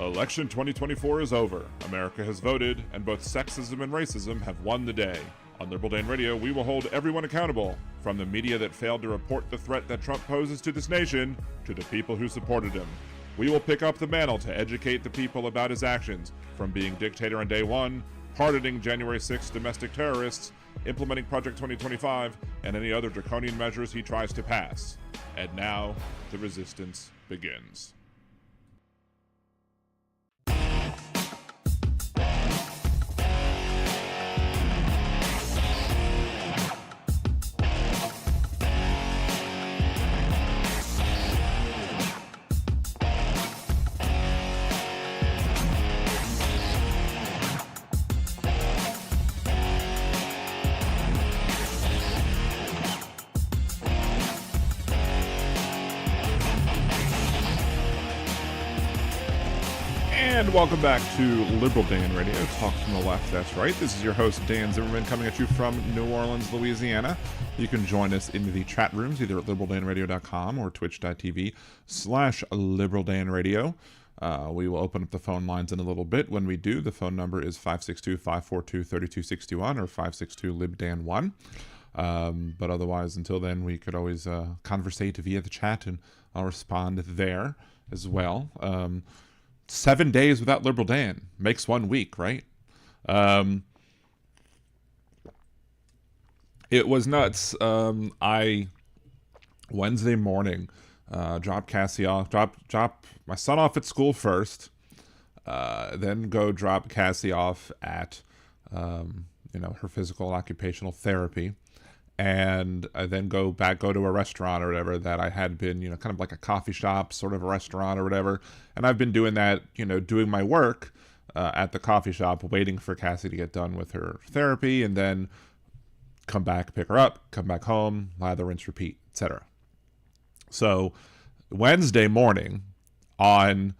Election 2024 is over. America has voted, and both sexism and racism have won the day. On Liberal Dan Radio, we will hold everyone accountable, from the media that failed to report the threat that Trump poses to this nation, to the people who supported him. We will pick up the mantle to educate the people about his actions, from being dictator on day one, pardoning January 6th domestic terrorists, implementing Project 2025, and any other draconian measures he tries to pass. And now, the resistance begins. And welcome back to Liberal Dan Radio, talk from the left, that's right. This is your host, Dan Zimmerman, coming at you from New Orleans, Louisiana. You can join us in the chat rooms, either at liberaldanradio.com or twitch.tv/liberaldanradio. We will open up the phone lines in a little bit. When we do, the phone number is 562-542-3261 or 562-LibDan1. But otherwise, until then, we could always conversate via the chat, and I'll respond there as well. 7 days without Liberal Dan makes 1 week, right? It was nuts. Wednesday morning, drop Cassie off, drop my son off at school first, then go drop Cassie off at, her physical occupational therapy. And I then go to a restaurant or whatever that I had been, kind of like a coffee shop, sort of a restaurant or whatever. And I've been doing that, doing my work at the coffee shop, waiting for Cassie to get done with her therapy, and then come back, pick her up, come back home, lather, rinse, repeat, etc. So Wednesday morning on,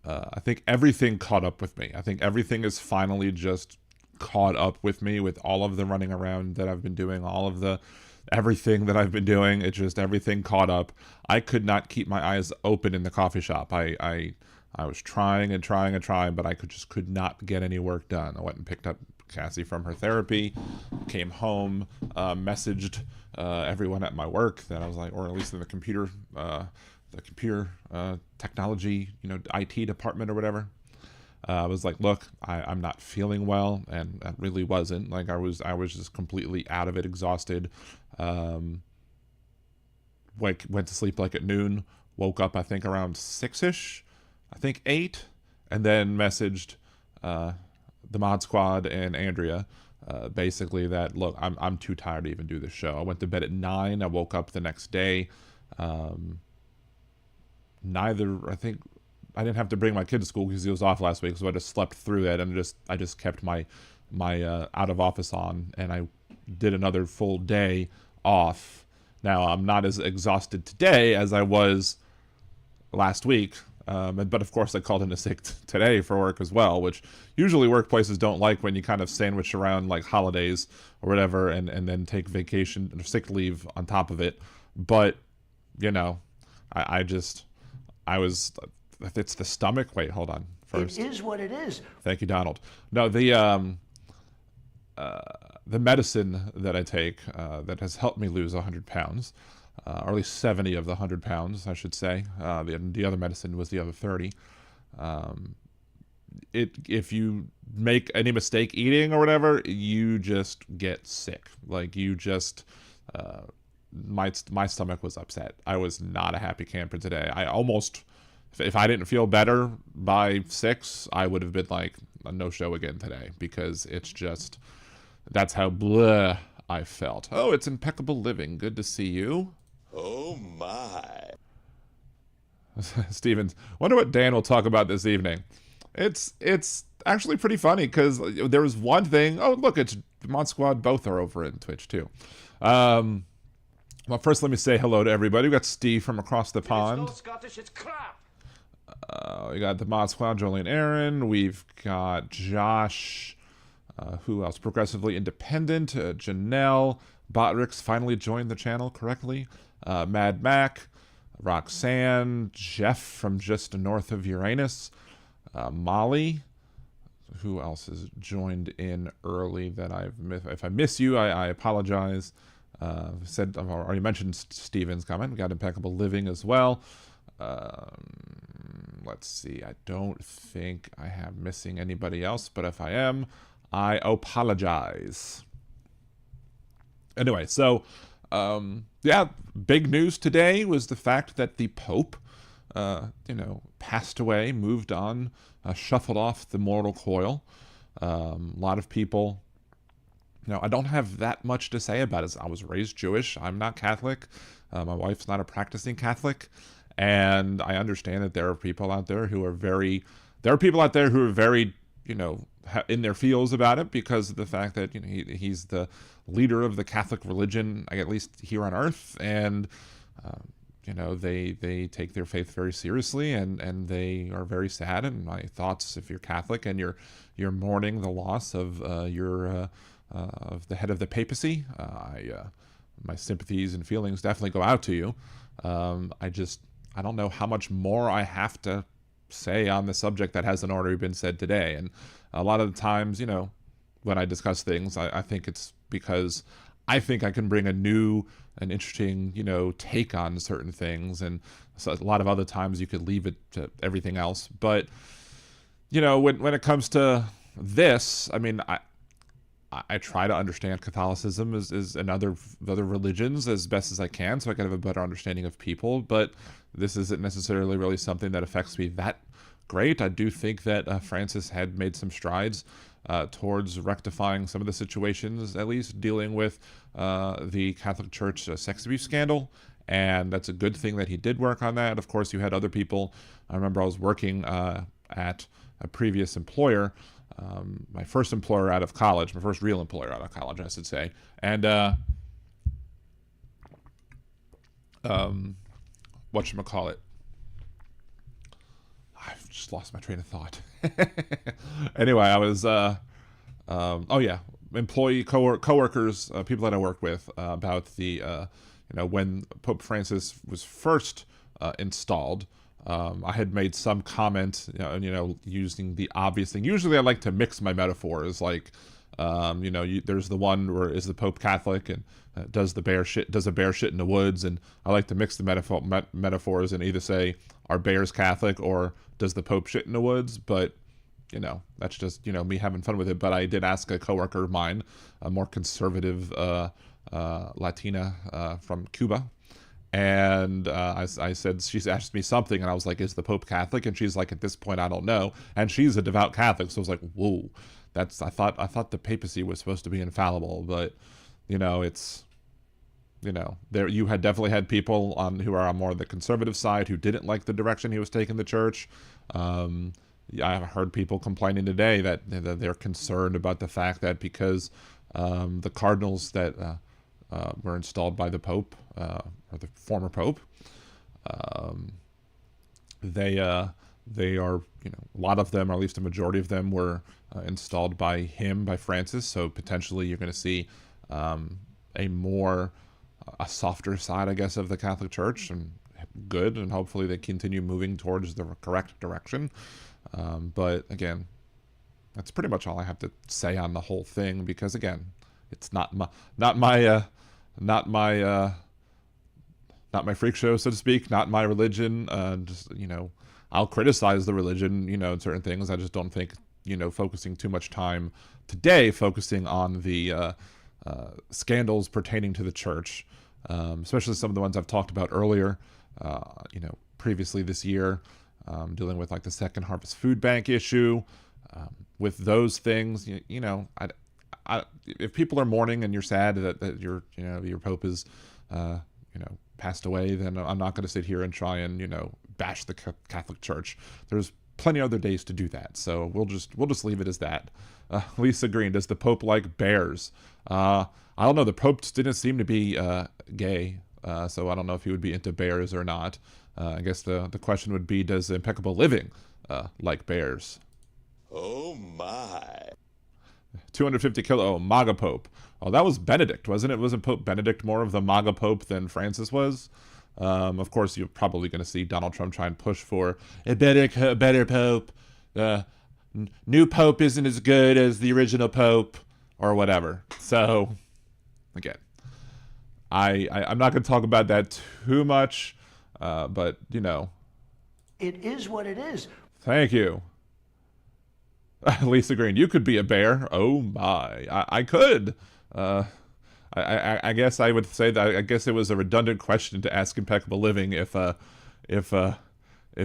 I think everything caught up with me. I think everything is finally just caught up with me, with all of the running around that I've been doing, all of the everything that I've been doing. It just, everything caught up. I could not keep my eyes open in the coffee shop. I was trying, but I could not get any work done. I went and picked up Cassie from her therapy, came home, messaged everyone at my work that I was like, or at least in the computer technology, IT department or whatever. I was like, look, I'm not feeling well, and I really wasn't. Like, I was just completely out of it, exhausted. Went to sleep like at noon, woke up I think around 6ish, I think 8, and then messaged the Mod Squad and Andrea, basically that, look, I'm too tired to even do this show. I went to bed at 9. I woke up the next day. I didn't have to bring my kid to school because he was off last week, so I just slept through that, and I just kept my out of office on, and I did another full day off. Now I'm not as exhausted today as I was last week, but of course I called in sick today for work as well, which usually workplaces don't like when you kind of sandwich around like holidays or whatever, and then take vacation or sick leave on top of it. But it's the stomach. Wait, hold on. First, it is what it is. Thank you, Donald. No, the medicine that I take that has helped me lose 100 pounds, or at least 70 of the 100 pounds, I should say. The other medicine was the other 30. If you make any mistake eating or whatever, you just get sick. Like, you just my stomach was upset. I was not a happy camper today. I almost, if I didn't feel better by 6, I would have been like, no show again today, because it's just, that's how blah I felt. Oh, it's Impeccable Living. Good to see you. Oh my. Stevens, wonder what Dan will talk about this evening. It's actually pretty funny, because there was one thing. Oh, look, it's Mod Squad. Both are over in Twitch too. Well, first let me say hello to everybody. We got Steve from across the pond. It's no Scottish, it's crap. We got the Mod Squad, Jolie and Aaron. We've got Josh. Who else? Progressively Independent. Janelle. Botrix finally joined the channel correctly. Mad Mac. Roxanne. Jeff from just north of Uranus. Molly. Who else has joined in early that I've missed? If I miss you, I apologize. I've already mentioned Steven's comment. We got Impeccable Living as well. Let's see. I don't think I have missing anybody else, but if I am, I apologize. Anyway, so big news today was the fact that the Pope, passed away, moved on, shuffled off the mortal coil. A lot of people, I don't have that much to say about it. I was raised Jewish. I'm not Catholic. My wife's not a practicing Catholic. And I understand that there are people out there who are very, in their feels about it because of the fact that he's the leader of the Catholic religion, at least here on earth. And they take their faith very seriously, and they are very sad. And my thoughts, if you're Catholic and you're mourning the loss of of the head of the papacy, my sympathies and feelings definitely go out to you. I don't know how much more I have to say on the subject that hasn't already been said today. And a lot of the times, when I discuss things, I think it's because I think I can bring an interesting, take on certain things. And so a lot of other times you could leave it to everything else. But, when it comes to this, I mean, I try to understand Catholicism and other religions as best as I can, so I can have a better understanding of people. But this isn't necessarily really something that affects me that great. I do think that Francis had made some strides towards rectifying some of the situations, at least dealing with the Catholic Church sex abuse scandal. And that's a good thing that he did work on that. Of course, you had other people. I remember I was working at a previous employer, my first employer out of college, my first real employer out of college, I should say. And whatchamacallit? I've just lost my train of thought. Anyway, I was, employee, coworkers, people that I worked with about the, when Pope Francis was first installed. I had made some comment, using the obvious thing. Usually I like to mix my metaphors, like, there's the one where is the Pope Catholic and does a bear shit in the woods, and I like to mix the metaphors and either say, are bears Catholic or does the Pope shit in the woods? But, that's just, me having fun with it. But I did ask a coworker of mine, a more conservative Latina from Cuba, and I said, she's asked me something, and I was like, is the Pope Catholic? And she's like, at this point, I don't know. And she's a devout Catholic, so I was like, whoa, I thought the papacy was supposed to be infallible, but it's, there you had definitely had people who are on more the conservative side who didn't like the direction he was taking the church. I heard people complaining today that they're concerned about the fact that because the cardinals that were installed by the Pope, or the former Pope, they are, a lot of them, or at least a majority of them, were installed by Francis. So potentially you're going to see a softer side, I guess, of the Catholic Church, and good, and hopefully they continue moving towards the correct direction. But again, that's pretty much all I have to say on the whole thing, because again, it's not my freak show, so to speak, not my religion. Just, I'll criticize the religion, in certain things. I just don't think, focusing too much time today, focusing on the scandals pertaining to the church, especially some of the ones I've talked about earlier, previously this year, dealing with like the Second Harvest Food Bank issue. With those things, if people are mourning and you're sad that your Pope is, passed away, then I'm not going to sit here and try and, bash the Catholic Church. There's plenty of other days to do that. So we'll just leave it as that. Lisa Green, does the Pope like bears? I don't know. The Pope didn't seem to be gay, so I don't know if he would be into bears or not. I guess the question would be, does Impeccable Living like bears? Oh my. 250 kilo MAGA Pope. Oh, that was Benedict, wasn't it? Wasn't Pope Benedict more of the MAGA Pope than Francis was? Of course, you're probably going to see Donald Trump try and push for a better Pope, new pope isn't as good as the original pope or whatever. So, again, I'm not going to talk about that too much, but, you know. It is what it is. Thank you. Lisa Green, you could be a bear. Oh my, I could. I guess I would say that. I guess it was a redundant question to ask Impeccable Living if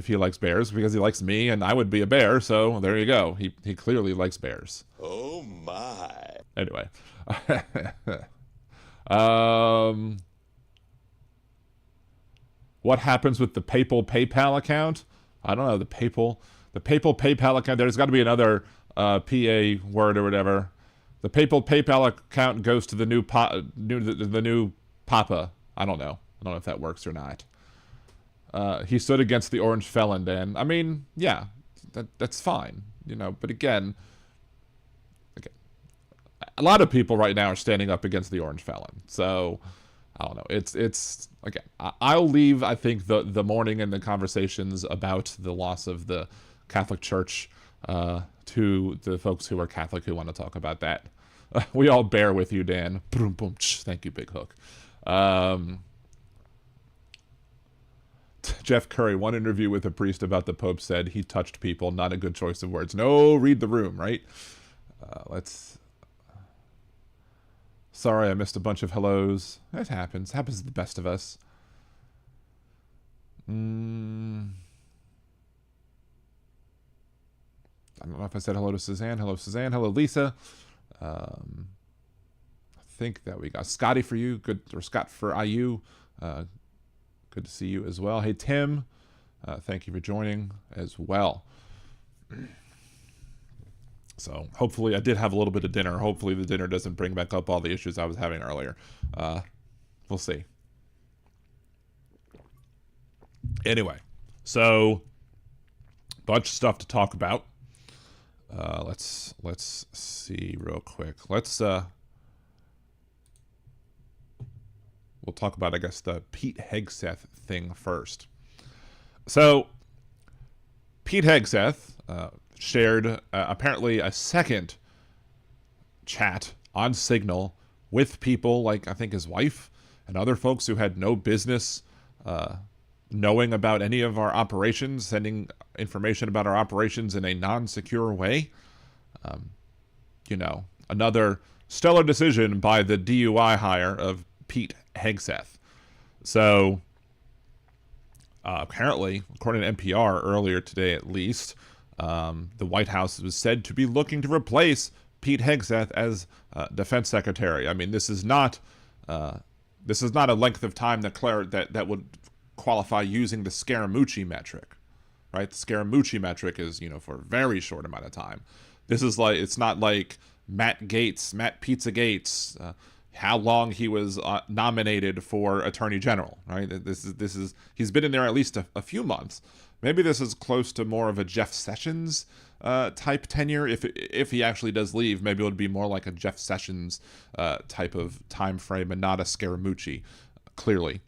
he likes bears, because he likes me and I would be a bear. So there you go. He clearly likes bears. Oh my. Anyway, what happens with the papal PayPal account? I don't know. The papal PayPal account. There's got to be another PA word or whatever. The papal PayPal account goes to the new Papa. I don't know. I don't know if that works or not. He stood against the orange felon, Dan. I mean, yeah, that's fine, you know. But again, a lot of people right now are standing up against the orange felon. So I don't know. It's again. I'll leave. I think the mourning and the conversations about the loss of the Catholic Church to the folks who are Catholic who want to talk about that. We all bear with you, Dan. Boom, boom. Thank you, Big Hook. Jeff Curry, one interview with a priest about the Pope said he touched people. Not a good choice of words. No, read the room, right? Sorry, I missed a bunch of hellos. It happens. Happens to the best of us. I don't know if I said hello to Suzanne. Hello, Suzanne. Hello, Lisa. I think that we got Scotty for you. Good, or Scott for IU. Good to see you as well. Hey, Tim. Thank you for joining as well. So hopefully I did have a little bit of dinner. Hopefully the dinner doesn't bring back up all the issues I was having earlier. We'll see. Anyway, so bunch of stuff to talk about. Let's see real quick. We'll talk about, I guess, the Pete Hegseth thing first. So Pete Hegseth shared apparently a second chat on Signal with people like, I think, his wife and other folks who had no business knowing about any of our operations, sending information about our operations in a non-secure way. You know, another stellar decision by the DUI hire of Pete Hegseth. So apparently, according to NPR earlier today at least, the White House was said to be looking to replace Pete Hegseth as defense secretary. I mean, this is not a length of time that would qualify using the Scaramucci metric, right? The Scaramucci metric is, you know, for a very short amount of time. This is like, it's not like Matt Pizza Gates, how long he was nominated for Attorney General, right? This is he's been in there at least a few months. Maybe this is close to more of a Jeff Sessions type tenure. If he actually does leave, maybe it would be more like a Jeff Sessions type of time frame and not a Scaramucci, clearly.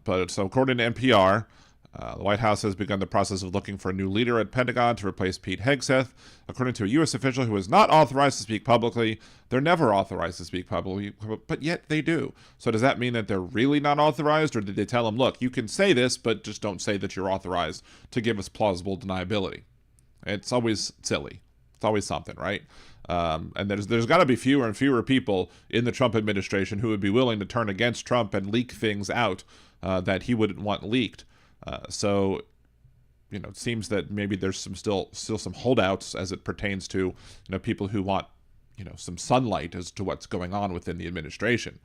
But so according to NPR, the White House has begun the process of looking for a new leader at Pentagon to replace Pete Hegseth. According to a U.S. official who is not authorized to speak publicly, they're never authorized to speak publicly, but yet they do. So does that mean that they're really not authorized, or did they tell him, look, you can say this, but just don't say that you're authorized to give us plausible deniability? It's always silly. It's always something, right? And there's got to be fewer and fewer people in the Trump administration who would be willing to turn against Trump and leak things out that he wouldn't want leaked. So, you know, it seems that maybe there's still some holdouts as it pertains to, you know, people who want, you know, some sunlight as to what's going on within the administration.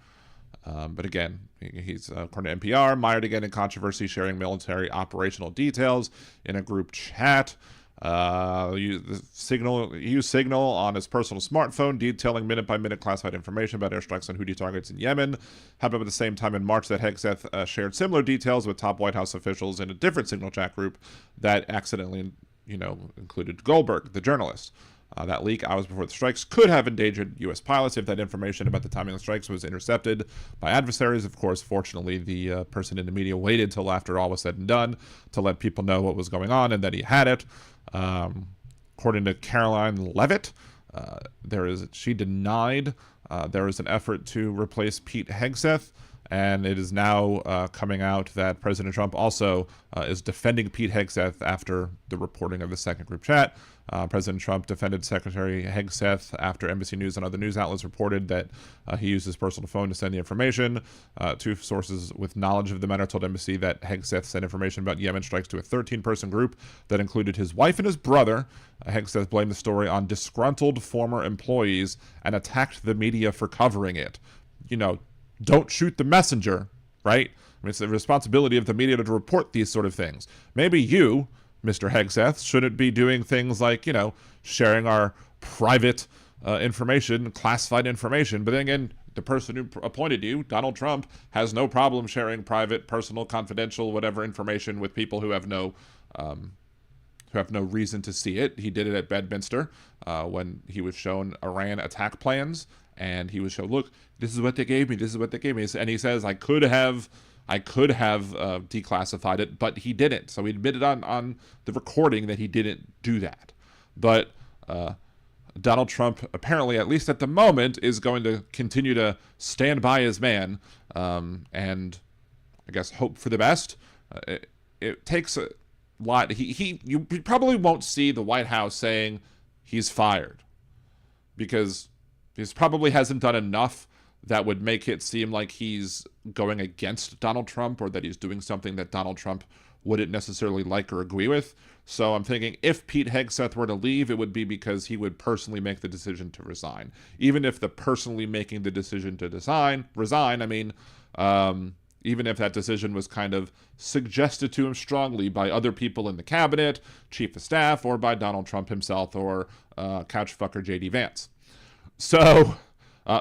But again, he's, according to NPR, mired again in controversy, sharing military operational details in a group chat. He used Signal on his personal smartphone, detailing minute-by-minute classified information about airstrikes on Houthi targets in Yemen. Happened at the same time in March that Hegseth shared similar details with top White House officials in a different Signal chat group that accidentally, you know, included Goldberg, the journalist. That leak, hours before the strikes, could have endangered U.S. pilots if that information about the timing of the strikes was intercepted by adversaries. Of course, fortunately, the person in the media waited till after all was said and done to let people know what was going on and that he had it. according to Caroline Levitt, she denied there was an effort to replace Pete Hegseth, and it is now coming out that President Trump also is defending Pete Hegseth after the reporting of the second group chat. President Trump defended Secretary Hegseth after NBC News and other news outlets reported that he used his personal phone to send the information. Two sources with knowledge of the matter told NBC that Hegseth sent information about Yemen strikes to a 13-person group that included his wife and his brother. Hegseth blamed the story on disgruntled former employees and attacked the media for covering it. Don't shoot the messenger, right? I mean, it's the responsibility of the media to report these sort of things. Maybe you, Mr. Hegseth, shouldn't be doing things like, sharing our private information, classified information. But then again, the person who appointed you, Donald Trump, has no problem sharing private, personal, confidential, whatever information with people who have no reason to see it. He did it at Bedminster when he was shown Iran attack plans, and he was shown, look, this is what they gave me. This is what they gave me. And he says, I could have declassified it, but he didn't. So he admitted on the recording that he didn't do that. But Donald Trump, apparently, at least at the moment, is going to continue to stand by his man and, I guess, hope for the best. It takes a lot. You probably won't see the White House saying he's fired, because he probably hasn't done enough that would make it seem like he's going against Donald Trump, or that he's doing something that Donald Trump wouldn't necessarily like or agree with. So I'm thinking if Pete Hegseth were to leave, it would be because he would personally make the decision to resign. Even if the personally making the decision to resign, I mean, even if that decision was kind of suggested to him strongly by other people in the cabinet, chief of staff, or by Donald Trump himself, or couchfucker J.D. Vance. So,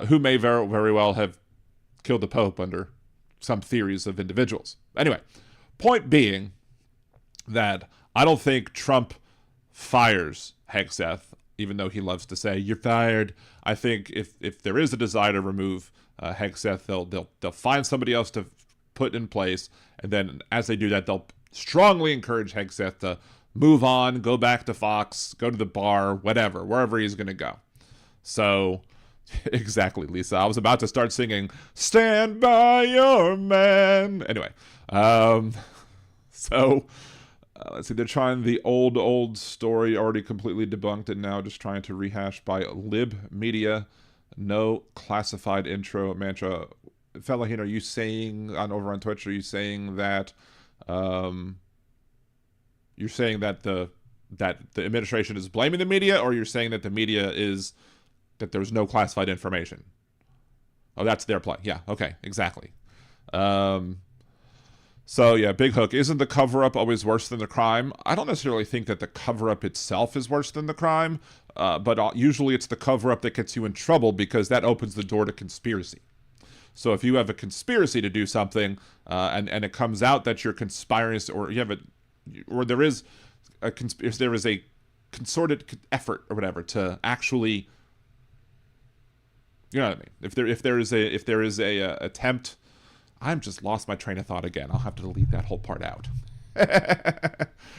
who may very well have killed the Pope under some theories of individuals. Anyway, point being that I don't think Trump fires Hegseth, even though he loves to say, you're fired. I think if there is a desire to remove Hegseth, they'll find somebody else to put in place, and then as they do that, they'll strongly encourage Hegseth to move on, go back to Fox, go to the bar, whatever, wherever he's going to go. So, exactly, Lisa. I was about to start singing, Stand by Your Man. Anyway, let's see. They're trying the old story, already completely debunked, and now just trying to rehash by Lib Media. No classified intro mantra. Felahin, are you saying over on Twitch? Are you saying that the administration is blaming the media, or you're saying that the media is that there's no classified information? Oh, that's their play. Yeah, okay, exactly. So yeah, Big Hook. Isn't the cover-up always worse than the crime? I don't necessarily think that the cover-up itself is worse than the crime, but usually it's the cover-up that gets you in trouble, because that opens the door to conspiracy. So if you have a conspiracy to do something, and it comes out that you're conspiring, or there is a concerted effort or whatever to actually, you know what I mean? If there is a attempt, I'm just lost my train of thought again. I'll have to delete that whole part out.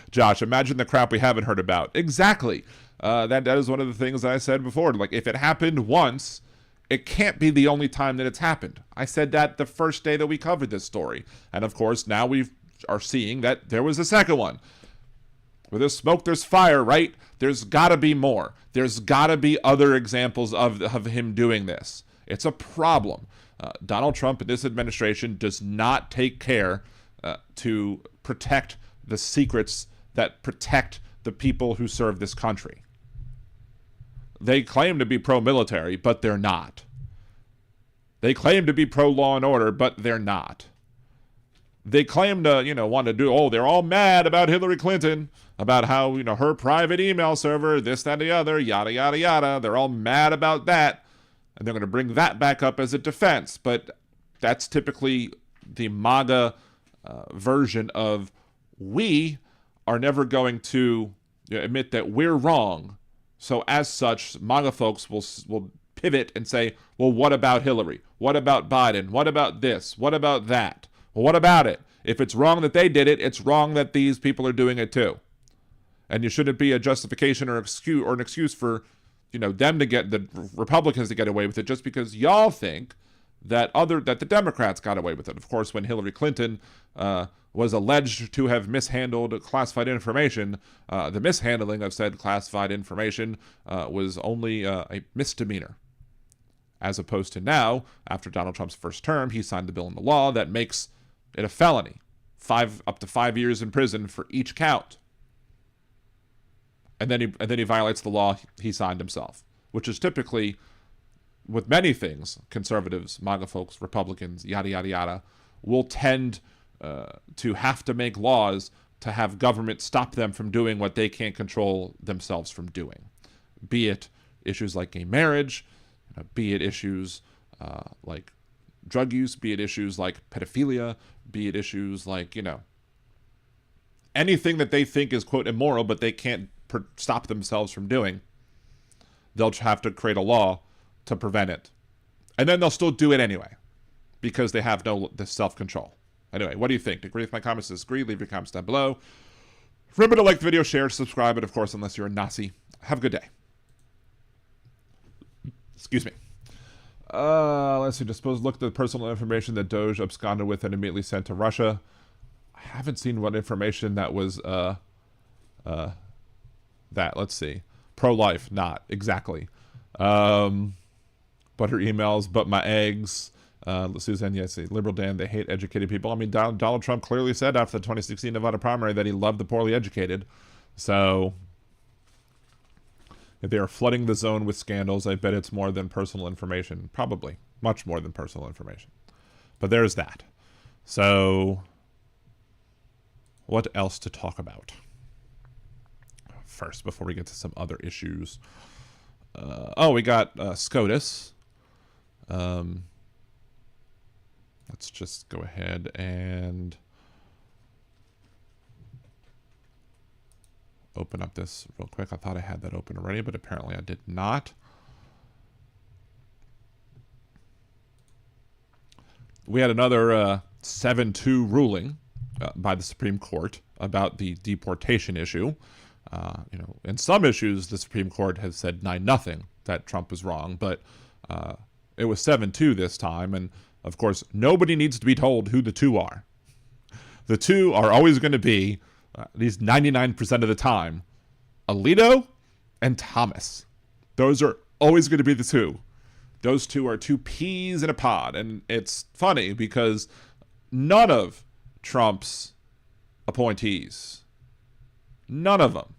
Josh, imagine the crap we haven't heard about. Exactly. That is one of the things I said before. Like, if it happened once, it can't be the only time that it's happened. I said that the first day that we covered this story. And of course, now we are seeing that there was a second one. Where there's smoke, there's fire, right? There's got to be more. There's got to be other examples of him doing this. It's a problem. Donald Trump and this administration does not take care to protect the secrets that protect the people who serve this country. They claim to be pro-military, but they're not. They claim to be pro-law and order, but they're not. They claim to, want to do, they're all mad about Hillary Clinton, about how, her private email server, this, that, and the other, yada, yada, yada. They're all mad about that, and they're going to bring that back up as a defense. But that's typically the MAGA version of, we are never going to admit that we're wrong. So as such, MAGA folks will pivot and say, well, what about Hillary? What about Biden? What about this? What about that? Well, what about it? If it's wrong that they did it, it's wrong that these people are doing it too. And you shouldn't be a justification or an excuse for, them to get the Republicans to get away with it just because y'all think that the Democrats got away with it. Of course, when Hillary Clinton was alleged to have mishandled classified information, the mishandling of said classified information was only a misdemeanor. As opposed to now, after Donald Trump's first term, he signed the bill into law that makes it a felony, up to 5 years in prison for each count. And then he violates the law he signed himself, which is typically, with many things, conservatives, MAGA folks, Republicans, yada, yada, yada, will tend to have to make laws to have government stop them from doing what they can't control themselves from doing. Be it issues like gay marriage, be it issues like drug use, be it issues like pedophilia, be it issues like, anything that they think is, quote, immoral, but they can't stop themselves from doing. They'll have to create a law to prevent it. And then they'll still do it anyway because they have the self-control. Anyway, what do you think? Agree with my comments? Disagree? Leave your comments down below. Remember to like the video, share, subscribe, and of course, unless you're a Nazi, have a good day. Excuse me. Let's see. Disposed look at the personal information that Doge absconded with and immediately sent to Russia. I haven't seen what information that was that. Let's see. Pro-life, not exactly. But her emails, but my eggs. Suzanne, yes, liberal Dan, they hate educated people. I mean, Donald Trump clearly said after the 2016 Nevada primary that he loved the poorly educated. So if they are flooding the zone with scandals, I bet it's more than personal information. Probably. Much more than personal information. But there's that. So what else to talk about? First, before we get to some other issues. We got SCOTUS. Let's just go ahead and open up this real quick. I thought I had that open already, but apparently I did not. We had another 7-2 ruling by the Supreme Court about the deportation issue. In some issues, the Supreme Court has said 9-0 that Trump was wrong, but it was 7-2 this time. And of course, nobody needs to be told who the two are. The two are always going to be, at least 99% of the time, Alito and Thomas. Those are always going to be the two. Those two are two peas in a pod. And it's funny because none of Trump's appointees, none of them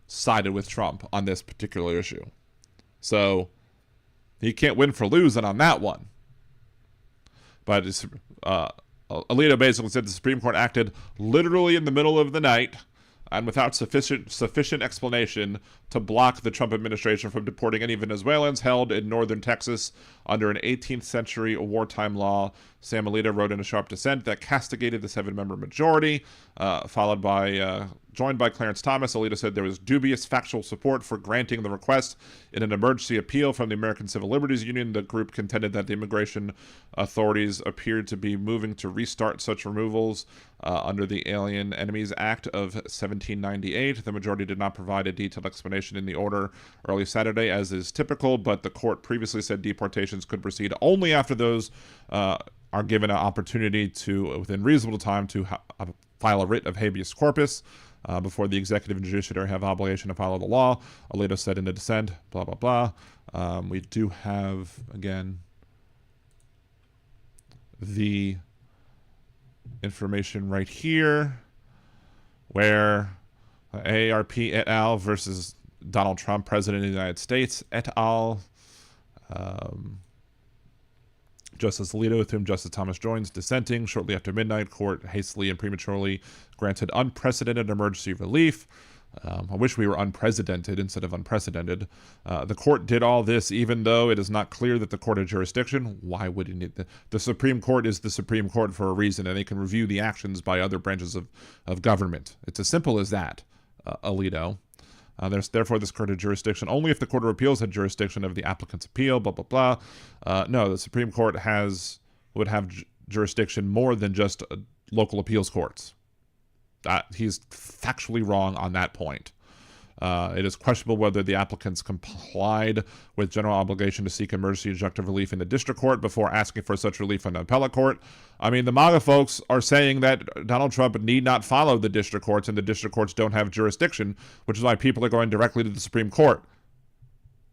sided with Trump on this particular issue. So he can't win for losing on that one. But Alito basically said the Supreme Court acted literally in the middle of the night and without sufficient explanation to block the Trump administration from deporting any Venezuelans held in northern Texas under an 18th century wartime law. Sam Alito wrote in a sharp dissent that castigated the 7-member majority, joined by Clarence Thomas. Alito said there was dubious factual support for granting the request in an emergency appeal from the American Civil Liberties Union. The group contended that the immigration authorities appeared to be moving to restart such removals under the Alien Enemies Act of 1798. The majority did not provide a detailed explanation in the order early Saturday, as is typical, but the court previously said deportations could proceed only after those are given an opportunity to, within reasonable time, to file a writ of habeas corpus before the executive and judiciary have obligation to follow the law. Alito said in the dissent, blah, blah, blah. We do have, again, the information right here where AARP et al. Versus Donald Trump, President of the United States et al. Justice Alito, with whom Justice Thomas joins, dissenting. Shortly after midnight, court hastily and prematurely granted unprecedented emergency relief. I wish we were unprecedented instead of unprecedented. The court did all this even though it is not clear that the court had jurisdiction. Why would it need the Supreme Court is the Supreme Court for a reason, and they can review the actions by other branches of government. It's as simple as that, Alito. Therefore, this court had jurisdiction only if the Court of Appeals had jurisdiction of the applicant's appeal, blah, blah, blah. No, the Supreme Court would have jurisdiction more than just local appeals courts. He's factually wrong on that point. It is questionable whether the applicants complied with general obligation to seek emergency injunctive relief in the district court before asking for such relief in the appellate court. I mean, the MAGA folks are saying that Donald Trump need not follow the district courts, and the district courts don't have jurisdiction, which is why people are going directly to the Supreme Court.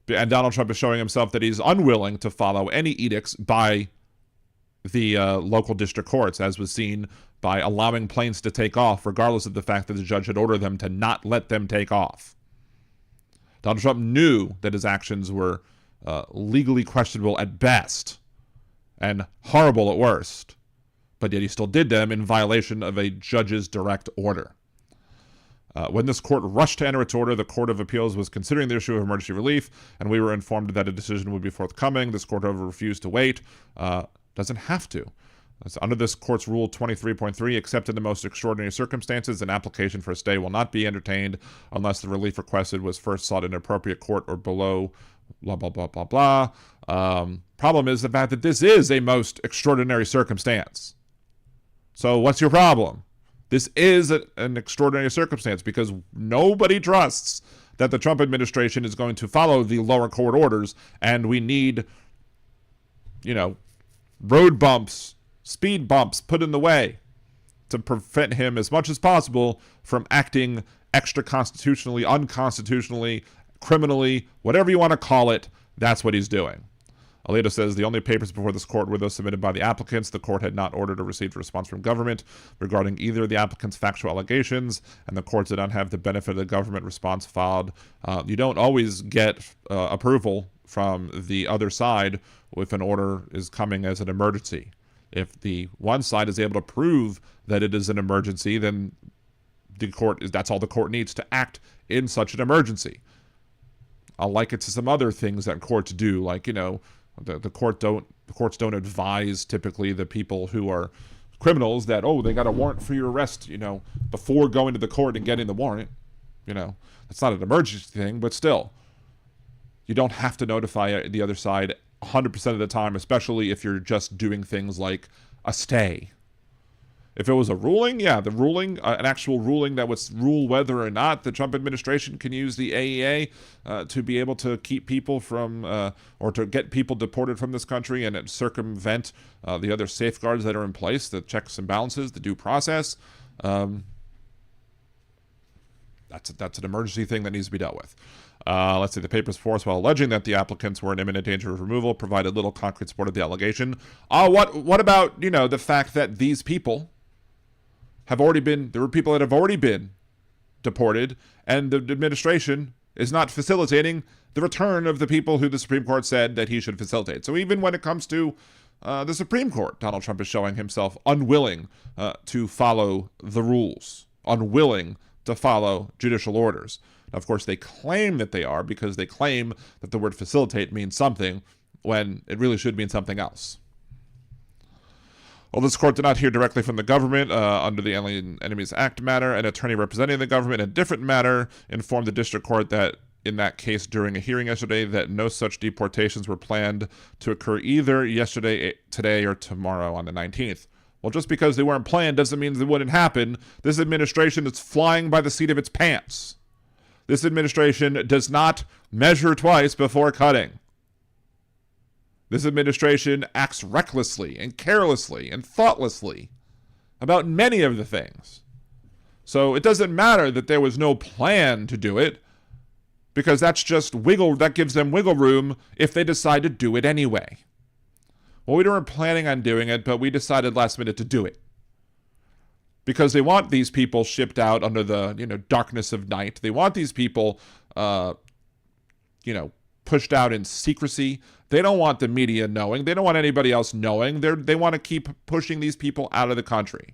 And Donald Trump is showing himself that he's unwilling to follow any edicts by the local district courts, as was seen by allowing planes to take off, regardless of the fact that the judge had ordered them to not let them take off. Donald Trump knew that his actions were legally questionable at best and horrible at worst, but yet he still did them in violation of a judge's direct order. When this court rushed to enter its order, the Court of Appeals was considering the issue of emergency relief, and we were informed that a decision would be forthcoming. This court, however, refused to wait. Doesn't have to. Under this court's Rule 23.3, except in the most extraordinary circumstances, an application for a stay will not be entertained unless the relief requested was first sought in an appropriate court or below, blah, blah, blah, blah, blah. Problem is the fact that this is a most extraordinary circumstance. So what's your problem? This is an extraordinary circumstance because nobody trusts that the Trump administration is going to follow the lower court orders, and we need, road bumps, speed bumps put in the way to prevent him as much as possible from acting extra constitutionally, unconstitutionally, criminally, whatever you want to call it. That's what he's doing. Alito says the only papers before this court were those submitted by the applicants. The court had not ordered or received a response from government regarding either of the applicants' factual allegations, and the court did not have the benefit of the government response filed. You don't always get approval from the other side if an order is coming as an emergency. If the one side is able to prove that it is an emergency, then that's all the court needs to act in such an emergency. I'll like it to some other things that courts do, like, the courts don't advise typically the people who are criminals that, they got a warrant for your arrest, before going to the court and getting the warrant. It's not an emergency thing, but still, you don't have to notify the other side 100% of the time, especially if you're just doing things like a stay. If it was a ruling, the ruling, an actual ruling that would rule whether or not the Trump administration can use the AEA to be able to keep people from, or to get people deported from this country and circumvent the other safeguards that are in place, the checks and balances, the due process. That's an emergency thing that needs to be dealt with. Let's see, the papers force, while alleging that the applicants were in imminent danger of removal, provided little concrete support of the allegation. What about, the fact that these people there were people that have already been deported, and the administration is not facilitating the return of the people who the Supreme Court said that he should facilitate. So even when it comes to the Supreme Court, Donald Trump is showing himself unwilling to follow the rules, unwilling to follow judicial orders. Now, of course, they claim that they are, because they claim that the word facilitate means something when it really should mean something else. Well, this court did not hear directly from the government under the Alien Enemies Act matter. An attorney representing the government in a different matter informed the district court that in that case during a hearing yesterday that no such deportations were planned to occur either yesterday, today, or tomorrow on the 19th. Well, just because they weren't planned doesn't mean they wouldn't happen. This administration is flying by the seat of its pants. This administration does not measure twice before cutting. This administration acts recklessly and carelessly and thoughtlessly about many of the things. So it doesn't matter that there was no plan to do it, because that's just that gives them wiggle room if they decide to do it anyway. Well, we weren't planning on doing it, but we decided last minute to do it. Because they want these people shipped out under the, darkness of night. They want these people, pushed out in secrecy. They don't want the media knowing. They don't want anybody else knowing. They want to keep pushing these people out of the country.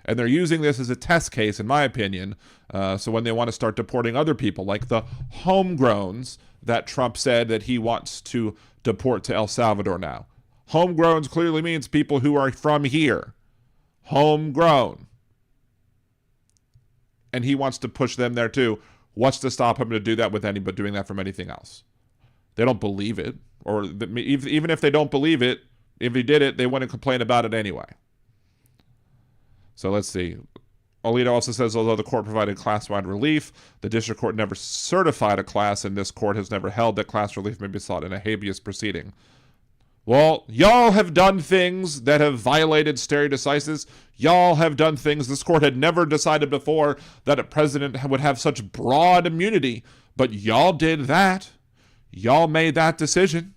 And they're using this as a test case, in my opinion, so when they want to start deporting other people, like the homegrowns that Trump said that he wants to deport to El Salvador now. Homegrowns clearly means people who are from here. Homegrown. And he wants to push them there too. What's to stop him to do that with anybody doing that from anything else? They don't believe it. Or even if they don't believe it, if he did it, they wouldn't complain about it anyway. So let's see. Alito also says, although the court provided class-wide relief, the district court never certified a class, and this court has never held that class relief may be sought in a habeas proceeding. Well, y'all have done things that have violated stare decisis. Y'all have done things this court had never decided before, that a president would have such broad immunity. But y'all did that. Y'all made that decision.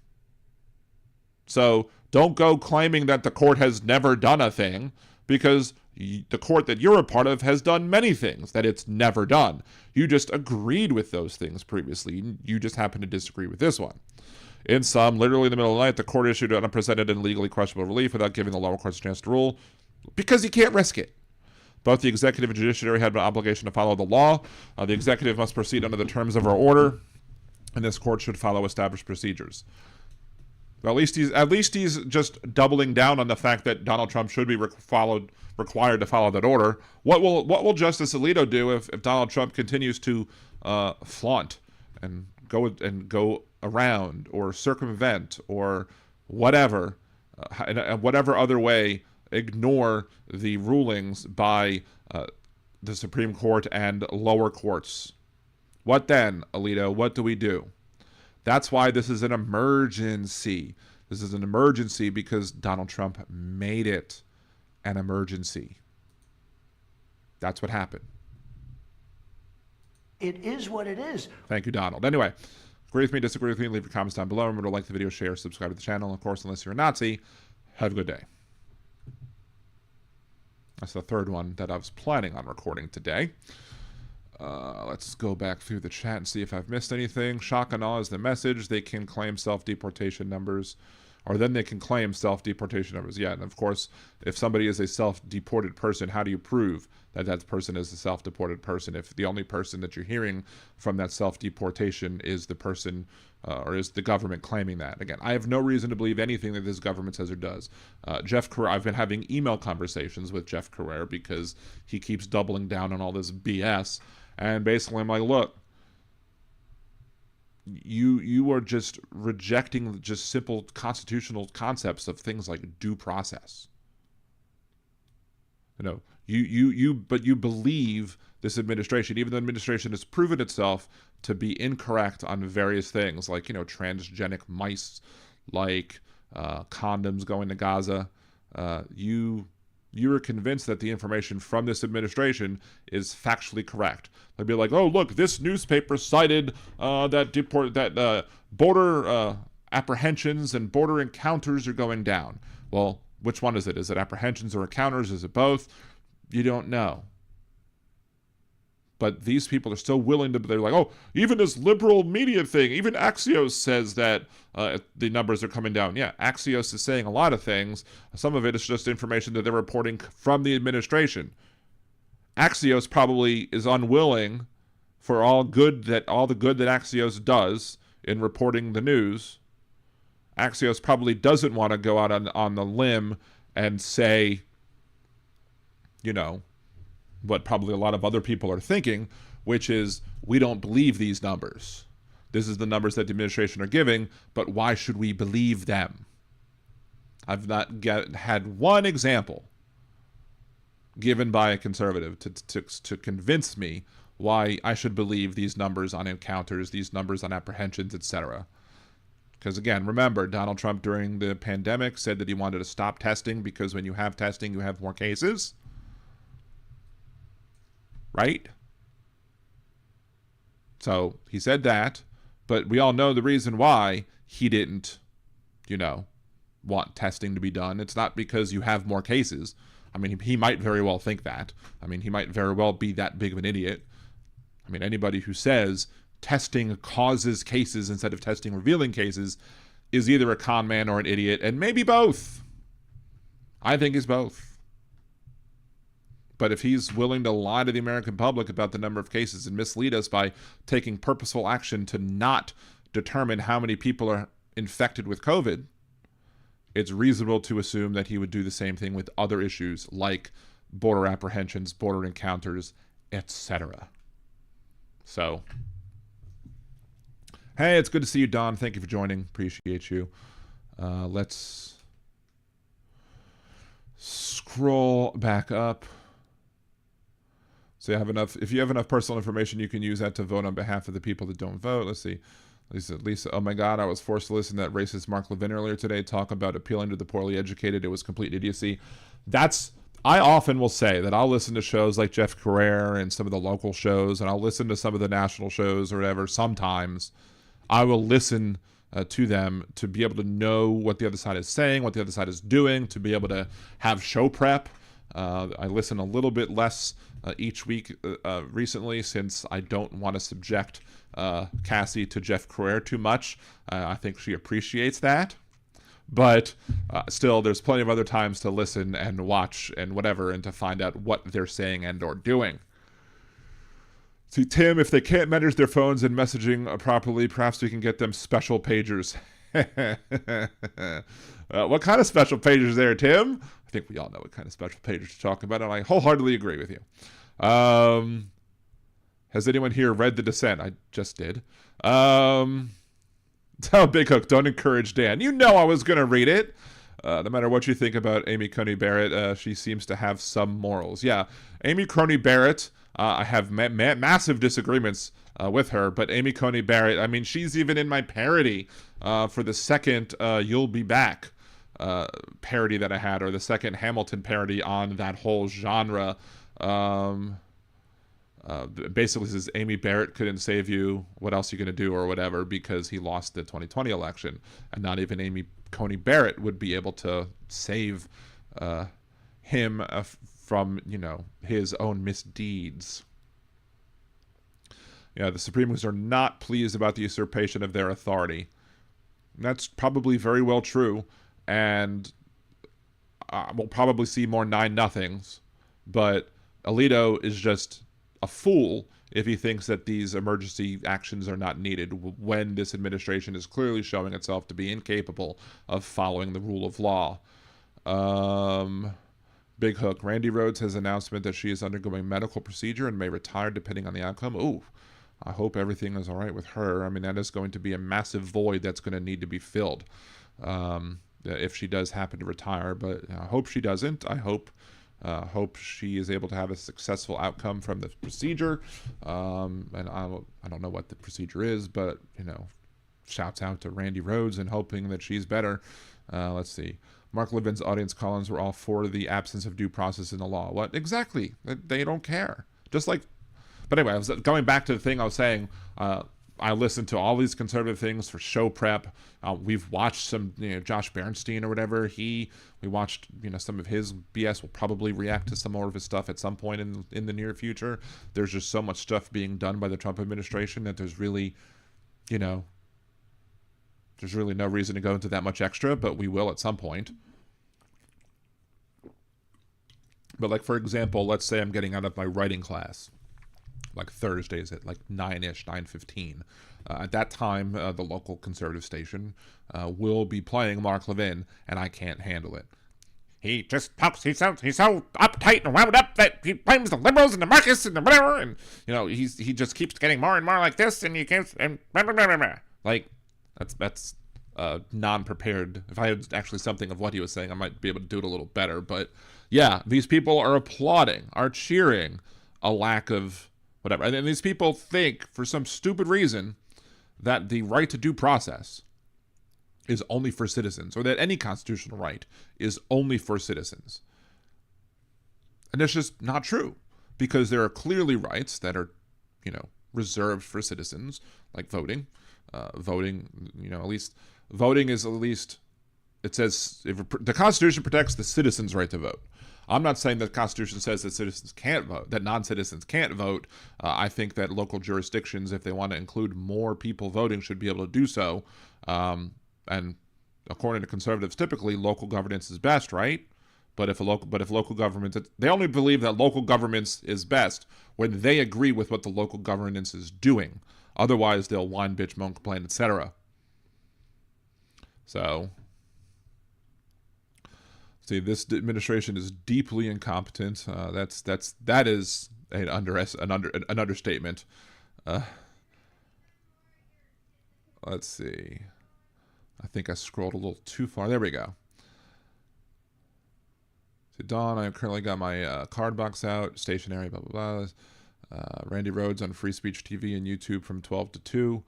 So don't go claiming that the court has never done a thing, because the court that you're a part of has done many things that it's never done. You just agreed with those things previously. You just happen to disagree with this one. In sum, literally in the middle of the night, the court issued an unprecedented and legally questionable relief without giving the lower courts a chance to rule, because you can't risk it. Both the executive and judiciary had an obligation to follow the law. The executive must proceed under the terms of our order, and this court should follow established procedures. Well, at least he's just doubling down on the fact that Donald Trump should be required to follow that order. What will Justice Alito do if Donald Trump continues to flaunt and go around or circumvent or whatever, in whatever other way, ignore the rulings by the Supreme Court and lower courts? What then, Alito? What do we do? That's why this is an emergency. This is an emergency because Donald Trump made it an emergency. That's what happened. It is what it is. Thank you, Donald. Anyway, agree with me, disagree with me, leave your comments down below. Remember to like the video, share, subscribe to the channel. Of course, unless you're a Nazi, have a good day. That's the third one that I was planning on recording today. Let's go back through the chat and see if I've missed anything. Shock and awe is the message. They can claim self-deportation numbers, or then they can claim self-deportation numbers. Yeah, and of course, if somebody is a self-deported person, how do you prove that that person is a self-deported person if the only person that you're hearing from that self-deportation is the person or is the government claiming that? Again, I have no reason to believe anything that this government says or does. Jeff Carrera, I've been having email conversations with Jeff Carrera because he keeps doubling down on all this BS. And basically, I'm like, look, you are just rejecting just simple constitutional concepts of things like due process. You know, but you believe this administration, even though the administration has proven itself to be incorrect on various things, like, you know, transgenic mice, like condoms going to Gaza. You are convinced that the information from this administration is factually correct. They'd be like, oh, look, this newspaper cited that border apprehensions and border encounters are going down. Well, which one is it? Is it apprehensions or encounters? Is it both? You don't know. But these people are still willing to, they're like, oh, even this liberal media thing, even Axios says that the numbers are coming down. Yeah, Axios is saying a lot of things. Some of it is just information that they're reporting from the administration. Axios probably is unwilling for all the good that Axios does in reporting the news. Axios probably doesn't want to go out on the limb and say, you know, what probably a lot of other people are thinking, which is, we don't believe these numbers. This is the numbers that the administration are giving, but why should we believe them? I've not had one example given by a conservative to convince me why I should believe these numbers on encounters, these numbers on apprehensions, etc. Because again, remember, Donald Trump during the pandemic said that he wanted to stop testing because when you have testing, you have more cases. Right? So he said that, but we all know the reason why he didn't, you know, want testing to be done. It's not because you have more cases. I mean, he might very well think that. I mean, he might very well be that big of an idiot. I mean, anybody who says testing causes cases instead of testing revealing cases is either a con man or an idiot, and maybe both. I think he's both. But if he's willing to lie to the American public about the number of cases and mislead us by taking purposeful action to not determine how many people are infected with COVID, it's reasonable to assume that he would do the same thing with other issues like border apprehensions, border encounters, etc. So, hey, it's good to see you, Don. Thank you for joining. Appreciate you. Let's scroll back up. So you have enough. If you have enough personal information, you can use that to vote on behalf of the people that don't vote. Let's see. Lisa, oh my God, I was forced to listen to that racist Mark Levin earlier today talk about appealing to the poorly educated. It was complete idiocy. I often will say that I'll listen to shows like Jeff Carrere and some of the local shows, and I'll listen to some of the national shows or whatever. Sometimes I will listen to them to be able to know what the other side is saying, what the other side is doing, to be able to have show prep. I listen a little bit less each week recently, since I don't want to subject Cassie to Jeff Carrere too much. I think she appreciates that. But still, there's plenty of other times to listen and watch and whatever, and to find out what they're saying and or doing. See, Tim, if they can't manage their phones and messaging properly, perhaps we can get them special pagers. What kind of special pagers there, Tim? I think we all know what kind of special pagers to talk about, and I wholeheartedly agree with you. Has anyone here read The Descent? I just did. Tell Big Hook, don't encourage Dan. You know I was going to read it. No matter what you think about Amy Coney Barrett, she seems to have some morals. Yeah, Amy Coney Barrett, I have massive disagreements with her, but Amy Coney Barrett, I mean, she's even in my parody for the second You'll Be Back parody that I had, or the second Hamilton parody on that whole genre. Basically says Amy Barrett couldn't save you. What else are you going to do, or whatever, because he lost the 2020 election, and not even Amy Coney Barrett would be able to save him from, his own misdeeds. Yeah, the Supremes are not pleased about the usurpation of their authority. That's probably very well true, and we'll probably see more 9-0s, but Alito is just a fool if he thinks that these emergency actions are not needed when this administration is clearly showing itself to be incapable of following the rule of law. Big Hook, Randy Rhodes has announcement that she is undergoing medical procedure and may retire depending on the outcome. Ooh, I hope everything is all right with her. I mean, that is going to be a massive void that's going to need to be filled if she does happen to retire, but I hope she doesn't. I hope she is able to have a successful outcome from the procedure. And I don't know what the procedure is, but, shouts out to Randy Rhodes and hoping that she's better. Let's see. Mark Levin's audience columns were all for the absence of due process in the law. What? Exactly. They don't care. Just like, but anyway, I was going back to the thing I was saying. I listened to all these conservative things for show prep. We've watched some, Josh Bernstein or whatever. We watched, some of his BS. We'll probably react to some more of his stuff at some point in the near future. There's just so much stuff being done by the Trump administration that there's really, there's really no reason to go into that much extra, but we will at some point. But like, for example, let's say I'm getting out of my writing class, like Thursdays at like 9-ish, 9:15. At that time, the local conservative station will be playing Mark Levin, and I can't handle it. He just talks, he's so uptight and wound up that he blames the liberals and the Marxists and the whatever, and, he just keeps getting more and more like this, and you can't, and blah, blah, blah, blah, blah. Like, that's non-prepared. If I had actually something of what he was saying, I might be able to do it a little better, but yeah, these people are applauding, are cheering a lack of whatever. And then these people think, for some stupid reason, that the right to due process is only for citizens, or that any constitutional right is only for citizens. And that's just not true, because there are clearly rights that are, reserved for citizens, like voting. Voting, at least, voting is at least, it says, the Constitution protects the citizens' right to vote. I'm not saying that the Constitution says that citizens can't vote, that non-citizens can't vote. I think that local jurisdictions, if they want to include more people voting, should be able to do so. And according to conservatives, typically local governance is best, right? But if local government, they only believe that local governance is best when they agree with what the local governance is doing. Otherwise, they'll whine, bitch, moan, complain, etc. So, see, this administration is deeply incompetent. That is an understatement. Let's see. I think I scrolled a little too far. There we go. So Dawn, I currently got my card box out, stationary, blah, blah, blah. Randy Rhodes on Free Speech TV and YouTube from 12 to 2.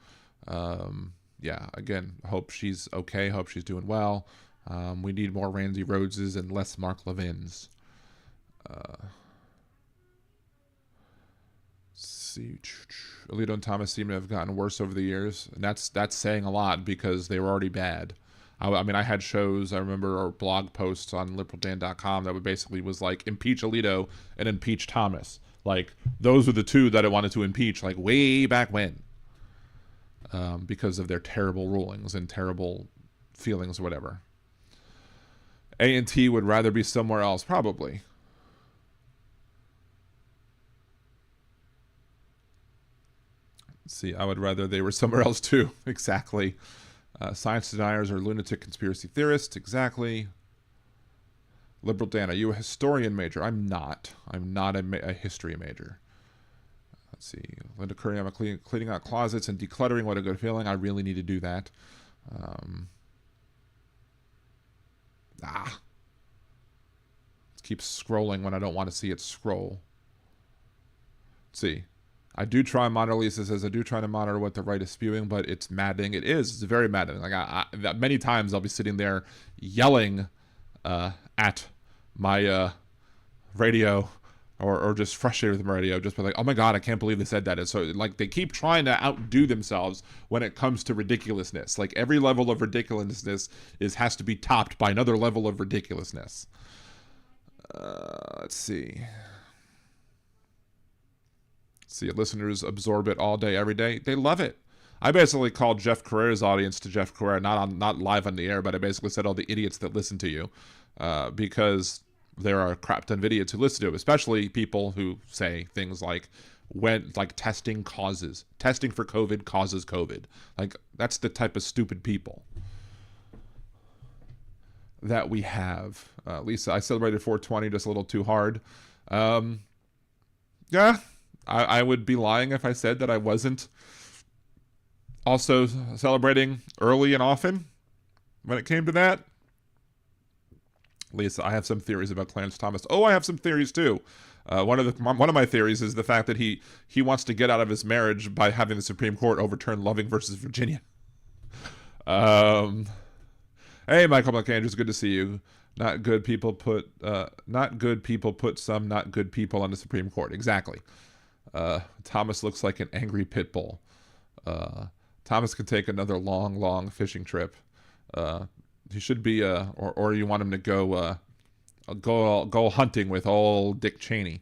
Yeah, again, hope she's okay. Hope she's doing well. We need more Randy Rhodeses and less Mark Levin's. See, Alito and Thomas seem to have gotten worse over the years, and that's saying a lot because they were already bad. I mean, I had shows, I remember, or blog posts on liberaldan.com that basically was like, impeach Alito and impeach Thomas. Like, those were the two that I wanted to impeach, like, way back when. Because of their terrible rulings and terrible feelings or whatever. A&T would rather be somewhere else, probably. Let's see, I would rather they were somewhere else too. Exactly. Science deniers are lunatic conspiracy theorists. Exactly. Liberal Dan, are you a historian major? I'm not. I'm not a history major. Let's see. Linda Curry, I'm cleaning out closets and decluttering. What a good feeling. I really need to do that. Let's keep scrolling when I don't want to see it scroll. Let's see. I do try monitor, Lisa says, I do try to monitor what the right is spewing, but it's maddening. It is. It's very maddening. Like many times I'll be sitting there yelling at my radio or just frustrated with my radio, just be like, oh my God, I can't believe they said that. And so like they keep trying to outdo themselves when it comes to ridiculousness. Like every level of ridiculousness has to be topped by another level of ridiculousness. Let's see. See, listeners absorb it all day, every day. They love it. I basically called Jeff Carrera's audience to Jeff Carrera, not live on the air, but I basically said all the idiots that listen to you, because there are crap ton of idiots who listen to it, especially people who say things like testing for COVID causes COVID. Like that's the type of stupid people that we have. Lisa, I celebrated 420 just a little too hard. Yeah. I would be lying if I said that I wasn't also celebrating early and often when it came to that. Lisa, I have some theories about Clarence Thomas. Oh, I have some theories too. One of my theories is the fact that he wants to get out of his marriage by having the Supreme Court overturn Loving versus Virginia. Hey, Michael McAndrews, good to see you. Not good people put some not good people on the Supreme Court. Exactly. Thomas looks like an angry pit bull. Thomas could take another long fishing trip. He should be, or you want him to go hunting with old Dick Cheney.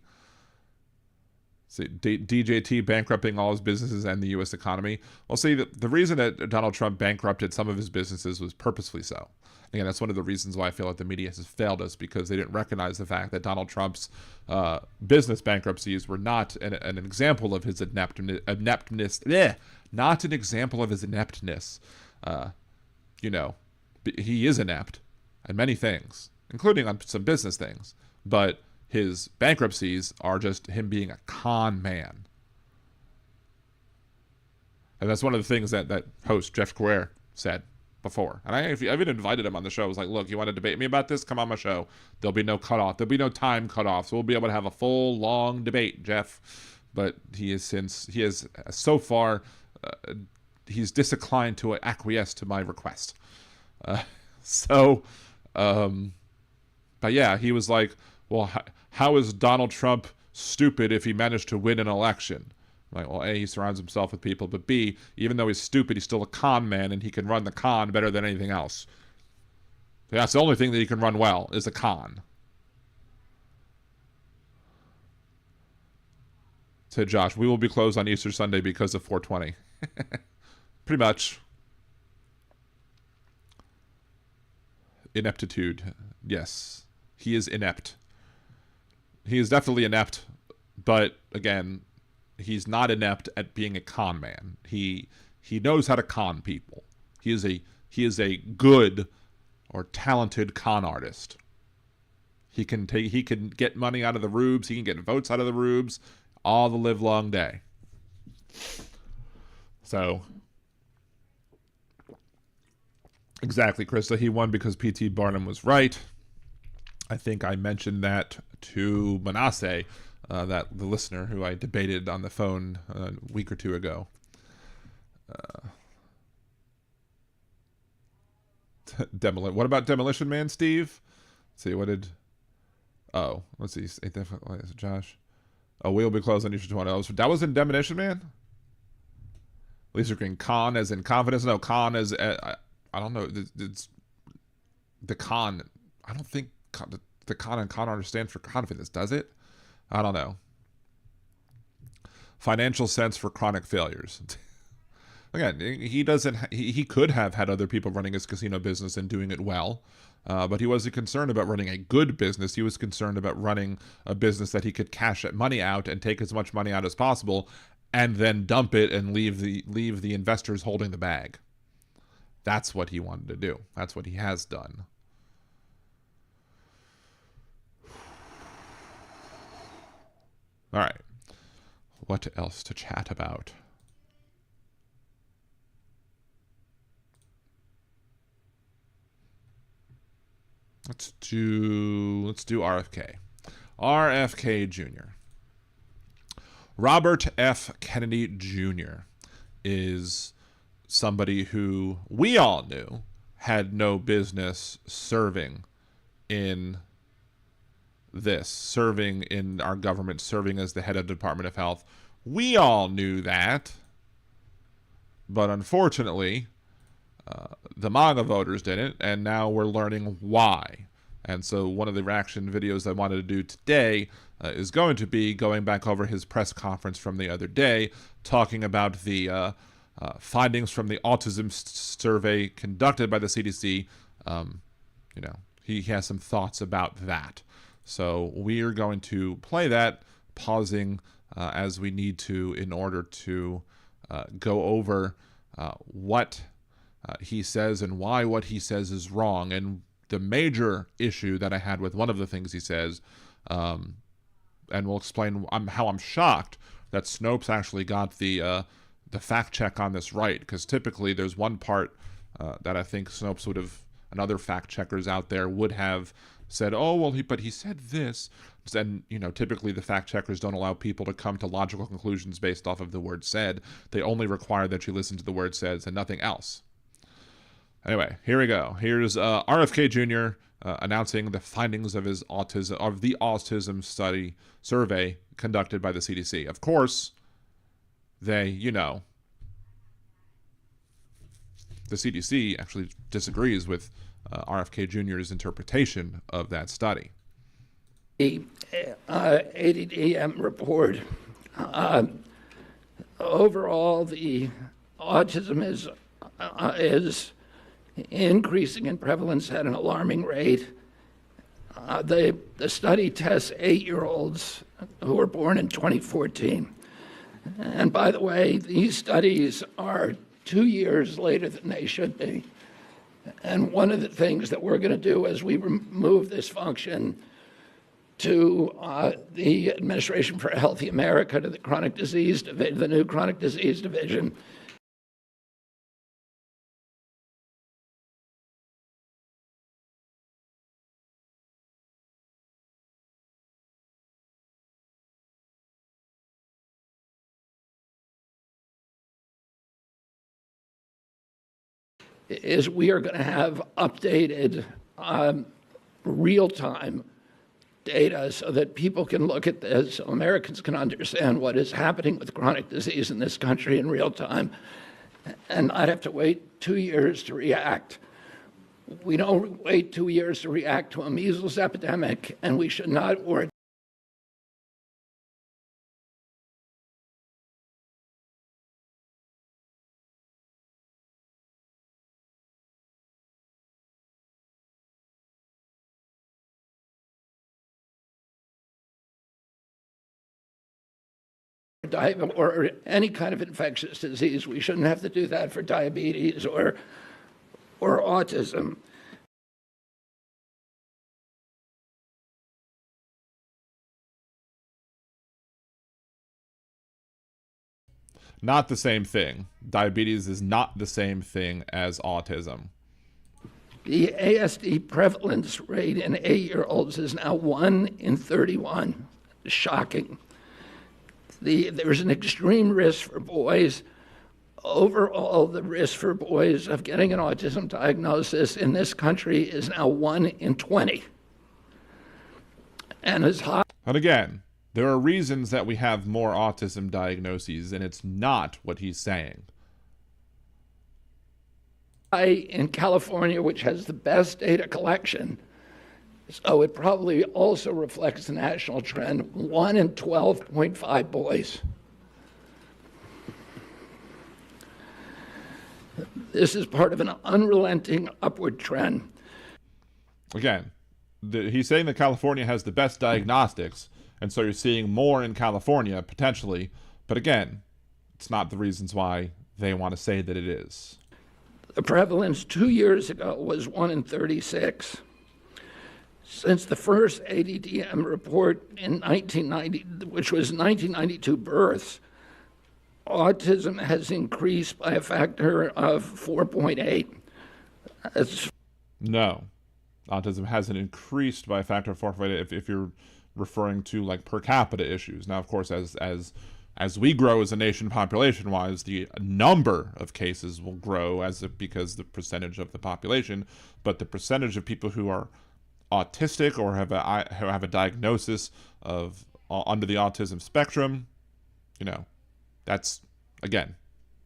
See, DJT bankrupting all his businesses and the U.S. economy. Well, see, the reason that Donald Trump bankrupted some of his businesses was purposefully so. Again, that's one of the reasons why I feel like the media has failed us, because they didn't recognize the fact that Donald Trump's business bankruptcies were not an example of his ineptness. Not an example of his ineptness. He is inept at many things, including on some business things. But his bankruptcies are just him being a con man. And that's one of the things that host Jeff Carrera said before. And I even invited him on the show. I was like, look, you want to debate me about this? Come on my show. There'll be no cutoff. There'll be no time cutoff. So we'll be able to have a full, long debate, Jeff. But he's disinclined to acquiesce to my request. But yeah, he was like, well, how is Donald Trump stupid if he managed to win an election? Like, well, A, he surrounds himself with people, but B, even though he's stupid, he's still a con man, and he can run the con better than anything else. That's the only thing that he can run well, is a con. Said Josh, we will be closed on Easter Sunday because of 420. Pretty much. Ineptitude. Yes. He is inept. He is definitely inept, but again, he's not inept at being a con man. He knows how to con people. He is a good or talented con artist. He can get money out of the rubes. He can get votes out of the rubes all the live long day. So exactly, Krista. He won because P.T. Barnum was right. I think I mentioned that to Manasseh, that the listener who I debated on the phone a week or two ago. What about Demolition Man, Steve? Let's see, what did... Oh, let's see. Josh. Oh, we'll be closed on issue 20. That was in Demolition Man? Lisa Green. Con as in confidence? No, con as... I don't know. It's the con... I don't think the con and con stands for confidence, does it? I don't know. Financial sense for chronic failures. Again, he doesn't. He could have had other people running his casino business and doing it well, but he wasn't concerned about running a good business. He was concerned about running a business that he could cash money out and take as much money out as possible, and then dump it and leave the investors holding the bag. That's what he wanted to do. That's what he has done. All right. What else to chat about? Let's do RFK. RFK Jr. Robert F. Kennedy Jr. is somebody who we all knew had no business serving in our government, serving as the head of the Department of Health. We all knew that. But unfortunately, the MAGA voters didn't, and now we're learning why. And so one of the reaction videos I wanted to do today is going to be going back over his press conference from the other day, talking about the findings from the autism survey conducted by the CDC. He has some thoughts about that. So we are going to play that, pausing as we need to in order to go over what he says and why what he says is wrong. And the major issue that I had with one of the things he says, and we'll explain how I'm shocked that Snopes actually got the fact check on this right, because typically there's one part that I think Snopes would have, and other fact checkers out there would have said, oh, well, but he said this. And, typically the fact checkers don't allow people to come to logical conclusions based off of the word said. They only require that you listen to the word says and nothing else. Anyway, here we go. Here's RFK Jr. Announcing the findings of the autism study survey conducted by the CDC. Of course, the CDC actually disagrees with RFK Jr.'s interpretation of that study. The ADDM report. Overall, the autism is increasing in prevalence at an alarming rate. The study tests 8-year-olds who were born in 2014. And by the way, these studies are 2 years later than they should be. And one of the things that we're going to do as we move this function to the Administration for a Healthy America, to the Chronic Disease Division, the new Chronic Disease Division, is we are going to have updated real-time data so that people can look at this, so Americans can understand what is happening with chronic disease in this country in real time, and not have to wait 2 years to react. We don't wait 2 years to react to a measles epidemic, and we should not, or or any kind of infectious disease. We shouldn't have to do that for diabetes or autism. Not the same thing. Diabetes is not the same thing as autism. The ASD prevalence rate in 8-year-olds is now 1 in 31. Shocking. There's an extreme risk for boys. Overall, the risk for boys of getting an autism diagnosis in this country is now 1 in 20. And as high. And again, there are reasons that we have more autism diagnoses, and it's not what he's saying. In California, which has the best data collection, so it probably also reflects the national trend, 1 in 12.5 boys. This is part of an unrelenting upward trend. Again, he's saying that California has the best diagnostics, and so you're seeing more in California, potentially. But again, it's not the reasons why they want to say that it is. The prevalence 2 years ago was 1 in 36. Since the first ADDM report in 1990, which was 1992 births, autism has increased by a factor of 4.8. No, autism hasn't increased by a factor of 4.8 if you're referring to like per capita issues. Now, of course, as we grow as a nation population-wise, the number of cases will grow because the percentage of the population, but the percentage of people who are autistic or have a diagnosis of under the autism spectrum, that's, again,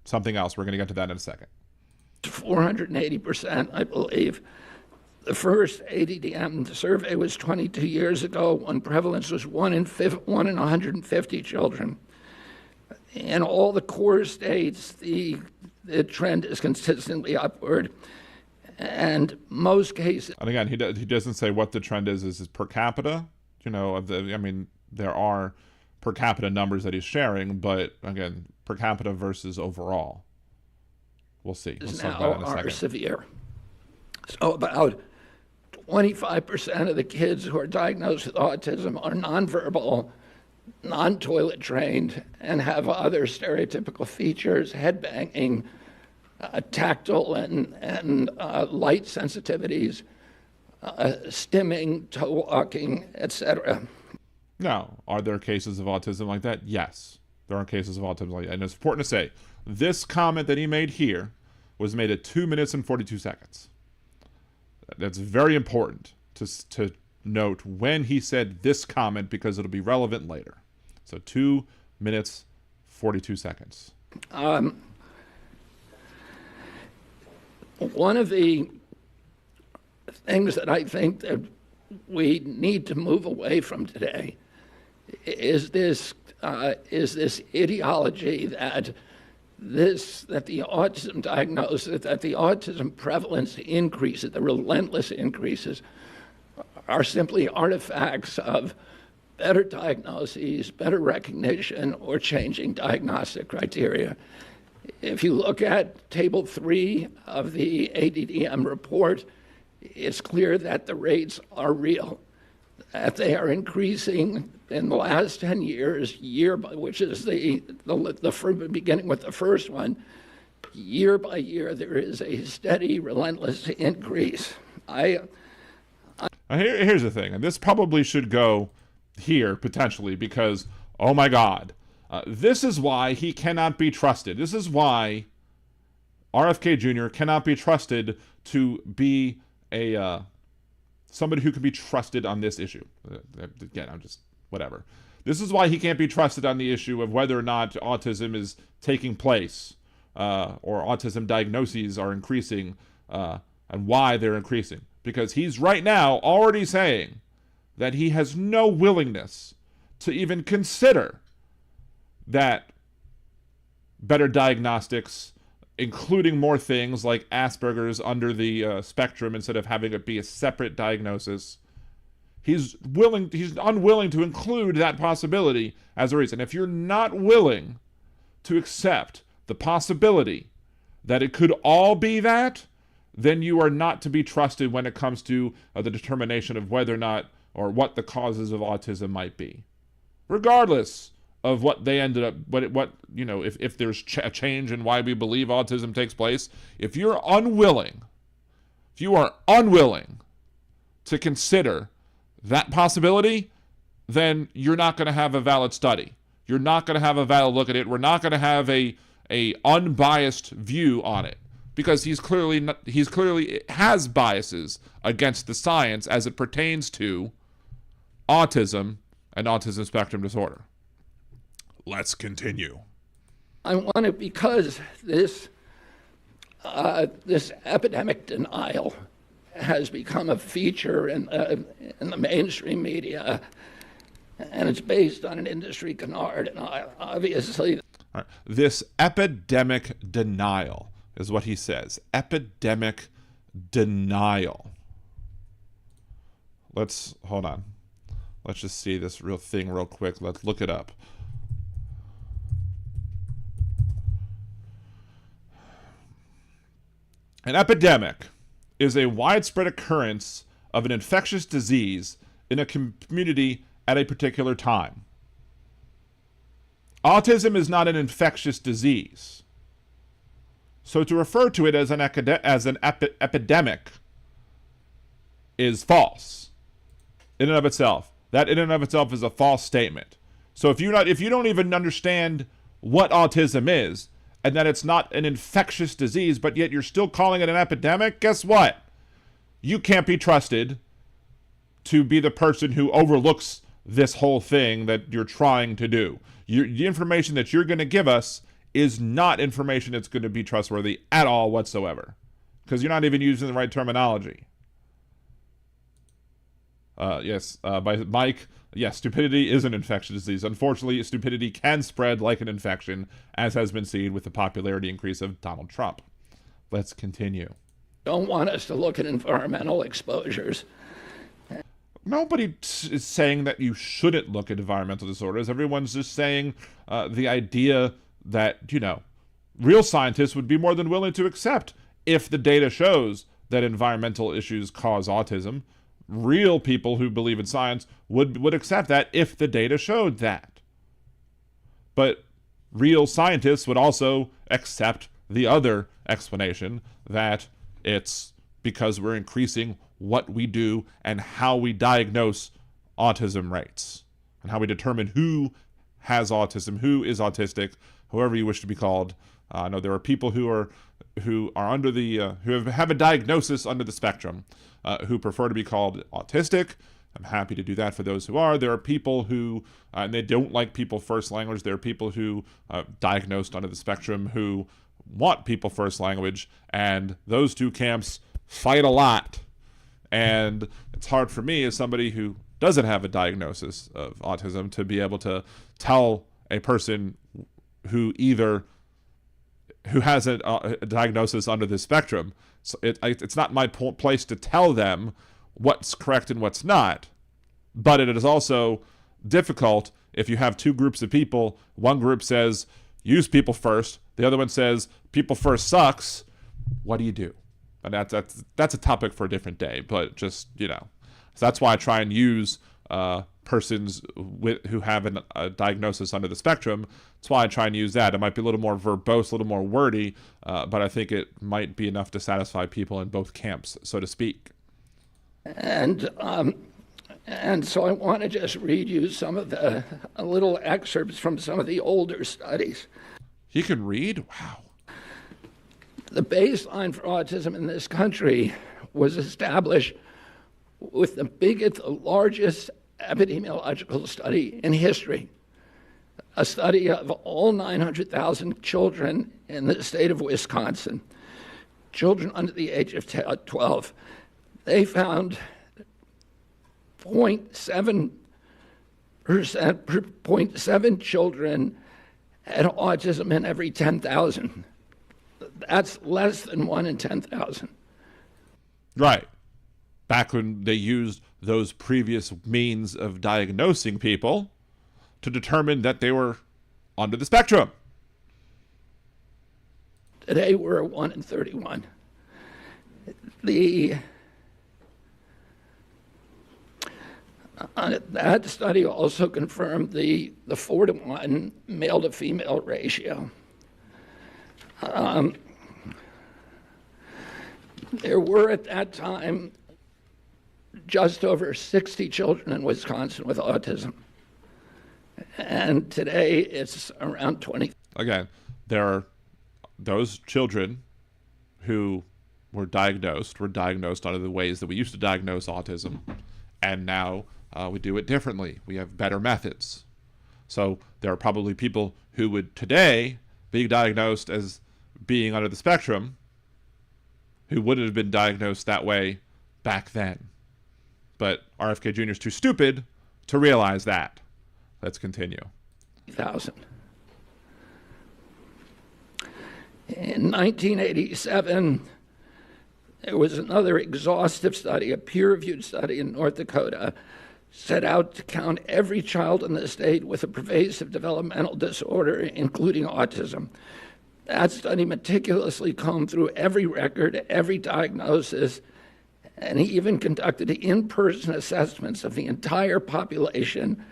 something else. We're going to get to that in a second. 480%, I believe. The first ADDM survey was 22 years ago when prevalence was 1 in 150 children. In all the core states, the trend is consistently upward. And most cases. And again, he doesn't say what the trend is per capita. There are per capita numbers that he's sharing, but again, per capita versus overall. We'll see. We'll talk about it in a second. Are severe. So about 25% of the kids who are diagnosed with autism are nonverbal, non-toilet trained, and have other stereotypical features, head banging, tactile and light sensitivities, stimming, toe walking, etc. Now, are there cases of autism like that? Yes, there are cases of autism like that. And it's important to say, this comment that he made here was made at 2 minutes and 42 seconds. That's very important to note when he said this comment, because it'll be relevant later. So 2 minutes, 42 seconds. One of the things that I think that we need to move away from today is this ideology that the autism diagnosis, that the autism prevalence increases, the relentless increases, are simply artifacts of better diagnoses, better recognition, or changing diagnostic criteria. If you look at Table 3 of the ADDM report, it's clear that the rates are real, that they are increasing in the last 10 years, which is the beginning with the first one. Year by year, there is a steady, relentless increase. Here's the thing, and this probably should go here, potentially, because, oh my God, this is why he cannot be trusted. This is why RFK Jr. cannot be trusted to be somebody who can be trusted on this issue. Again, I'm just, whatever. This is why he can't be trusted on the issue of whether or not autism is taking place, or autism diagnoses are increasing, and why they're increasing. Because he's right now already saying that he has no willingness to even consider that better diagnostics, including more things like Asperger's under the spectrum instead of having it be a separate diagnosis. He's unwilling to include that possibility as a reason. If you're not willing to accept the possibility that it could all be that, then you are not to be trusted when it comes to the determination of whether or not, or what the causes of autism might be. Regardless of what they ended up, if there's a change in why we believe autism takes place, if you're unwilling if you are unwilling to consider that possibility, then you're not going to have a valid study. You're not going to have a valid look at it. We're not going to have a unbiased view on it, because he clearly has biases against the science as it pertains to autism and autism spectrum disorder. Let's continue. I want to, because this epidemic denial has become a feature in the mainstream media, and it's based on an industry canard, and obviously... All right. This epidemic denial is what he says. Epidemic denial. Hold on. Let's just see this real thing real quick. Let's look it up. An epidemic is a widespread occurrence of an infectious disease in a community at a particular time. Autism is not an infectious disease. So to refer to it as an epidemic is false in and of itself. That in and of itself is a false statement. So if you don't even understand what autism is, and that it's not an infectious disease, but yet you're still calling it an epidemic, guess what? You can't be trusted to be the person who overlooks this whole thing that you're trying to do. The information that you're going to give us is not information that's going to be trustworthy at all whatsoever, because you're not even using the right terminology. By Mike, yes, stupidity is an infectious disease. Unfortunately, stupidity can spread like an infection, as has been seen with the popularity increase of Donald Trump. Let's continue. Don't want us to look at environmental exposures. Nobody is saying that you shouldn't look at environmental disorders. Everyone's just saying the idea that, real scientists would be more than willing to accept if the data shows that environmental issues cause autism. Real people who believe in science would accept that if the data showed that. But real scientists would also accept the other explanation, that it's because we're increasing what we do and how we diagnose autism rates, and how we determine who has autism, who is autistic, however you wish to be called. I know there are people who are under the who have a diagnosis under the spectrum, who prefer to be called autistic. I'm happy to do that for those who are. There are people who, and they don't like people first language. There are people who diagnosed under the spectrum who want people first language, and those two camps fight a lot. And it's hard for me, as somebody who doesn't have a diagnosis of autism, to be able to tell a person who has a diagnosis under the spectrum. So it's not my place to tell them what's correct and what's not. But it is also difficult if you have two groups of people. One group says, use people first. The other one says, people first sucks. What do you do? And that's a topic for a different day. But just, so that's why I try and use persons who have a diagnosis under the spectrum. That's why I try and use that. It might be a little more verbose, a little more wordy, but I think it might be enough to satisfy people in both camps, so to speak. And so I want to just read you some of the little excerpts from some of the older studies. He can read? Wow. The baseline for autism in this country was established with the largest epidemiological study in history, a study of all 900,000 children in the state of Wisconsin, children under the age of 12. They found 0.7 children had autism in every 10,000. That's less than 1 in 10,000. Right. Back when they used those previous means of diagnosing people to determine that they were under the spectrum. Today we're 1 in 31. That study also confirmed the 4-to-1 male to female ratio. There were at that time just over 60 children in Wisconsin with autism. And today it's around 20. Again, there are those children who were diagnosed under the ways that we used to diagnose autism, and now we do it differently. We have better methods. So there are probably people who would today be diagnosed as being under the spectrum who wouldn't have been diagnosed that way back then. But RFK Jr. is too stupid to realize that. Let's continue. 1,000. In 1987, there was another exhaustive study, a peer-reviewed study in North Dakota, set out to count every child in the state with a pervasive developmental disorder, including autism. That study meticulously combed through every record, every diagnosis, and he even conducted in-person assessments of the entire population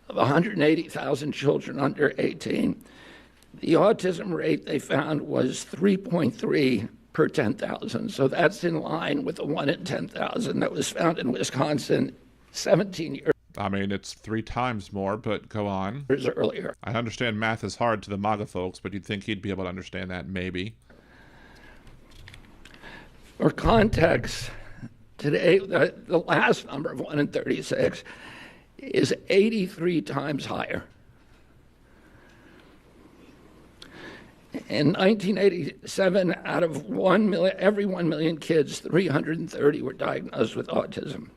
of 180,000 children under 18. The autism rate they found was 3.3 per 10,000. So that's in line with the 1 in 10,000 that was found in Wisconsin 17 years I mean, it's 3 times more, but go on. earlier. I understand math is hard to the MAGA folks, but you'd think he'd be able to understand that, maybe. For context, today the last number of 1 in 36 is 83 times higher. In 1987, out of 1 million, every 1 million kids, 330 were diagnosed with autism.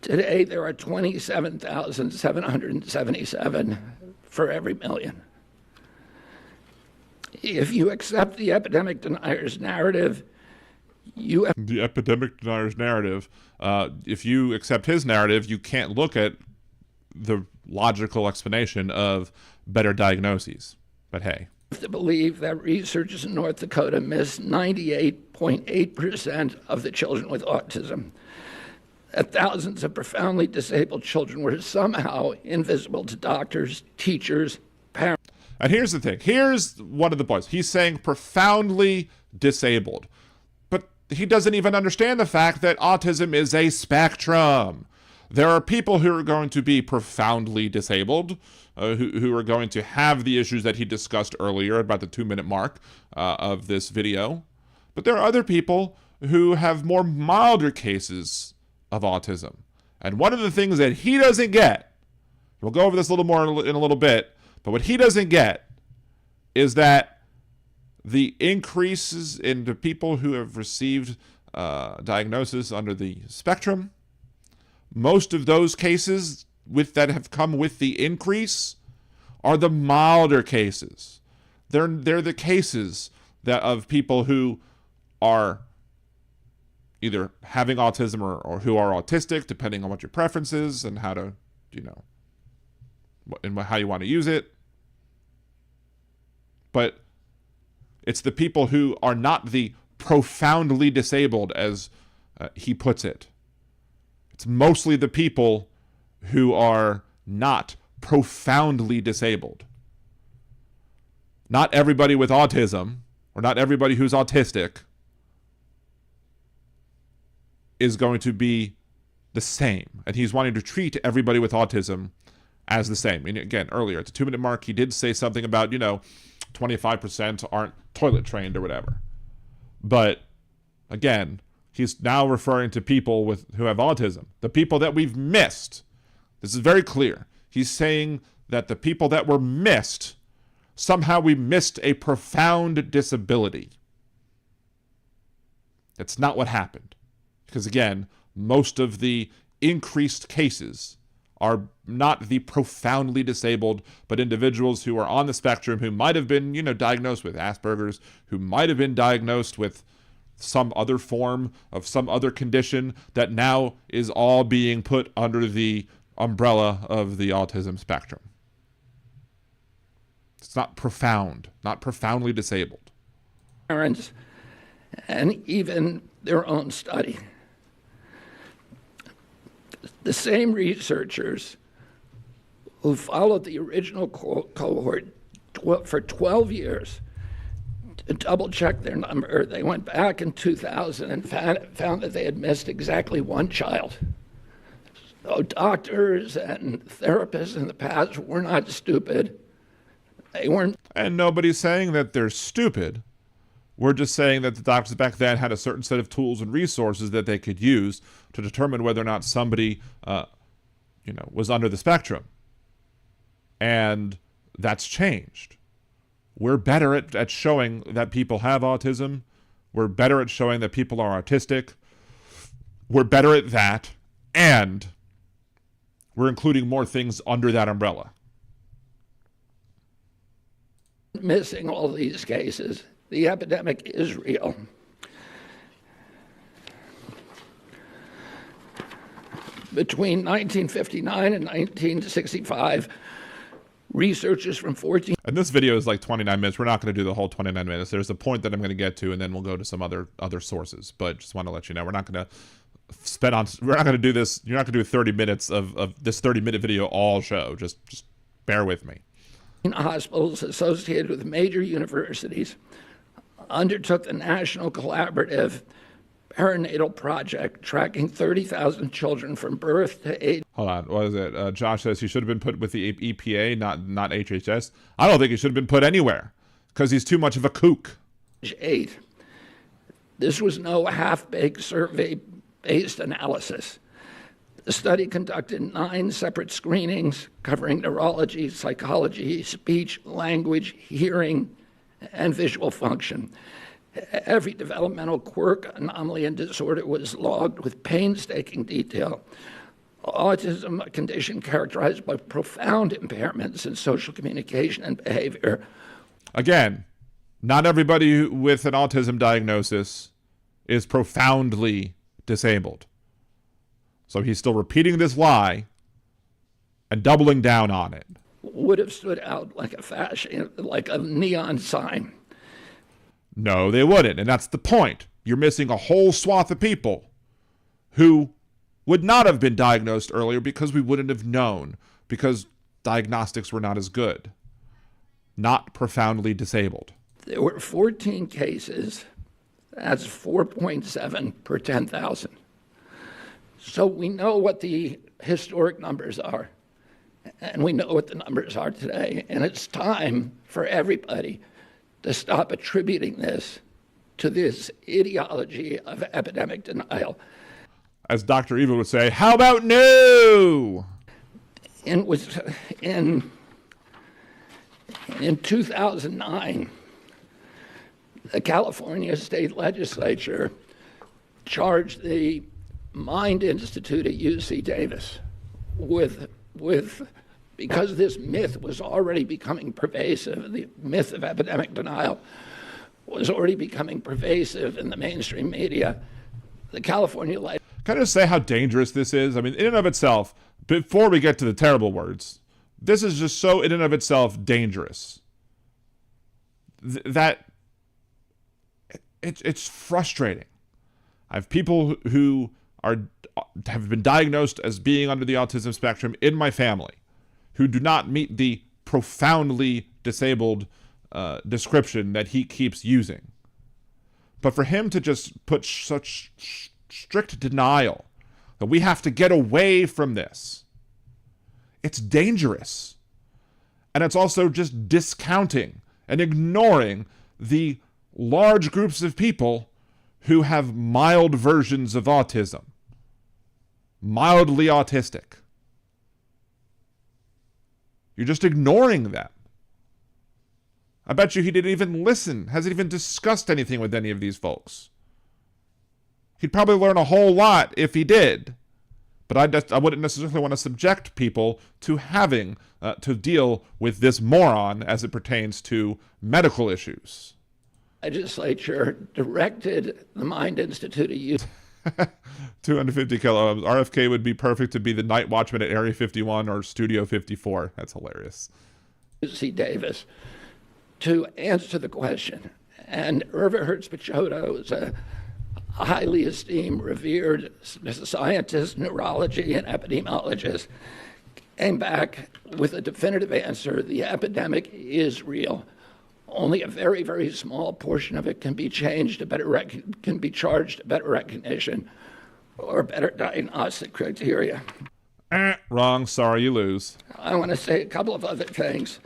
Today, there are 27,777 for every million. If you accept the epidemic denier's narrative, The epidemic denier's narrative, if you accept his narrative, you can't look at the logical explanation of better diagnoses. But hey. have to believe that researchers in North Dakota missed 98.8% of the children with autism. That thousands of profoundly disabled children were somehow invisible to doctors, teachers, parents. And here's the thing. Here's one of the points. He's saying profoundly disabled. But he doesn't even understand the fact that autism is a spectrum. There are people who are going to be profoundly disabled, who are going to have the issues that he discussed earlier about the 2-minute mark of this video. But there are other people who have more milder cases of autism. And one of the things that he doesn't get, we'll go over this a little more in a little bit, but what he doesn't get is that the increases in the people who have received diagnosis under the spectrum, most of those cases that have come with the increase are the milder cases. They're the cases that of people who are either having autism or who are autistic, depending on what your preference is and how to, and how you want to use it. But it's the people who are not the profoundly disabled, as he puts it. It's mostly the people who are not profoundly disabled. Not everybody with autism, or not everybody who's autistic, is going to be the same. And he's wanting to treat everybody with autism as the same. And again, earlier, at the 2-minute mark, he did say something about, 25% aren't toilet trained or whatever. But again, he's now referring to people who have autism. The people that we've missed. This is very clear. He's saying that the people that were missed, somehow we missed a profound disability. That's not what happened. Because again, most of the increased cases are not the profoundly disabled, but individuals who are on the spectrum, who might have been, diagnosed with Asperger's, who might have been diagnosed with some other form of some other condition that now is all being put under the umbrella of the autism spectrum. It's not profound, not profoundly disabled. Parents, and even their own study. The same researchers who followed the original cohort for 12 years To double check their number, they went back in 2000 and found that they had missed exactly one child. So doctors and therapists in the past were not stupid. They weren't. And nobody's saying that they're stupid. We're just saying that the doctors back then had a certain set of tools and resources that they could use to determine whether or not somebody, was under the spectrum. And that's changed. We're better at showing that people have autism. We're better at showing that people are autistic. We're better at that. And we're including more things under that umbrella. Missing all these cases. The epidemic is real. Between 1959 and 1965, researchers from 14... And this video is like 29 minutes. We're not going to do the whole 29 minutes. There's a point that I'm going to get to, and then we'll go to some other sources. But just want to let you know, we're not going to do this. You're not going to do 30 minutes of this 30-minute video all show. Just bear with me. Hospitals associated with major universities undertook the National Collaborative Perinatal Project, tracking 30,000 children from birth to age. Hold on, what is it? Josh says he should have been put with the EPA, not HHS. I don't think he should have been put anywhere because he's too much of a kook. 8. This was no half-baked survey-based analysis. The study conducted 9 separate screenings covering neurology, psychology, speech, language, hearing, and visual function. Every developmental quirk, anomaly, and disorder was logged with painstaking detail. Autism, a condition characterized by profound impairments in social communication and behavior. Again, not everybody with an autism diagnosis is profoundly disabled. So he's still repeating this lie and doubling down on it. Would have stood out like a neon sign. No, they wouldn't. And that's the point. You're missing a whole swath of people who would not have been diagnosed earlier because we wouldn't have known, because diagnostics were not as good. Not profoundly disabled. There were 14 cases. That's 4.7 per 10,000. So we know what the historic numbers are, and we know what the numbers are today. And it's time for everybody to stop attributing this to this ideology of epidemic denial. As Dr. Eva would say, how about no? In 2009, the California State Legislature charged the Mind Institute at UC Davis because this myth was already becoming pervasive, the myth of epidemic denial was already becoming pervasive in the mainstream media. The California Can I just say how dangerous this is? I mean, in and of itself, before we get to the terrible words, this is just so in and of itself dangerous that it's frustrating. I have people who have been diagnosed as being under the autism spectrum in my family who do not meet the profoundly disabled description that he keeps using. But for him to just put such strict denial that we have to get away from this, it's dangerous. And it's also just discounting and ignoring the large groups of people who have mild versions of autism. Mildly autistic. You're just ignoring them. I bet you he didn't even listen, hasn't even discussed anything with any of these folks. He'd probably learn a whole lot if he did. But I wouldn't necessarily want to subject people to having to deal with this moron as it pertains to medical issues. Legislature directed the Mind Institute to use 250 kilograms. RFK would be perfect to be the night watchman at Area 51 or Studio 54. That's hilarious. UC Davis to answer the question. And Irva Hertz-Pichotto is a highly esteemed, revered scientist, neurology, and epidemiologist, came back with a definitive answer. The epidemic is real. only a very, very small portion of it can be changed to can be charged to better recognition or better diagnostic criteria. Wrong. Sorry, you lose. I want to say a couple of other things.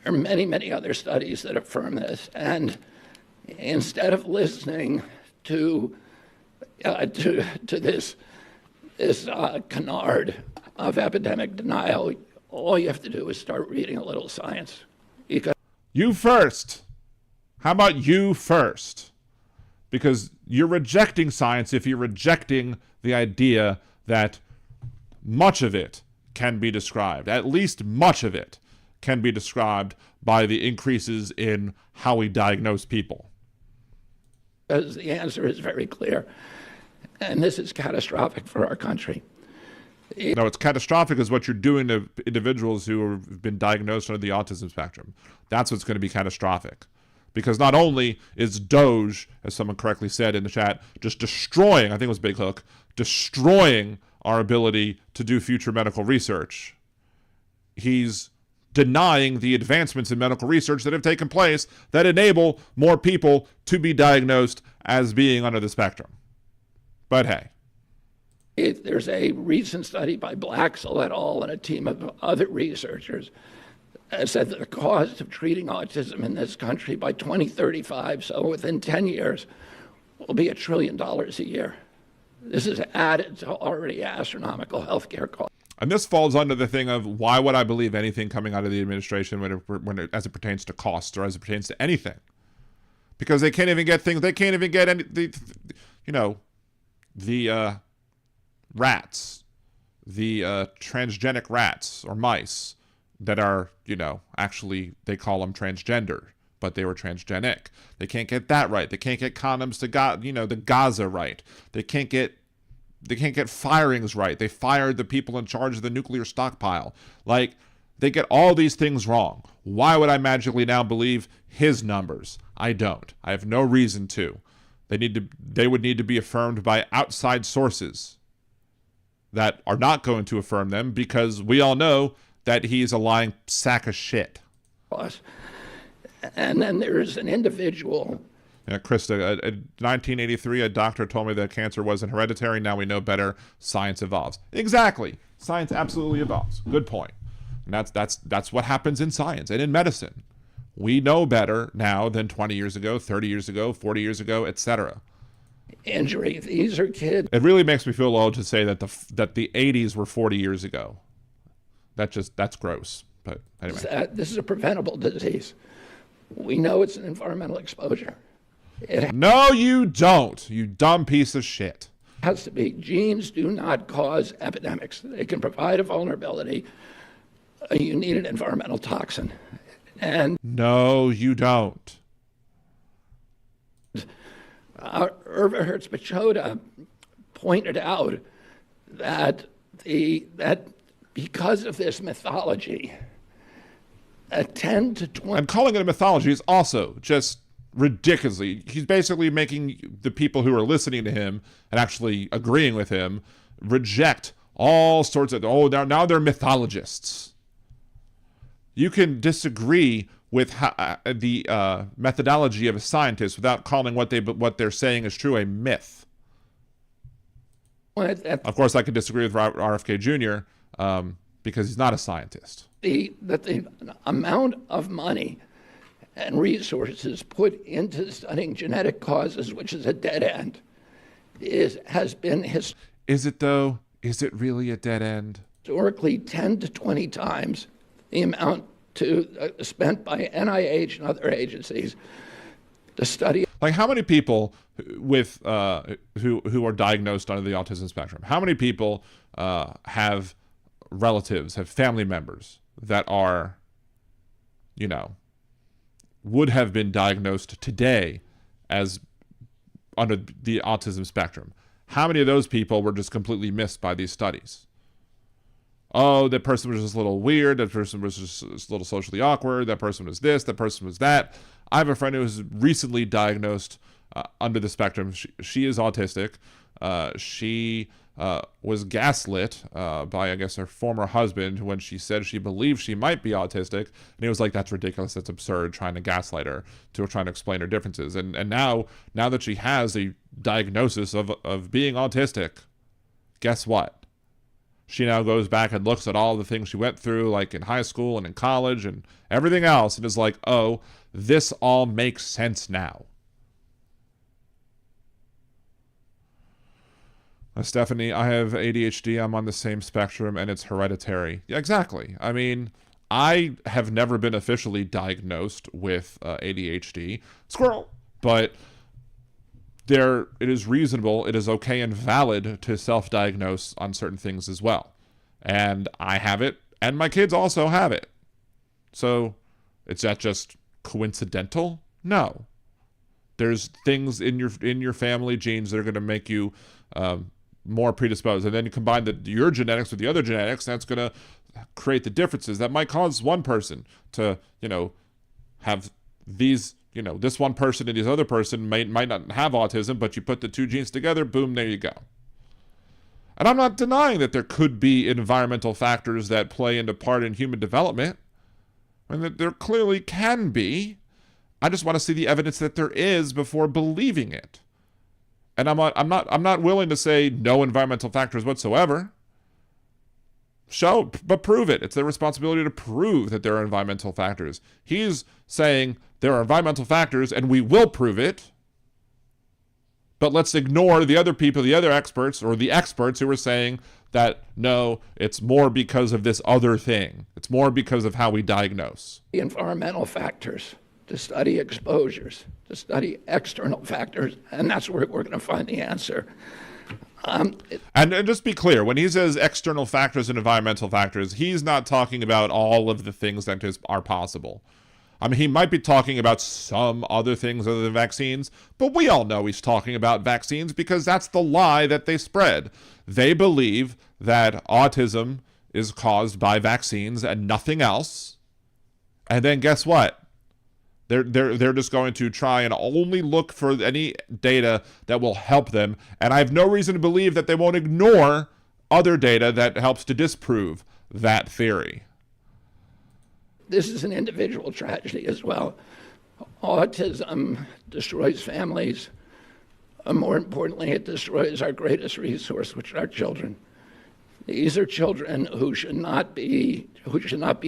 There are many, many other studies that affirm this, and instead of listening to this canard of epidemic denial, all you have to do is start reading a little science. You first. How about you first? Because you're rejecting science if you're rejecting the idea that much of it can be described, at least much of it can be described by the increases in how we diagnose people. Because the answer is very clear, and this is catastrophic for our country. No, it's catastrophic is what you're doing to individuals who have been diagnosed under the autism spectrum. That's what's going to be catastrophic. Because not only is Doge, as someone correctly said in the chat, just destroying, I think it was Big Hook, destroying our ability to do future medical research. He's denying the advancements in medical research that have taken place that enable more people to be diagnosed as being under the spectrum. But hey. There's a recent study by Blaxell et al. And a team of other researchers that said that the cost of treating autism in this country by 2035, so within 10 years, will be $1 trillion a year. This is added to already astronomical healthcare costs. And this falls under the thing of why would I believe anything coming out of the administration as it pertains to costs or as it pertains to anything? Because they can't even get things. They can't even get any. The rats, the transgenic rats or mice that are, actually they call them transgender, but they were transgenic. They can't get that right. They can't get condoms to the Gaza right. They can't get firings right. They fired the people in charge of the nuclear stockpile. Like, they get all these things wrong. Why would I magically now believe his numbers? I don't. I have no reason to. They would need to be affirmed by outside sources that are not going to affirm them because we all know that he's a lying sack of shit. And then there's an individual. Yeah, Krista, in 1983, a doctor told me that cancer wasn't hereditary. Now we know better. Science evolves. Exactly. Science absolutely evolves. Good point. And that's what happens in science and in medicine. We know better now than 20 years ago, 30 years ago, 40 years ago, etc. Injury. These are kids. It really makes me feel old to say that the 80s were 40 years ago. That's gross. But anyway. This is a preventable disease. We know it's an environmental exposure. No, you don't, you dumb piece of shit. It has to be. Genes do not cause epidemics. They can provide a vulnerability. You need an environmental toxin. And no, you don't. Irva Hertz-Pachoda pointed out that because of this mythology, 10 to 20... And calling it a mythology is also just ridiculously... He's basically making the people who are listening to him and actually agreeing with him reject all sorts of... Oh, now they're mythologists. You can disagree with the methodology of a scientist without calling what they're saying is true a myth. Of course, I could disagree with RFK Jr. Because he's not a scientist. That the amount of money and resources put into studying genetic causes, which is a dead end, has been Is it though? Is it really a dead end? Historically 10 to 20 times the amount spent by NIH and other agencies to study. Like, how many people with who are diagnosed under the autism spectrum? How many people have relatives, have family members that are, would have been diagnosed today as under the autism spectrum? How many of those people were just completely missed by these studies? Oh, that person was just a little weird. That person was just a little socially awkward. That person was this. That person was that. I have a friend who was recently diagnosed under the spectrum. She is autistic. she was gaslit by, I guess, her former husband when she said she believed she might be autistic. And he was like, that's ridiculous. That's absurd, trying to gaslight her, trying to explain her differences. And now that she has a diagnosis of being autistic, guess what? She now goes back and looks at all the things she went through, like in high school and in college and everything else, and is like, oh, this all makes sense now. Stephanie, I have ADHD. I'm on the same spectrum, and it's hereditary. Yeah, exactly. I mean, I have never been officially diagnosed with ADHD. Squirrel. But it is reasonable, it is okay and valid to self-diagnose on certain things as well. And I have it, and my kids also have it. So, is that just coincidental? No. There's things in your family genes that are going to make you more predisposed. And then you combine your genetics with the other genetics, that's going to create the differences that might cause one person to, have these, this one person and this other person might not have autism, but you put the two genes together, boom, there you go. And I'm not denying that there could be environmental factors that play into part in human development, and that there clearly can be. I just want to see the evidence that there is before believing it. And I'm not willing to say no environmental factors whatsoever. Show, but prove it. It's their responsibility to prove that there are environmental factors. He's saying there are environmental factors and we will prove it. But let's ignore the other people, the other experts, or the experts who are saying that, no, it's more because of this other thing. It's more because of how we diagnose. The environmental factors, to study exposures, to study external factors, and that's where we're going to find the answer. And just be clear, when he says external factors and environmental factors, he's not talking about all of the things that are possible. I mean, he might be talking about some other things other than vaccines, but we all know he's talking about vaccines because that's the lie that they spread. They believe that autism is caused by vaccines and nothing else. And then guess what? They're just going to try and only look for any data that will help them. And I have no reason to believe that they won't ignore other data that helps to disprove that theory. This is an individual tragedy as well. Autism destroys families. More importantly, it destroys our greatest resource, which are our children. These are children who should not be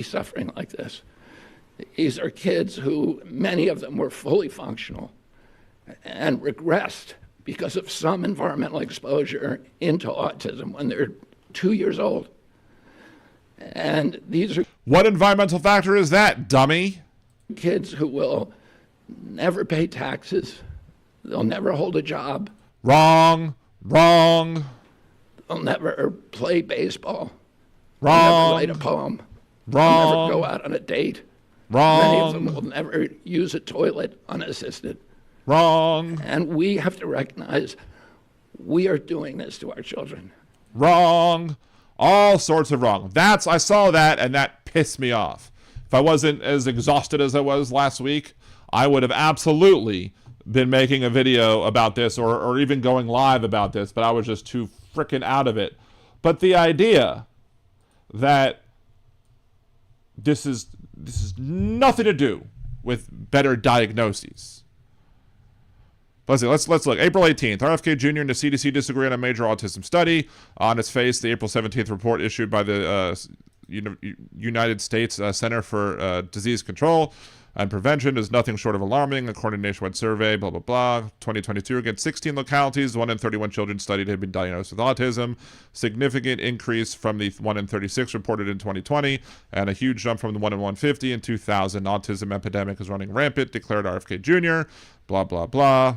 suffering like this. These are kids who, many of them were fully functional and regressed because of some environmental exposure into autism when they're 2 years old. And these are... What environmental factor is that, dummy? Kids who will never pay taxes. They'll never hold a job. Wrong. They'll never play baseball. Wrong. They'll never write a poem. Wrong. They'll never go out on a date. Wrong. Many of them will never use a toilet unassisted. Wrong. And we have to recognize we are doing this to our children. Wrong. All sorts of wrong. I saw that, and that pissed me off. If I wasn't as exhausted as I was last week, I would have absolutely been making a video about this or even going live about this, but I was just too freaking out of it. But the idea that this is nothing to do with better diagnoses. Let's look. April 18th, RFK Jr. and the CDC disagree on a major autism study. On its face, the April 17th report issued by the United States Center for Disease Control and Prevention is nothing short of alarming, according to a nationwide survey, blah, blah, blah. 2022, against 16 localities, 1 in 31 children studied had been diagnosed with autism. Significant increase from the 1 in 36 reported in 2020, and a huge jump from the 1 in 150 in 2000. Autism epidemic is running rampant, declared RFK Jr., blah, blah, blah.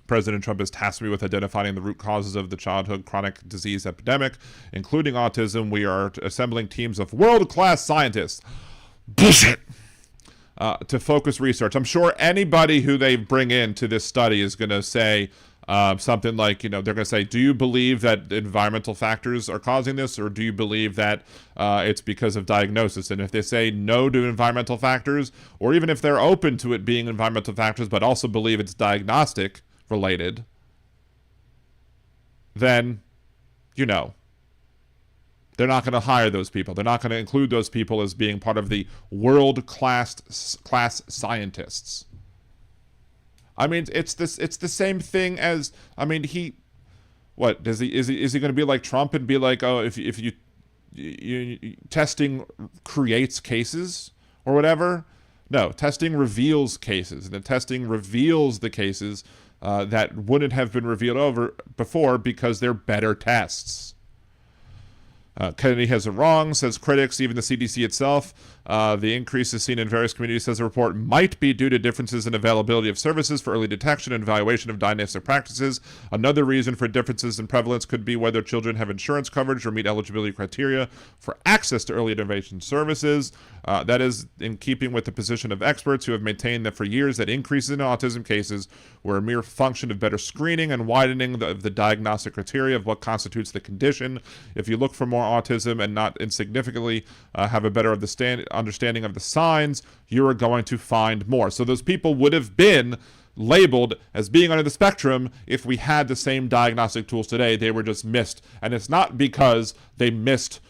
President Trump is tasked me with identifying the root causes of the childhood chronic disease epidemic, including autism. We are assembling teams of world-class scientists. Bullshit. To focus research. I'm sure anybody who they bring into this study is going to say something like, they're going to say, do you believe that environmental factors are causing this, or do you believe that it's because of diagnosis? And if they say no to environmental factors, or even if they're open to it being environmental factors, but also believe it's diagnostic related, then, they're not going to hire those people. They're not going to include those people as being part of the world-class scientists. I mean, it's the same thing as, I mean, is he going to be like Trump and be like, oh, if you testing creates cases or whatever? No, testing reveals cases, and the testing reveals the cases that wouldn't have been revealed before because they're better tests. Kennedy has it wrong, says critics, even the CDC itself. The increases seen in various communities, says the report, might be due to differences in availability of services for early detection and evaluation of diagnostic practices. Another reason for differences in prevalence could be whether children have insurance coverage or meet eligibility criteria for access to early intervention services. That is in keeping with the position of experts who have maintained that for years that increases in autism cases were a mere function of better screening and widening of the diagnostic criteria of what constitutes the condition. If you look for more autism and not insignificantly have a better understanding of the signs, you are going to find more. So those people would have been labeled as being under the spectrum if we had the same diagnostic tools today. They were just missed. And it's not because they missed,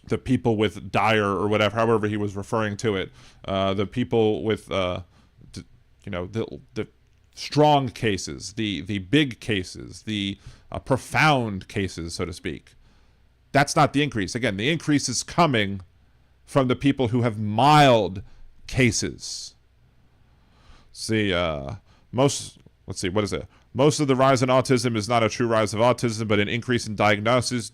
the people with dire or whatever, however he was referring to it, the people with, the strong cases, the big cases, the profound cases, so to speak. That's not the increase. Again, the increase is coming from the people who have mild cases. Most of the rise in autism is not a true rise of autism, but an increase in diagnosis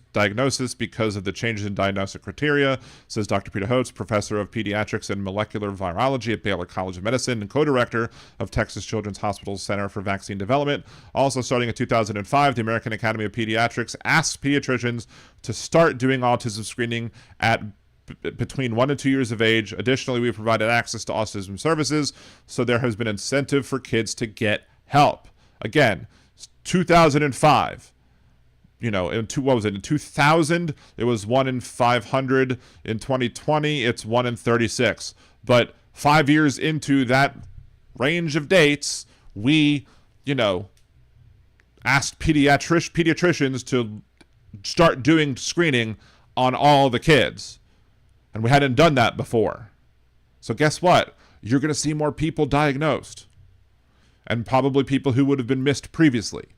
because of the changes in diagnostic criteria, says Dr. Peter Hotz, professor of pediatrics and molecular virology at Baylor College of Medicine and co-director of Texas Children's Hospital's Center for Vaccine Development. Also, starting in 2005, the American Academy of Pediatrics asked pediatricians to start doing autism screening at between 1 and 2 years of age. Additionally, we provided access to autism services, so there has been incentive for kids to get help. Again, 2005, in 2000, it was 1 in 500. In 2020, it's 1 in 36. But 5 years into that range of dates, we, asked pediatricians to start doing screening on all the kids. And we hadn't done that before. So guess what? You're going to see more people diagnosed. And probably people who would have been missed previously.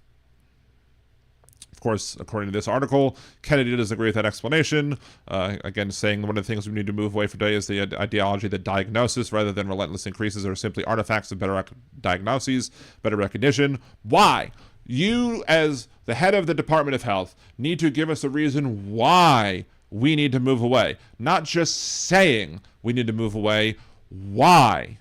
Of course, according to this article, Kennedy doesn't agree with that explanation. Again, saying one of the things we need to move away from today is the ideology that diagnosis rather than relentless increases are simply artifacts of better diagnoses, better recognition. Why? You, as the head of the Department of Health, need to give us a reason why we need to move away. Not just saying we need to move away, why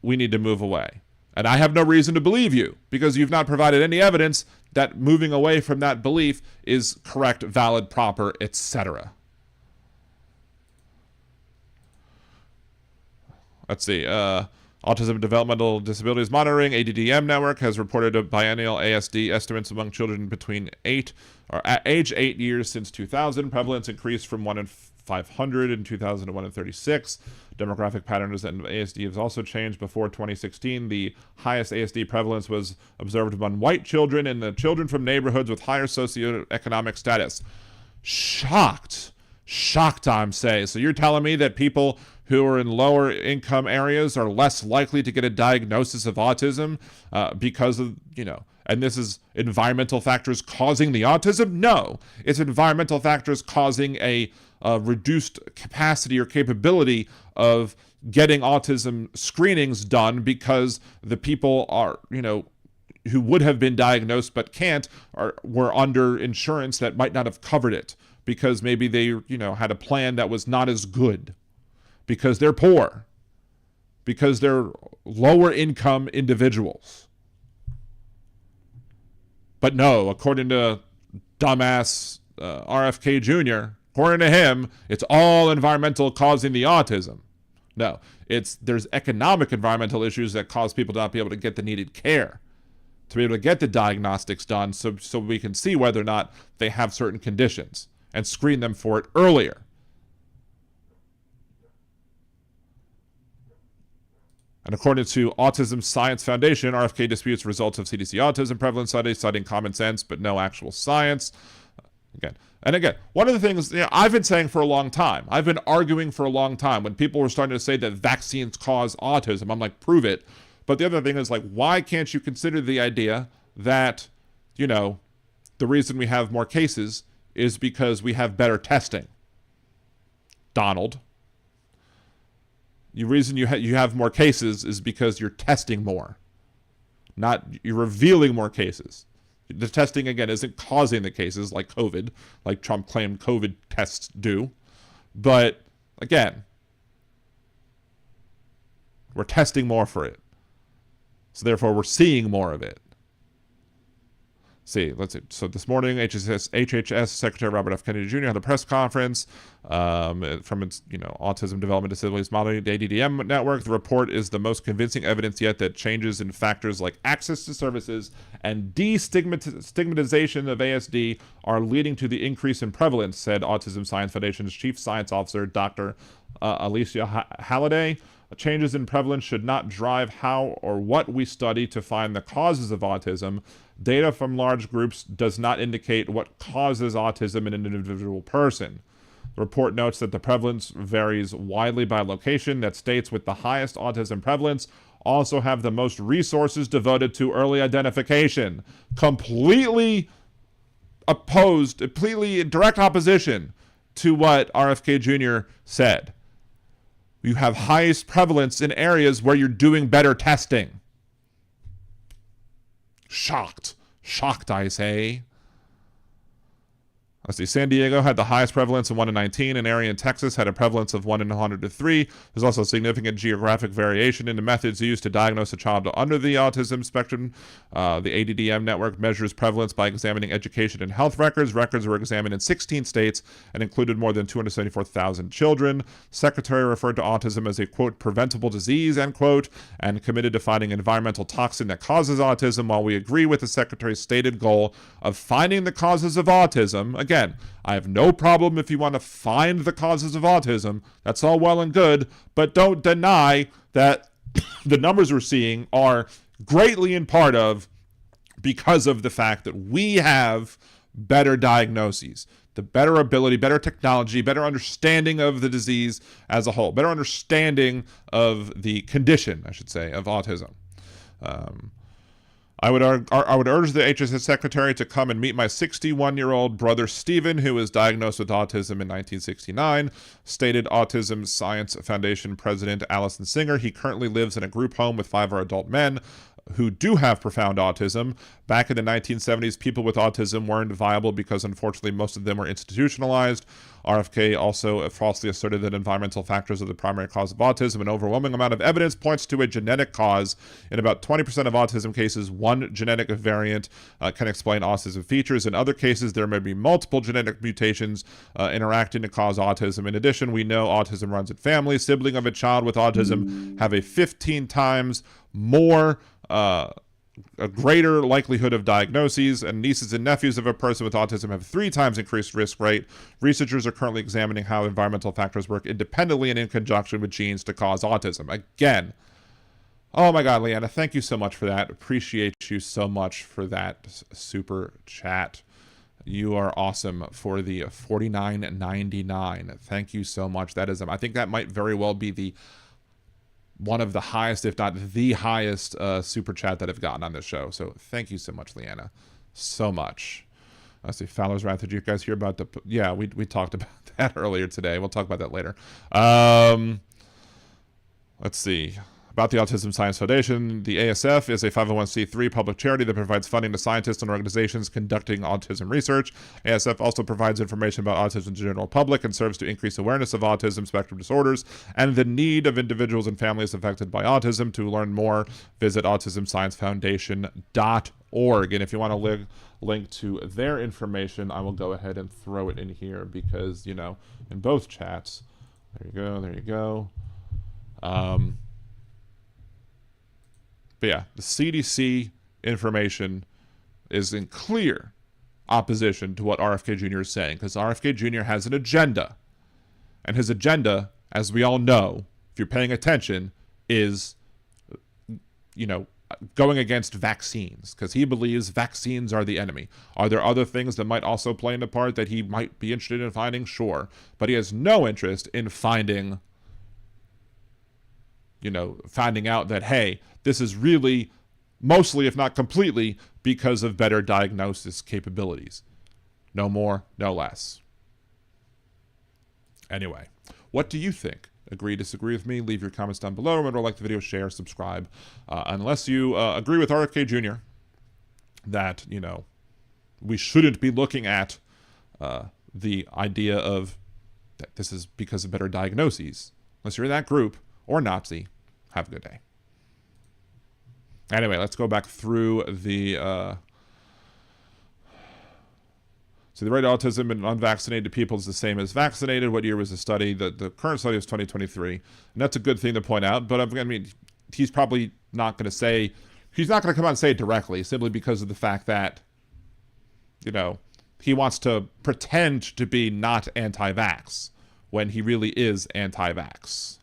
we need to move away. And I have no reason to believe you because you've not provided any evidence that moving away from that belief is correct, valid, proper, etc. Let's see. Autism and Developmental Disabilities Monitoring, ADDM Network, has reported a biennial ASD estimates among children between at age 8 years since 2000. Prevalence increased from 1 in 500 in 2000 to 1 in 36. Demographic patterns and ASD has also changed. Before 2016, the highest ASD prevalence was observed among white children and the children from neighborhoods with higher socioeconomic status. Shocked, I'm saying. So you're telling me that people who are in lower income areas are less likely to get a diagnosis of autism because of, and this is environmental factors causing the autism? No, it's environmental factors causing a reduced capacity or capability of getting autism screenings done because the people are, who would have been diagnosed but can't were under insurance that might not have covered it because maybe they, had a plan that was not as good because they're poor, because they're lower income individuals. But no, according to dumbass RFK Jr., according to him, it's all environmental causing the autism. No, there's economic environmental issues that cause people to not be able to get the needed care, to be able to get the diagnostics done so we can see whether or not they have certain conditions and screen them for it earlier. And according to Autism Science Foundation, RFK disputes results of CDC autism prevalence study, citing common sense but no actual science. Again, one of the things I've been saying for a long time, I've been arguing for a long time when people were starting to say that vaccines cause autism. I'm like, prove it. But the other thing is, like, why can't you consider the idea that, the reason we have more cases is because we have better testing? Donald. The reason you have more cases is because you're testing more. Not you're revealing more cases. The testing, again, isn't causing the cases like COVID, like Trump claimed COVID tests do. But, again, we're testing more for it. So, therefore, we're seeing more of it. Let's see. So this morning, HHS Secretary Robert F. Kennedy Jr. had a press conference from its, Autism Development Disabilities Modeling ADDM network. The report is the most convincing evidence yet that changes in factors like access to services and destigmatization of ASD are leading to the increase in prevalence, said Autism Science Foundation's Chief Science Officer, Dr. Alicia Halliday. Changes in prevalence should not drive how or what we study to find the causes of autism. Data from large groups does not indicate what causes autism in an individual person. The report notes that the prevalence varies widely by location, that states with the highest autism prevalence also have the most resources devoted to early identification. Completely in direct opposition to what RFK Jr. said. You have highest prevalence in areas where you're doing better testing. Shocked, I say. Let's see. San Diego had the highest prevalence of 1 in 19. An area in Texas had a prevalence of 1 in 103. There's also significant geographic variation in the methods used to diagnose a child under the autism spectrum. The ADDM network measures prevalence by examining education and health records. Records were examined in 16 states and included more than 274,000 children. Secretary referred to autism as a, quote, preventable disease, end quote, and committed to finding an environmental toxin that causes autism. While we agree with the Secretary's stated goal of finding the causes of autism, again, I have no problem if you want to find the causes of autism. That's all well and good, but don't deny that the numbers we're seeing are greatly in part of because of the fact that we have better diagnoses, the better ability, better technology, better understanding of the disease as a whole, better understanding of the condition, I should say, of autism. I would urge the HHS Secretary to come and meet my 61-year-old brother Stephen, who was diagnosed with autism in 1969, stated Autism Science Foundation President Allison Singer. He currently lives in a group home with 5 adult men who do have profound autism. Back in the 1970s, people with autism weren't viable because, unfortunately, most of them were institutionalized. RFK also falsely asserted that environmental factors are the primary cause of autism. An overwhelming amount of evidence points to a genetic cause. In about 20% of autism cases, one genetic variant can explain autism features. In other cases, there may be multiple genetic mutations interacting to cause autism. In addition, we know autism runs in families. Siblings of a child with autism have a 15 times more a greater likelihood of diagnoses, and nieces and nephews of a person with autism have 3 times increased risk rate. Researchers are currently examining how environmental factors work independently and in conjunction with genes to cause autism. Again, oh my God, Leanna, thank you so much for that. Appreciate you so much for that super chat. You are awesome for the $49.99. Thank you so much. That is, I think that might very well be the one of the highest, if not the highest, super chat that I've gotten on this show. So thank you so much, Leanna. So much. Let's see, Fowler's Wrath. Did you guys hear about the... Yeah, we talked about that earlier today. We'll talk about that later. Let's see. About the Autism Science Foundation, the ASF is a 501c3 public charity that provides funding to scientists and organizations conducting autism research. ASF also provides information about autism to the general public and serves to increase awareness of autism spectrum disorders and the need of individuals and families affected by autism. To learn more, visit autismsciencefoundation.org. And if you want to link to their information, I will go ahead and throw it in here because, in both chats. There you go. But yeah, the CDC information is in clear opposition to what RFK Jr. is saying, because RFK Jr. has an agenda. And his agenda, as we all know, if you're paying attention, is going against vaccines because he believes vaccines are the enemy. Are there other things that might also play into part that he might be interested in finding? Sure. But he has no interest in finding out that, hey, this is really mostly, if not completely, because of better diagnosis capabilities. No more, no less. Anyway, what do you think? Agree, disagree with me? Leave your comments down below. Remember to like the video, share, subscribe. Unless you agree with RFK Jr. that, we shouldn't be looking at the idea of that this is because of better diagnoses. Unless you're in that group or Nazi, have a good day. Anyway, let's go back through the... So the rate of autism in unvaccinated people is the same as vaccinated. What year was the study? The current study was 2023. And that's a good thing to point out. But I mean, he's probably not going to say... He's not going to come out and say it directly simply because of the fact that, he wants to pretend to be not anti-vax when he really is anti-vax.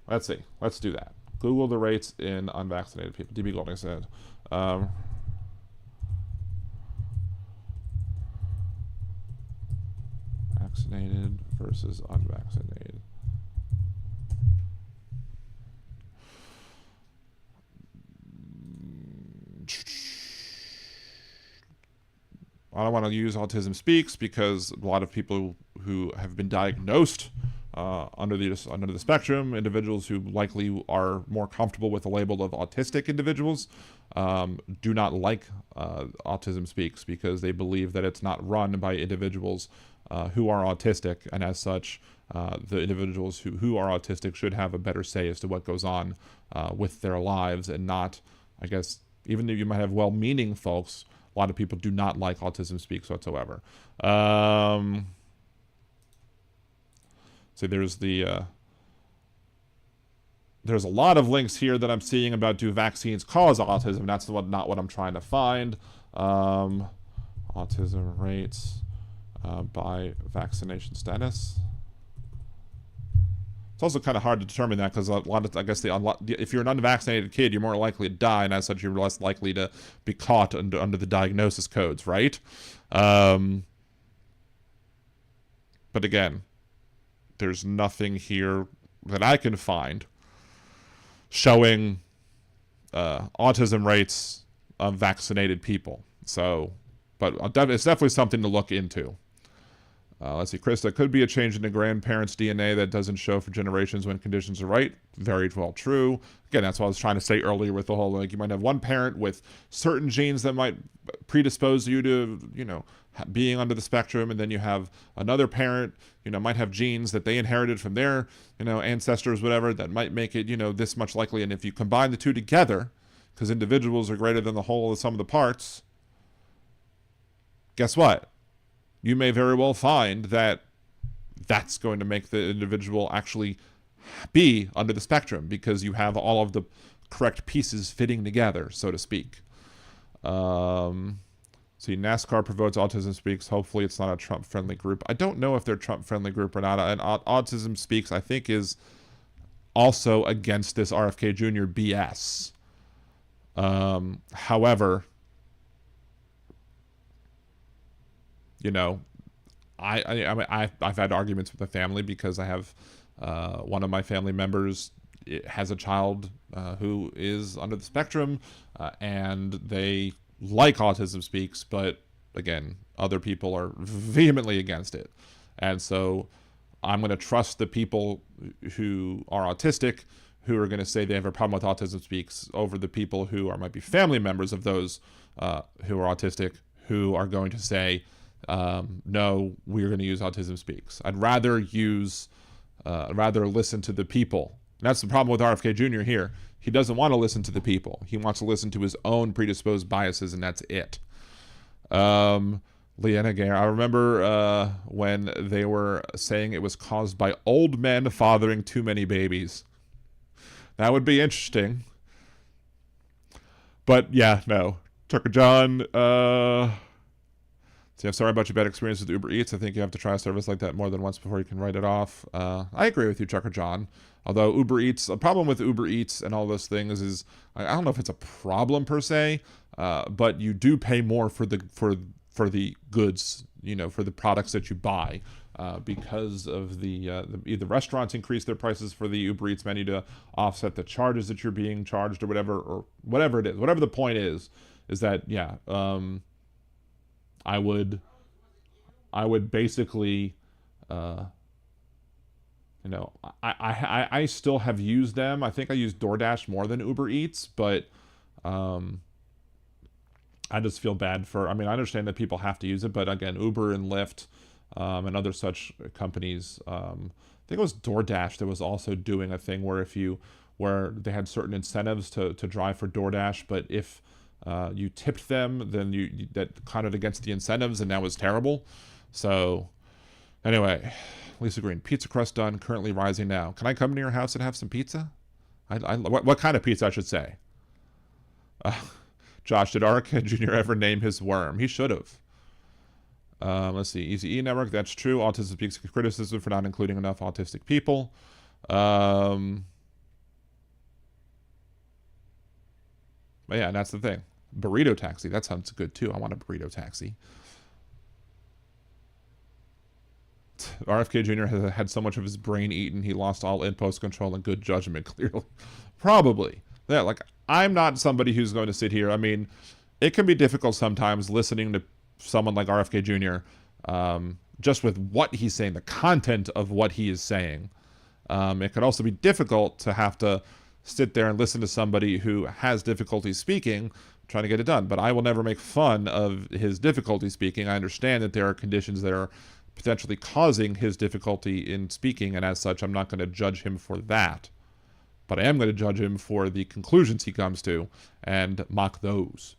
Let's see. Let's do that. Google the rates in unvaccinated people. DB Golding said... vaccinated versus unvaccinated. I don't want to use Autism Speaks because a lot of people who have been diagnosed under the spectrum, individuals who likely are more comfortable with the label of autistic individuals, do not like Autism Speaks because they believe that it's not run by individuals who are autistic, and as such, the individuals who are autistic should have a better say as to what goes on with their lives, and not, I guess, even though you might have well-meaning folks, a lot of people do not like Autism Speaks whatsoever. So there's a lot of links here that I'm seeing about do vaccines cause autism. That's not what I'm trying to find. Autism rates by vaccination status. It's also kind of hard to determine that because a lot of, I guess, if you're an unvaccinated kid, you're more likely to die, and as such, you're less likely to be caught under the diagnosis codes, right? But again, there's nothing here that I can find showing autism rates of vaccinated people. So, but it's definitely something to look into. Let's see, Chris, that could be a change in the grandparents' DNA that doesn't show for generations when conditions are right. Very well true. Again, that's what I was trying to say earlier with the whole, like, you might have one parent with certain genes that might predispose you to, being under the spectrum, and then you have another parent, might have genes that they inherited from their, ancestors, whatever, that might make it, this much likely. And if you combine the two together, because individuals are greater than the whole of some of the parts, guess what? You may very well find that that's going to make the individual actually be under the spectrum because you have all of the correct pieces fitting together, so to speak. See, NASCAR promotes Autism Speaks. Hopefully it's not a Trump-friendly group. I don't know if they're a Trump-friendly group or not. And Autism Speaks, I think, is also against this RFK Jr. BS. However... I've had arguments with the family because I have one of my family members has a child who is under the spectrum, and they like Autism Speaks, but again, other people are vehemently against it. And so I'm going to trust the people who are autistic, who are going to say they have a problem with Autism Speaks, over the people who might be family members of those who are autistic, who are going to say, no, we're going to use Autism Speaks. I'd rather listen to the people. And that's the problem with RFK Jr. here. He doesn't want to listen to the people. He wants to listen to his own predisposed biases, and that's it. Leanna Gare, I remember when they were saying it was caused by old men fathering too many babies. That would be interesting. But yeah, no. Tucker John, So, yeah, sorry about your bad experience with Uber Eats. I think you have to try a service like that more than once before you can write it off. I agree with you, Chucker John. Although Uber Eats, a problem with Uber Eats and all those things is, I don't know if it's a problem per se, but you do pay more for the goods, for the products that you buy, because of the restaurants increase their prices for the Uber Eats menu to offset the charges that you're being charged or whatever it is. Whatever the point is that, yeah, I would basically, I still have used them. I think I use DoorDash more than Uber Eats, but I just feel bad for, I understand that people have to use it, but again, Uber and Lyft, and other such companies, I think it was DoorDash that was also doing a thing where they had certain incentives to drive for DoorDash, but if you tipped them, then that counted against the incentives, and that was terrible. So anyway, Lisa Green, pizza crust done, currently rising now. Can I come to your house and have some pizza? What kind of pizza, I should say? Josh, did RFK Jr. ever name his worm? He should have. Let's see. Easy E Network, that's true. Autism speaks criticism for not including enough autistic people. But yeah, and that's the thing. Burrito taxi, that sounds good too. I want a burrito taxi. RFK Jr. has had so much of his brain eaten, he lost all impulse control and good judgment, clearly. Probably. Yeah, like, I'm not somebody who's going to sit here. It can be difficult sometimes listening to someone like RFK Jr., just with what he's saying, the content of what he is saying. It could also be difficult to have to sit there and listen to somebody who has difficulty speaking, trying to get it done. But I will never make fun of his difficulty speaking. I understand that there are conditions that are potentially causing his difficulty in speaking, and as such, I'm not going to judge him for that. But I am going to judge him for the conclusions he comes to and mock those.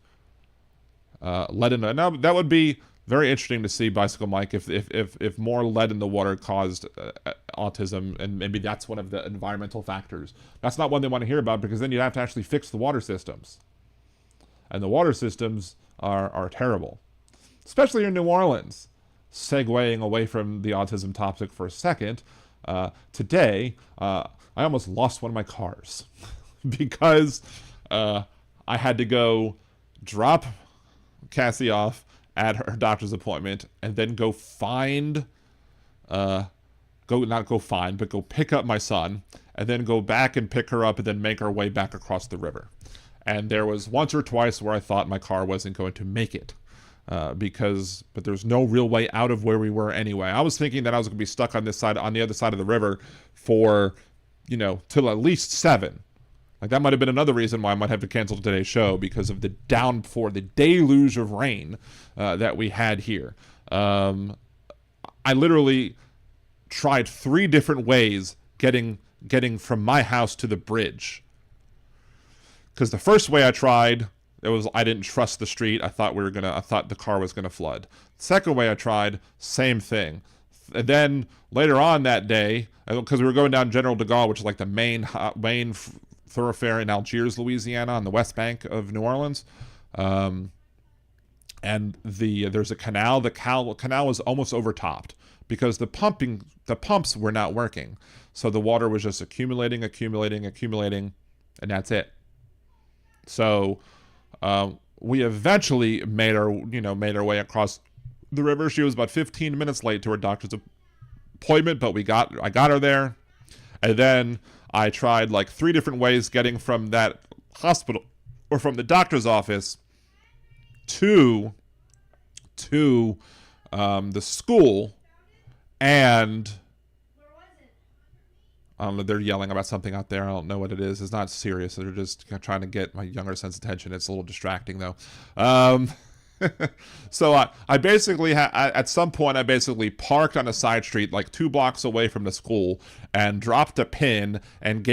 Now, that would be very interesting to see, Bicycle Mike, if more lead in the water caused autism, and maybe that's one of the environmental factors. That's not one they want to hear about, because then you'd have to actually fix the water systems. And the water systems are terrible, especially in New Orleans. Segueing away from the autism topic for a second, today, I almost lost one of my cars because I had to go drop Cassie off at her doctor's appointment and then go pick up my son and then go back and pick her up and then make our way back across the river. And there was once or twice where I thought my car wasn't going to make it. But there's no real way out of where we were anyway. I was thinking that I was going to be stuck on the other side of the river for, till at least 7. Like, that might have been another reason why I might have to cancel today's show, because of the downpour, the deluge of rain that we had here. I literally tried 3 different ways getting from my house to the bridge. Because the first way I tried, I didn't trust the street. I thought the car was gonna flood. Second way I tried, same thing. And then later on that day, because we were going down General de Gaulle, which is like the main thoroughfare in Algiers, Louisiana, on the west bank of New Orleans, and there's a canal. The canal was almost overtopped because the pumps were not working. So the water was just accumulating, and that's it. So we eventually made our way across the river. She was about 15 minutes late to her doctor's appointment, but I got her there. And then I tried like 3 different ways getting from that hospital or from the doctor's office to the school. And I don't know, they're yelling about something out there. I don't know what it is. It's not serious. They're just trying to get my younger son's attention. It's a little distracting, though. So I basically, at some point, I basically parked on a side street like 2 blocks away from the school and dropped a pin and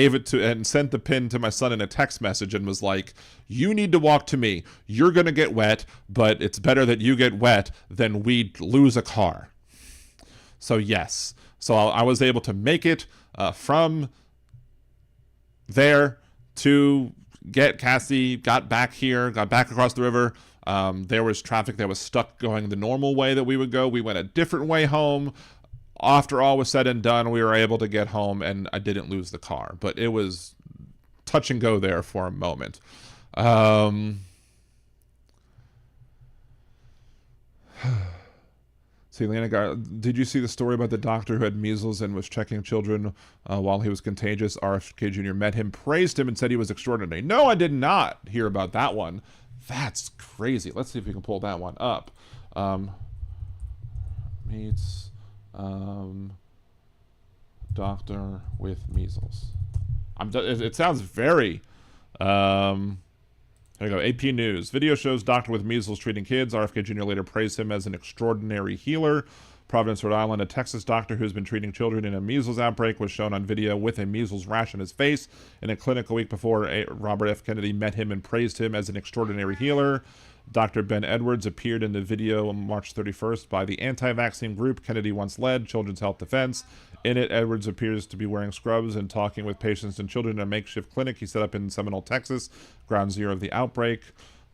sent the pin to my son in a text message and was like, you need to walk to me. You're going to get wet, but it's better that you get wet than we lose a car. So yes. So I was able to make it from there to get Cassie, got back across the river. There was traffic that was stuck going the normal way that we would go. We went a different way home. After all was said and done, we were able to get home, and I didn't lose the car. But it was touch and go there for a moment. See, Lena, did you see the story about the doctor who had measles and was checking children while he was contagious? RFK Jr. met him, praised him, and said he was extraordinary. No, I did not hear about that one. That's crazy. Let's see if we can pull that one up. Meets doctor with measles. It sounds very... There you go. AP News. Video shows doctor with measles treating kids. RFK Jr. later praised him as an extraordinary healer. Providence, Rhode Island. A Texas doctor who's been treating children in a measles outbreak was shown on video with a measles rash on his face in a clinic a week before. Robert F. Kennedy met him and praised him as an extraordinary healer. Dr. Ben Edwards appeared in the video on March 31st by the anti-vaccine group Kennedy once led, Children's Health Defense. In it, Edwards appears to be wearing scrubs and talking with patients and children in a makeshift clinic he set up in Seminole, Texas, ground zero of the outbreak.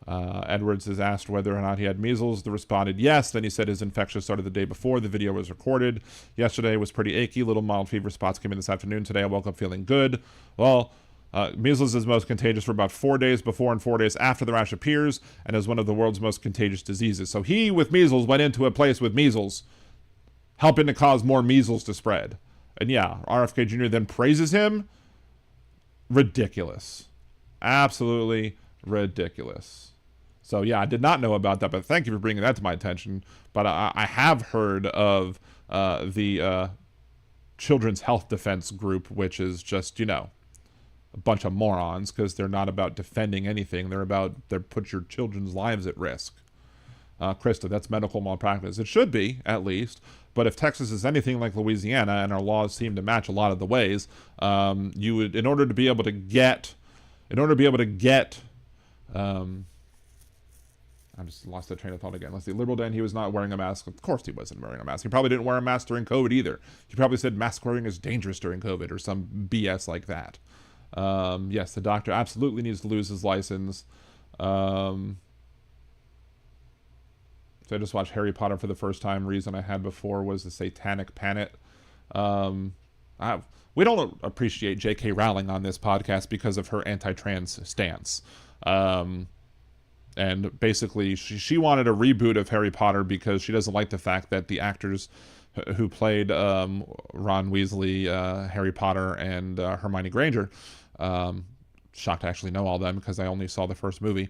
Edwards is asked whether or not he had measles. They responded yes. Then he said his infection started the day before the video was recorded. Yesterday was pretty achy. Little mild fever spots came in this afternoon. Today I woke up feeling good. Well, measles is most contagious for about 4 days before and 4 days after the rash appears, and is one of the world's most contagious diseases. So he, with measles, went into a place with measles, helping to cause more measles to spread. And yeah, RFK Jr. then praises him. Ridiculous. Absolutely ridiculous. So yeah, I did not know about that, but thank you for bringing that to my attention. But I have heard of the Children's Health Defense group, which is just, a bunch of morons, because they're not about defending anything. They put your children's lives at risk. Krista, that's medical malpractice. It should be, at least. But if Texas is anything like Louisiana, and our laws seem to match a lot of the ways, you would, in order to be able to get, I just lost that train of thought again. Let's see. Liberal Dan, he was not wearing a mask. Of course he wasn't wearing a mask. He probably didn't wear a mask during COVID either. He probably said mask wearing is dangerous during COVID or some BS like that. Yes, the doctor absolutely needs to lose his license. So I just watched Harry Potter for the first time. Reason I had before was the satanic panic. We don't appreciate J.K. Rowling on this podcast because of her anti-trans stance. And basically, she wanted a reboot of Harry Potter because she doesn't like the fact that the actors who played Ron Weasley, Harry Potter, and Hermione Granger, shocked to actually know all them because I only saw the first movie.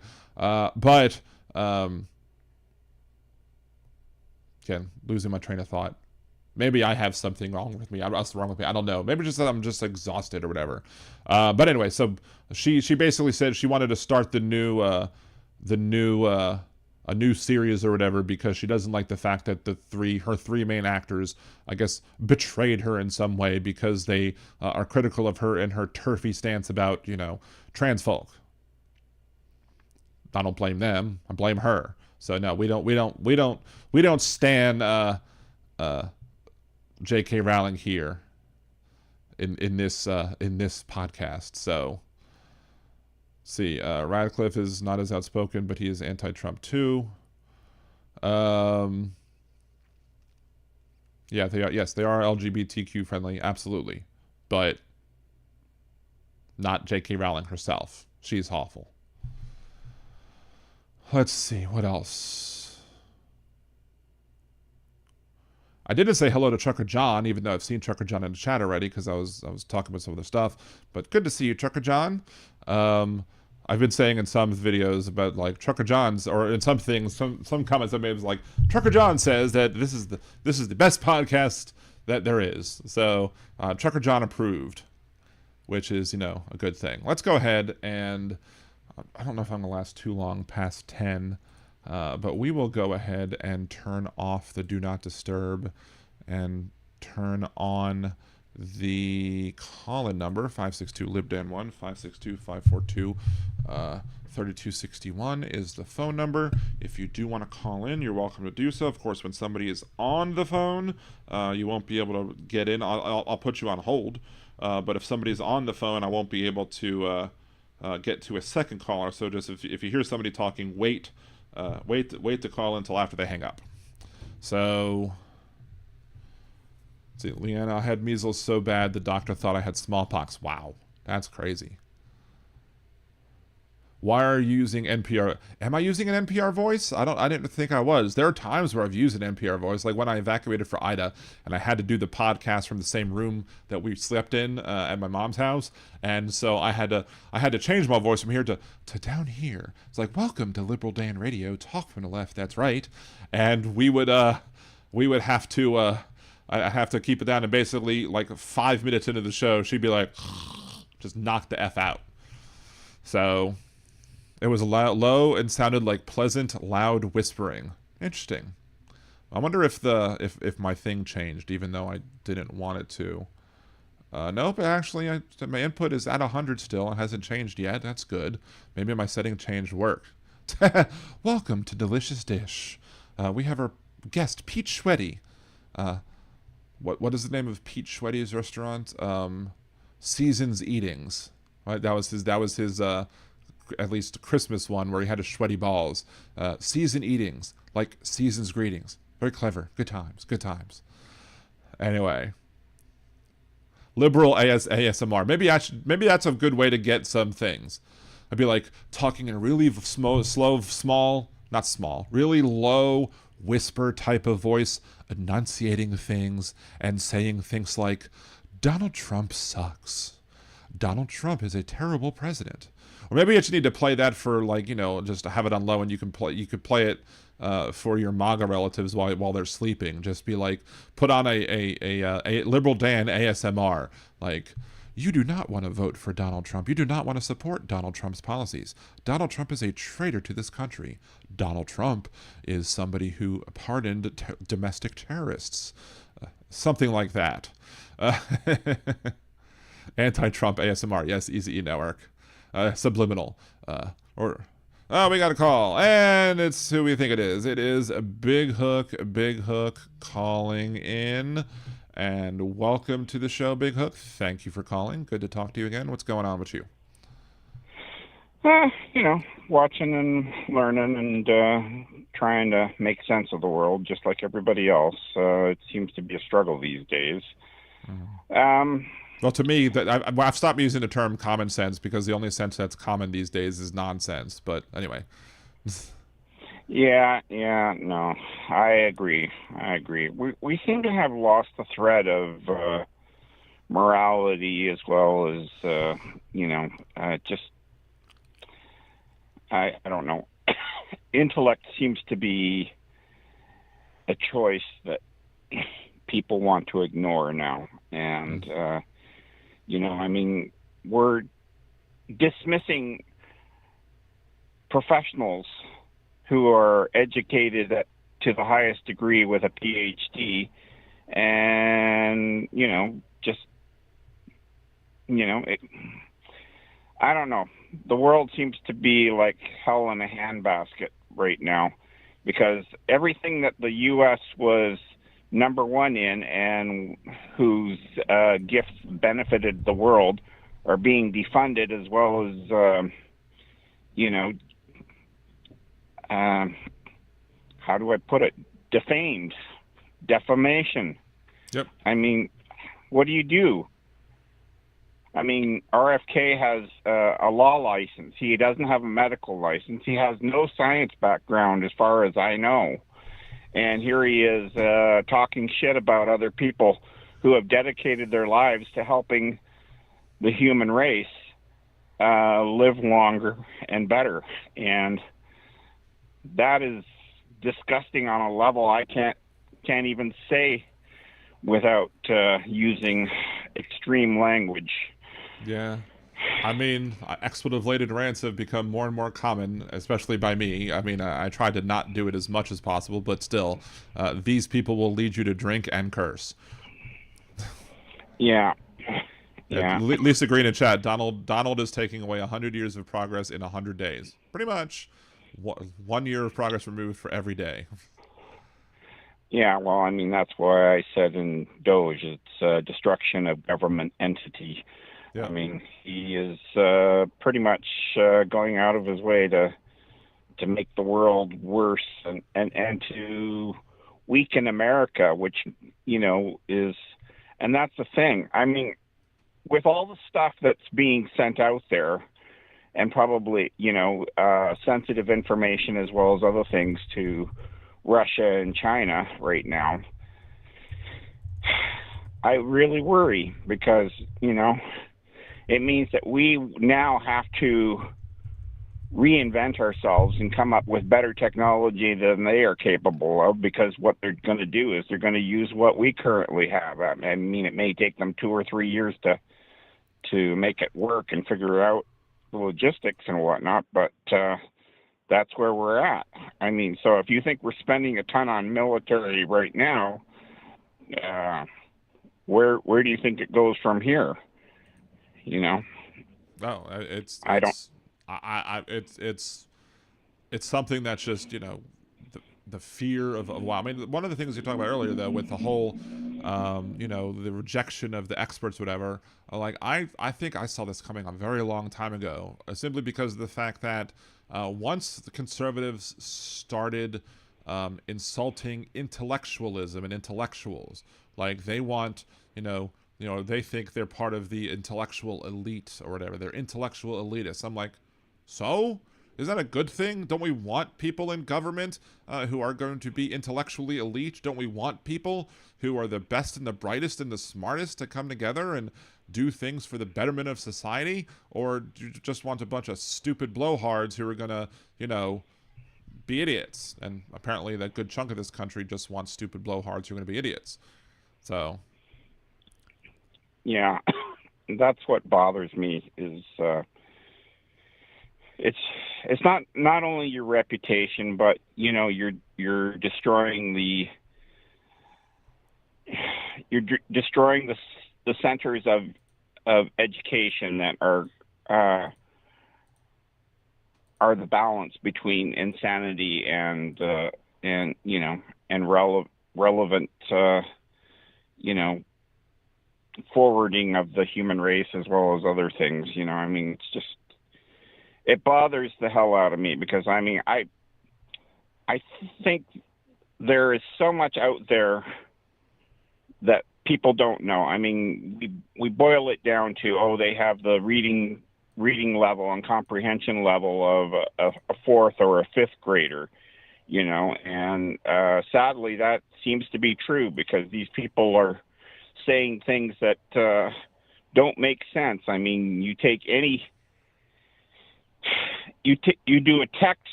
Again, losing my train of thought. Maybe I have something wrong with me. What's wrong with me? I don't know. Maybe just that I'm just exhausted or whatever. But anyway, so she basically said she wanted to start a new series or whatever because she doesn't like the fact that her three main actors, I guess, betrayed her in some way because they are critical of her and her turfy stance about, trans folk. I don't blame them. I blame her. So no, we don't stand J.K. Rowling here in this podcast. So see, Radcliffe is not as outspoken, but he is anti-Trump too. Yeah, they are. Yes, they are LGBTQ friendly, absolutely, but not J.K. Rowling herself. She's awful. Let's see, what else? I didn't say hello to Trucker John, even though I've seen Trucker John in the chat already, because I was talking about some of the stuff. But good to see you, Trucker John. I've been saying in some videos about like Trucker John's, or in some things, some comments I made was like, Trucker John says that this is the best podcast that there is. So Trucker John approved, which is a good thing. Let's go ahead and. I don't know if I'm going to last too long past 10, but we will go ahead and turn off the Do Not Disturb and turn on the call-in number, 562-LIBDAN1, 562-542-3261 is the phone number. If you do want to call in, you're welcome to do so. Of course, when somebody is on the phone, you won't be able to get in. I'll put you on hold, but if somebody's on the phone, I won't be able to... get to a second caller. So just if you hear somebody talking, wait to call until after they hang up. So, let's see, Leanna, I had measles so bad the doctor thought I had smallpox. Wow, that's crazy. Why are you using NPR? Am I using an NPR voice? I didn't think I was. There are times where I've used an NPR voice, like when I evacuated for Ida and I had to do the podcast from the same room that we slept in at my mom's house. And so I had to change my voice from here to down here. It's like, welcome to Liberal Dan Radio, talk from the left, that's right. And we would have to I have to keep it down, and basically like 5 minutes into the show, she'd be like, just knock the F out. So it was low and sounded like pleasant, loud whispering. Interesting. I wonder if my thing changed, even though I didn't want it to. Nope, actually, my input is at 100 still. It hasn't changed yet. That's good. Maybe my setting change worked. Welcome to Delicious Dish. We have our guest, Pete Schweddy. What is the name of Pete Schweddy's restaurant? Seasons Eatings. Right, that was his at least Christmas one where he had a Schweddy balls. Season Eatings, like season's greetings. Very clever. Good times. Anyway, liberal ASMR. Maybe that's a good way to get some things. I'd be like talking in a really really low whisper type of voice, enunciating things and saying things like, Donald Trump sucks. Donald Trump is a terrible president. Or maybe you just need to play that for, like, just to have it on low, and you could play it for your MAGA relatives while they're sleeping. Just be like, put on a Liberal Dan ASMR, like, you do not want to vote for Donald Trump. You do not want to support Donald Trump's policies. Donald Trump is a traitor to this country. Donald Trump is somebody who pardoned domestic terrorists. Something like that. Anti-Trump ASMR. Yes, easy network. Subliminal. We got a call. And it's who we think it is. It is Big Hook calling in. And welcome to the show, Big Hook. Thank you for calling. Good to talk to you again. What's going on with you? Watching and learning and trying to make sense of the world, just like everybody else. It seems to be a struggle these days. Well, to me, I've stopped using the term common sense because the only sense that's common these days is nonsense. But anyway. No, I agree. We seem to have lost the thread of morality as well as, I don't know. Intellect seems to be a choice that people want to ignore now. And, we're dismissing professionals who are educated to the highest degree with a PhD, and I don't know. The world seems to be like hell in a handbasket right now, because everything that the U.S. was number one in and whose gifts benefited the world are being defunded, as well as how do I put it? Defamed, defamation. Yep. What do? RFK has a law license. He doesn't have a medical license. He has no science background as far as I know. And here he is talking shit about other people who have dedicated their lives to helping the human race live longer and better. And that is disgusting on a level I can't even say without using extreme language. Yeah. Expletive-laden rants have become more and more common, especially by me. I try to not do it as much as possible, but still, these people will lead you to drink and curse. Yeah. Lisa Green in chat, Donald is taking away 100 years of progress in 100 days. Pretty much 1 year of progress removed for every day. Yeah, well, that's why I said in Doge, it's destruction of government entity. Yeah. I mean, he is pretty much going out of his way to make the world worse and to weaken America, which, is, and that's the thing. I mean, with all the stuff that's being sent out there, and probably, sensitive information as well as other things to Russia and China right now, I really worry because, it means that we now have to reinvent ourselves and come up with better technology than they are capable of, because what they're going to do is they're going to use what we currently have. I mean, it may take them 2 or 3 years to make it work and figure out the logistics and whatnot, but that's where we're at. I mean, so if you think we're spending a ton on military right now, where do you think it goes from here? No, it's I don't. it's something that's just the fear of wow. I mean, one of the things you talked about earlier though, with the whole the rejection of the experts, whatever. Like I think I saw this coming a very long time ago, simply because of the fact that once the conservatives started insulting intellectualism and intellectuals, like they want they think they're part of the intellectual elite or whatever. They're intellectual elitists. I'm like, so? Is that a good thing? Don't we want people in government who are going to be intellectually elite? Don't we want people who are the best and the brightest and the smartest to come together and do things for the betterment of society? Or do you just want a bunch of stupid blowhards who are going to, be idiots? And apparently that good chunk of this country just wants stupid blowhards who are going to be idiots. So... Yeah, that's what bothers me is it's not only your reputation, but you're destroying the centers of education that are the balance between insanity and relevant forwarding of the human race as well as other things. I mean, it's just, it bothers the hell out of me because I think there is so much out there that people don't know. I mean, we boil it down to, they have the reading level and comprehension level of a fourth or a fifth grader, and sadly that seems to be true because these people are saying things that don't make sense. I mean, you take you do a text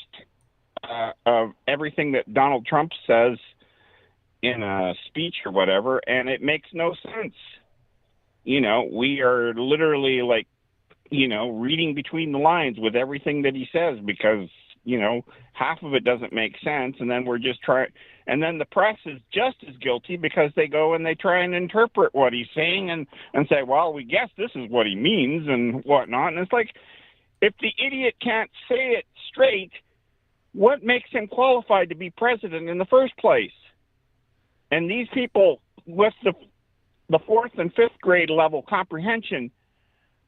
of everything that Donald Trump says in a speech or whatever, and it makes no sense. We are literally like, reading between the lines with everything that he says because, half of it doesn't make sense. And then we're just trying, and then the press is just as guilty because they go and they try and interpret what he's saying and say, well, we guess this is what he means and whatnot. And it's like, if the idiot can't say it straight, what makes him qualified to be president in the first place? And these people with the fourth and fifth grade level comprehension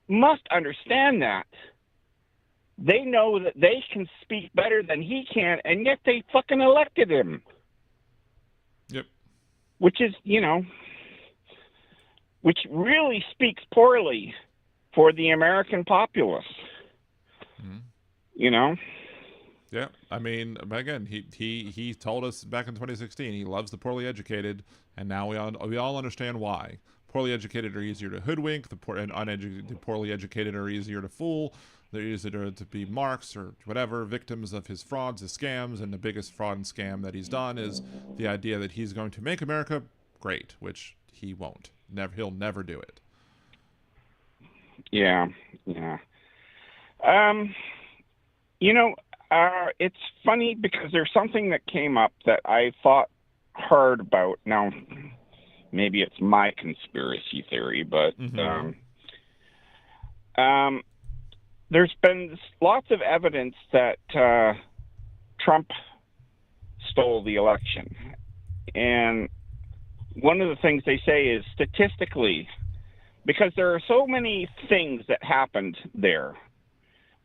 must understand that. They know that they can speak better than he can, and yet they fucking elected him. Yep. Which is, which really speaks poorly for the American populace. Mm-hmm. Yeah, I mean, again, he told us back in 2016 he loves the poorly educated, and now we all understand why. Poorly educated are easier to hoodwink. The poorly educated are easier to fool. They're easier to be marks or whatever, victims of his frauds, his scams, and the biggest fraud and scam that he's done is the idea that he's going to make America great, which he won't. He'll never do it. Yeah. It's funny because there's something that came up that I thought hard about. Now, maybe it's my conspiracy theory, but there's been lots of evidence that Trump stole the election. And one of the things they say is statistically, because there are so many things that happened there.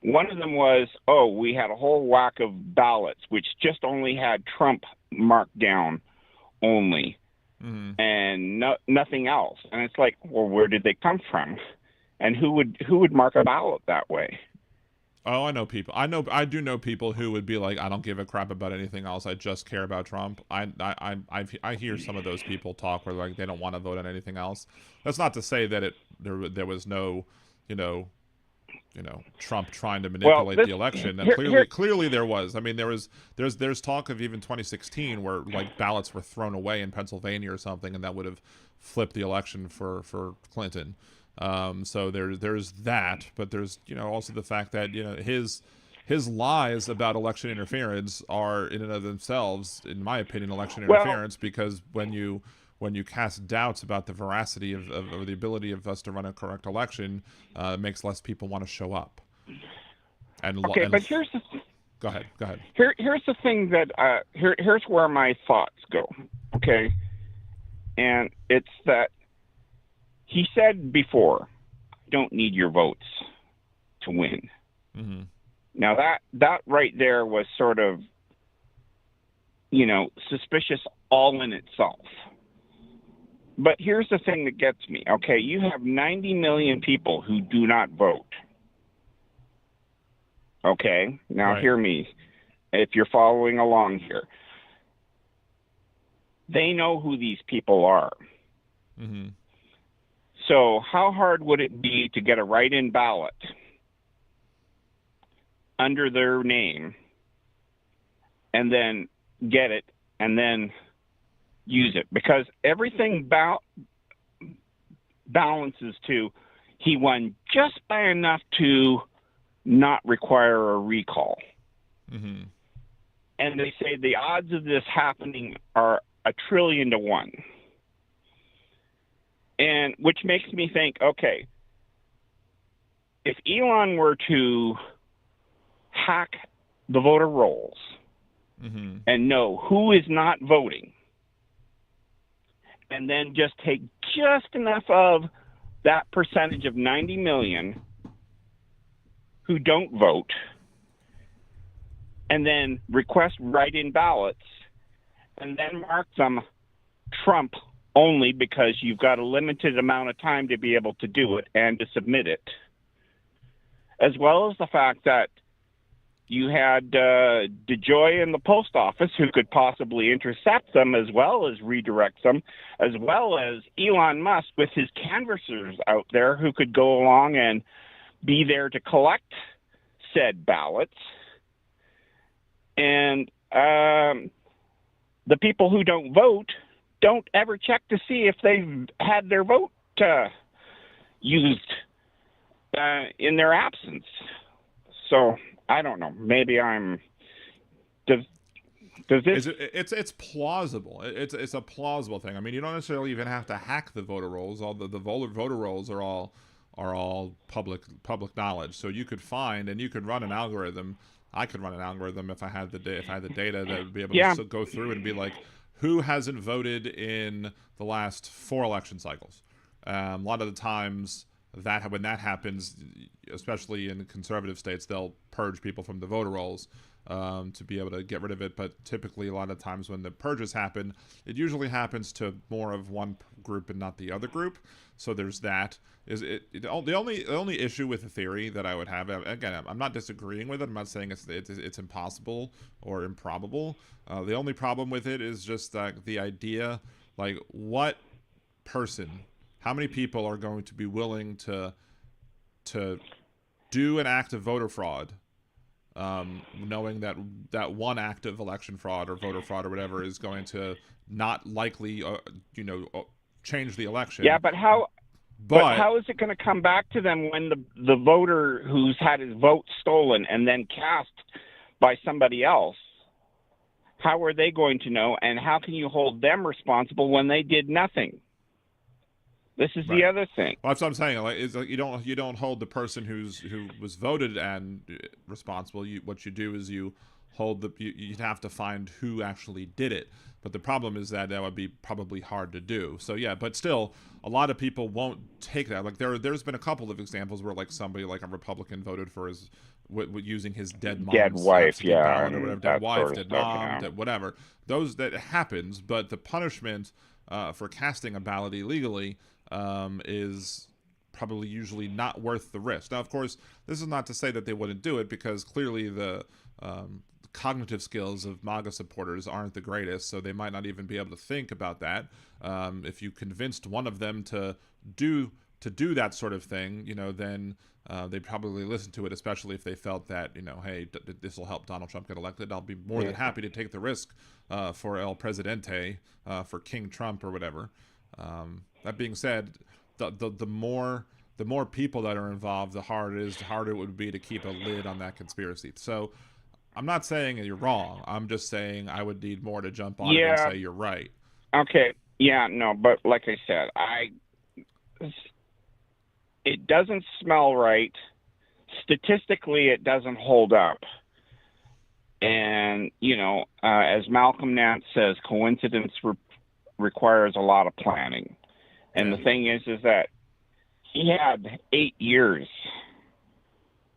One of them was, we had a whole whack of ballots, which just only had Trump marked down only, and nothing else. And it's like, well, where did they come from? And who would mark a ballot that way? Oh, I know people. I do know people who would be like, I don't give a crap about anything else. I just care about Trump. I hear some of those people talk where like they don't want to vote on anything else. That's not to say that there was no, Trump trying to manipulate the election. And clearly there was. I mean, there's talk of even 2016 where like ballots were thrown away in Pennsylvania or something, and that would have flipped the election for Clinton. So there's that, but there's also the fact that his lies about election interference are in and of themselves, in my opinion, election interference, because when you cast doubts about the veracity of the ability of us to run a correct election, it makes less people want to show up. But here's the go ahead. Here's the thing that here's where my thoughts go. Okay, and it's that. He said before, I don't need your votes to win. Mm-hmm. Now that right there was sort of, suspicious all in itself. But here's the thing that gets me. Okay, you have 90 million people who do not vote. Okay, now right. Hear me if you're following along here. They know who these people are. Mm-hmm. So how hard would it be to get a write-in ballot under their name and then get it and then use it? Because everything balances to he won just by enough to not require a recall. Mm-hmm. And they say the odds of this happening are 1 trillion to 1. And which makes me think, okay, if Elon were to hack the voter rolls and know who is not voting, and then just take just enough of that percentage of 90 million who don't vote, and then request write-in ballots, and then mark them Trump only because you've got a limited amount of time to be able to do it and to submit it, as well as the fact that you had DeJoy in the post office who could possibly intercept them as well as redirect them, as well as Elon Musk with his canvassers out there who could go along and be there to collect said ballots. And the people who don't vote don't ever check to see if they've had their vote used in their absence. So I don't know. Maybe I'm. Does this? It's plausible. It's a plausible thing. I mean, you don't necessarily even have to hack the voter rolls. All the voter rolls are all public knowledge. So you could find and you could run an algorithm. I could run an algorithm if I had the data that would be able to go through and be like, who hasn't voted in the last 4 election cycles? A lot of the times when that happens, especially in conservative states, they'll purge people from the voter rolls to be able to get rid of it. But typically, a lot of times when the purges happen, it usually happens to more of one group and not the other group. So there's that. The only issue with the theory that I would have, again, I'm not disagreeing with it. I'm not saying it's impossible or improbable. The only problem with it is just the idea, like, what person, how many people are going to be willing to do an act of voter fraud, knowing that one act of election fraud or voter fraud or whatever is going to not likely, change the election. Yeah, but how is it going to come back to them when the voter who's had his vote stolen and then cast by somebody else? How are they going to know, and how can you hold them responsible when they did nothing? This is the other thing. Well, that's what I'm saying. Like, you don't hold the person who was voted and responsible. What you do is you hold you'd have to find who actually did it. But the problem is that would be probably hard to do. So yeah, but still, a lot of people won't take that. Like there's been a couple of examples where like somebody like a Republican voted for his using his dead mom's wife, absentee yeah, ballot or and whatever, that dead wife, sort of dead stuff, mom, yeah. dead whatever. Those that happens, but the punishment for casting a ballot illegally is probably usually not worth the risk. Now, of course, this is not to say that they wouldn't do it, because clearly the cognitive skills of MAGA supporters aren't the greatest, so they might not even be able to think about that. If you convinced one of them to do that sort of thing, then they'd probably listen to it, especially if they felt that, hey, this will help Donald Trump get elected. I'll be more than happy to take the risk for El Presidente, for King Trump or whatever. That being said, the more people that are involved, the harder it would be to keep a lid on that conspiracy. So I'm not saying you're wrong. I'm just saying I would need more to jump on it and say you're right. Okay. Yeah, no, but like I said, it doesn't smell right. Statistically, it doesn't hold up. And, as Malcolm Nance says, coincidence requires a lot of planning. And the thing is that he had 8 years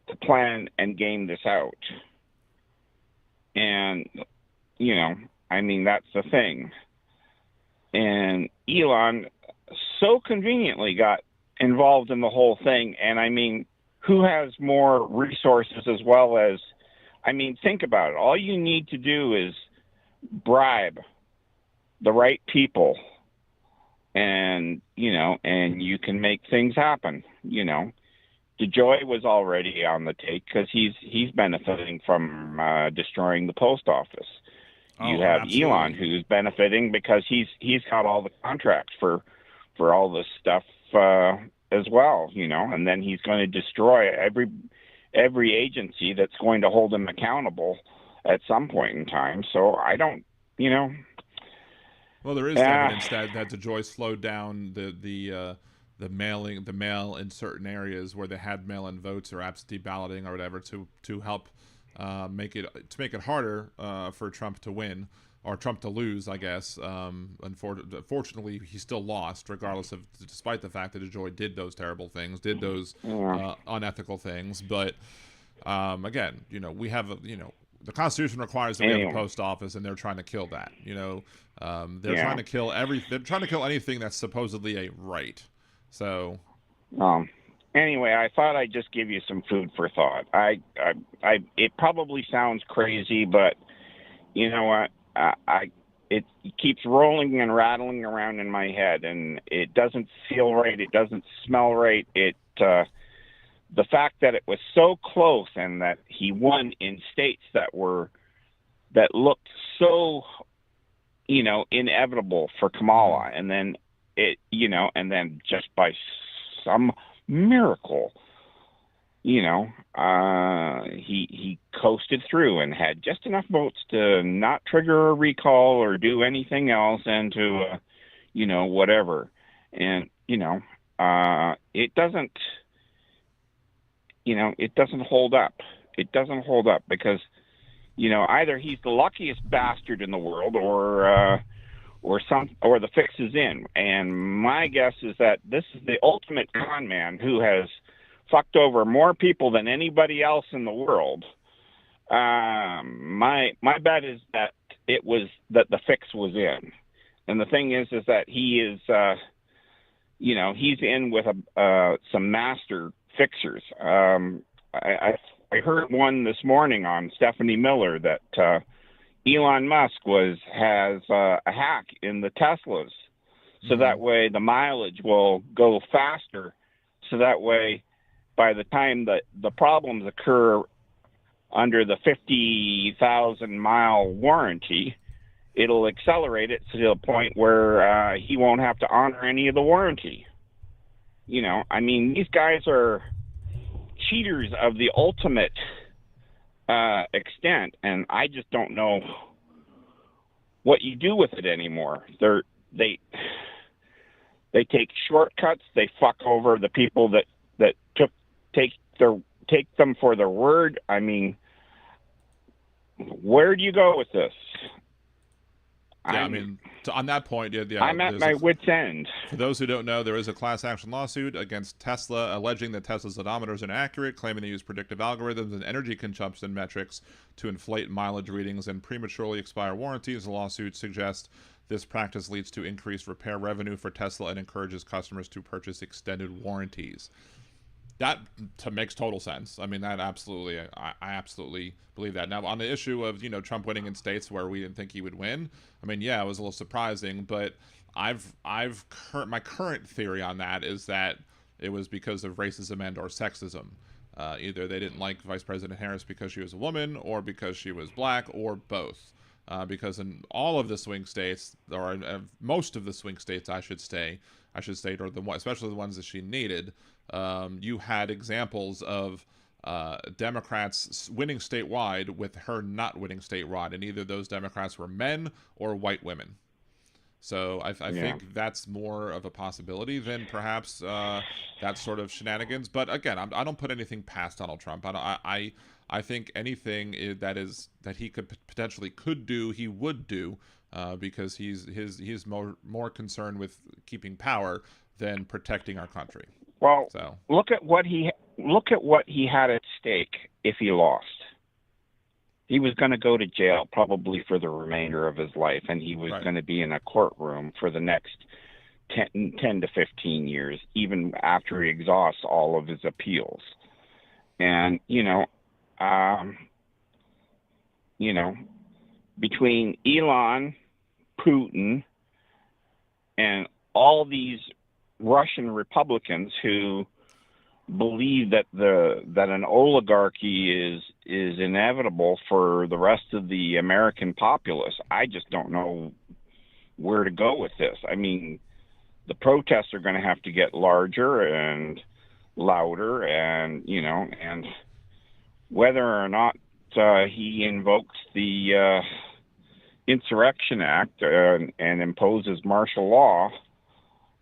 to plan and game this out. And, that's the thing. And Elon so conveniently got involved in the whole thing. And, who has more resources as well as, think about it. All you need to do is bribe the right people. And, and you can make things happen. DeJoy was already on the take because he's benefiting from destroying the post office. You have absolutely. Elon, who's benefiting because he's got all the contracts for all this stuff as well, and then he's going to destroy every agency that's going to hold him accountable at some point in time. So I don't, Well, there is evidence that DeJoy slowed down the mail in certain areas where they had mail-in votes or absentee balloting or whatever to help make it harder for Trump to win or Trump to lose, I guess. Unfortunately, he still lost, despite the fact that DeJoy did those terrible things, did those unethical things. But again, we have the Constitution requires that we have a post office, and they're trying to kill that. They're trying to kill They're trying to kill anything that's supposedly a right. So, anyway, I thought I'd just give you some food for thought. It probably sounds crazy, but you know what? It keeps rolling and rattling around in my head, and it doesn't feel right. It doesn't smell right. The fact that it was so close and that he won in states that looked so, inevitable for Kamala, and then and then just by some miracle, he coasted through and had just enough votes to not trigger a recall or do anything else, and to, whatever. And, it doesn't, it doesn't hold up. It doesn't hold up because, either he's the luckiest bastard in the world or the fix is in. And my guess is that this is the ultimate con man who has fucked over more people than anybody else in the world. My bet is that the fix was in. And the thing is that he is, he's in with some master fixers. I heard one this morning on Stephanie Miller that Elon Musk has a hack in the Teslas, so that way the mileage will go faster. So that way, by the time that the problems occur under the 50,000-mile warranty, it'll accelerate it to the point where he won't have to honor any of the warranty. These guys are cheaters of the ultimate extent, and I just don't know what you do with it anymore. They take shortcuts. They fuck over the people that take them for their word. Where do you go with this? Yeah, I mean, on that point, I'm at my wit's end. For those who don't know, there is a class action lawsuit against Tesla alleging that Tesla's odometers are inaccurate, claiming they use predictive algorithms and energy consumption metrics to inflate mileage readings and prematurely expire warranties. The lawsuit suggests this practice leads to increased repair revenue for Tesla and encourages customers to purchase extended warranties. That makes total sense. I mean, that absolutely, I absolutely believe that. Now, on the issue of, Trump winning in states where we didn't think he would win, I mean, yeah, it was a little surprising, but my current theory on that is that it was because of racism and or sexism. Either they didn't like Vice President Harris because she was a woman, or because she was black, or both. Because in all of the swing states, or most of the swing states, I should state, or especially the ones that she needed, you had examples of Democrats winning statewide with her not winning statewide, and either those Democrats were men or white women. So I think that's more of a possibility than perhaps that sort of shenanigans. But again, I don't put anything past Donald Trump. I think anything that he potentially could do, he would do, because he's more concerned with keeping power than protecting our country. Well, so look at what he had at stake if he lost. He was going to go to jail probably for the remainder of his life, and he was going to be in a courtroom for the next 10 to 15 years, even after he exhausts all of his appeals. And, between Elon, Putin, and all these Russian Republicans who believe that an oligarchy is inevitable for the rest of the American populace, I just don't know where to go with this. I mean, the protests are going to have to get larger and louder, and and whether or not he invokes the Insurrection Act and imposes martial law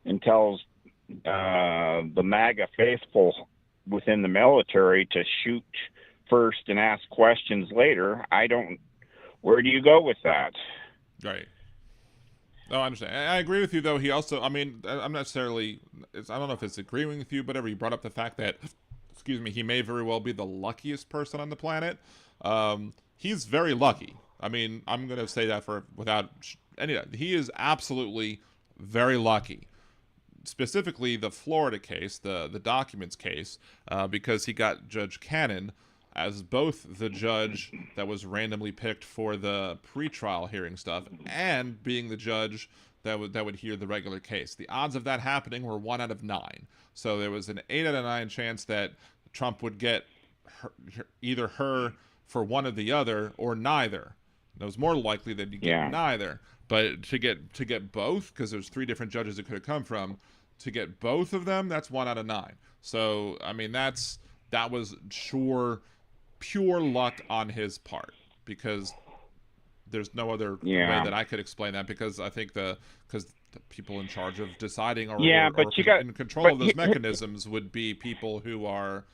and tells the MAGA faithful within the military to shoot first and ask questions later, where do you go with that? Right. No, I understand. I agree with you, though. He also, I mean, I'm not necessarily, I don't know if it's agreeing with you, but he brought up the fact that, he may very well be the luckiest person on the planet. He's very lucky. I mean, I'm going to say that without any, he is absolutely very lucky. Specifically, the Florida case, the documents case, because he got Judge Cannon as both the judge that was randomly picked for the pretrial hearing stuff and being the judge that would hear the regular case. The odds of that happening were 1 out of 9. So there was an 8 out of 9 chance that Trump would get either her for one or the other, or neither. It was more likely that he'd get neither. But to get both, because there's 3 different judges it could have come from, to get both of them, that's 1 out of 9. So I mean, that was pure luck on his part, because there's no other way that I could explain that, because I think because the people in charge of deciding or in control of those mechanisms would be people who are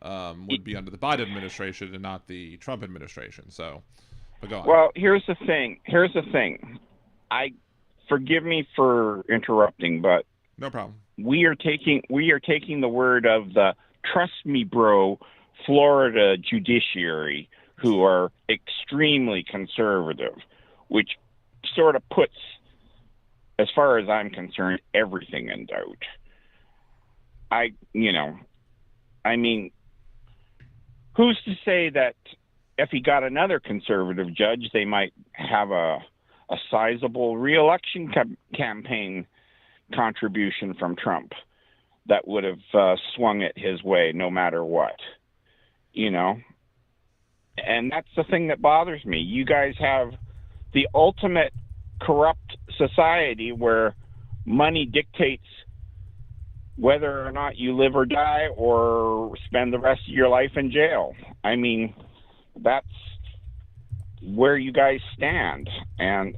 would be under the Biden administration and not the Trump administration. So, but go on. Well, here's the thing. Forgive me for interrupting, but no problem. We are taking the word of the trust me, bro, Florida judiciary, who are extremely conservative, which sort of puts, as far as I'm concerned, everything in doubt. I mean, who's to say that if he got another conservative judge, they might have a sizable reelection campaign contribution from Trump that would have swung it his way no matter what, And that's the thing that bothers me. You guys have the ultimate corrupt society where money dictates whether or not you live or die or spend the rest of your life in jail. I mean, that's where you guys stand. And,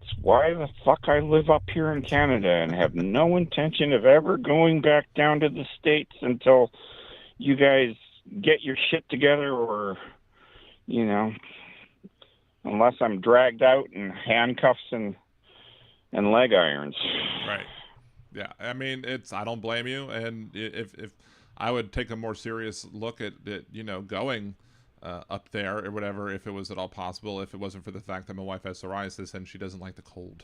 it's why the fuck I live up here in Canada and have no intention of ever going back down to the States until you guys get your shit together or, unless I'm dragged out in handcuffs and leg irons. Right. Yeah. I mean, I don't blame you. And if I would take a more serious look at it, going up there or whatever, if it was at all possible, if it wasn't for the fact that my wife has psoriasis and she doesn't like the cold.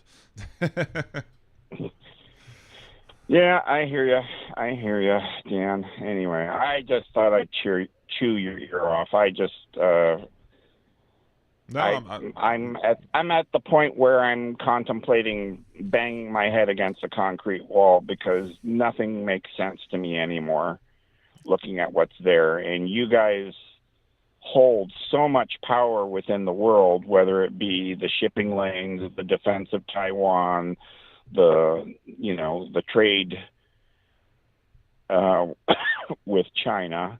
Yeah, I hear you, Dan. Anyway, I just thought I'd chew your ear off. I'm at the point where I'm contemplating banging my head against a concrete wall because nothing makes sense to me anymore looking at what's there. And you guys hold so much power within the world, whether it be the shipping lanes, the defense of Taiwan, the trade with China.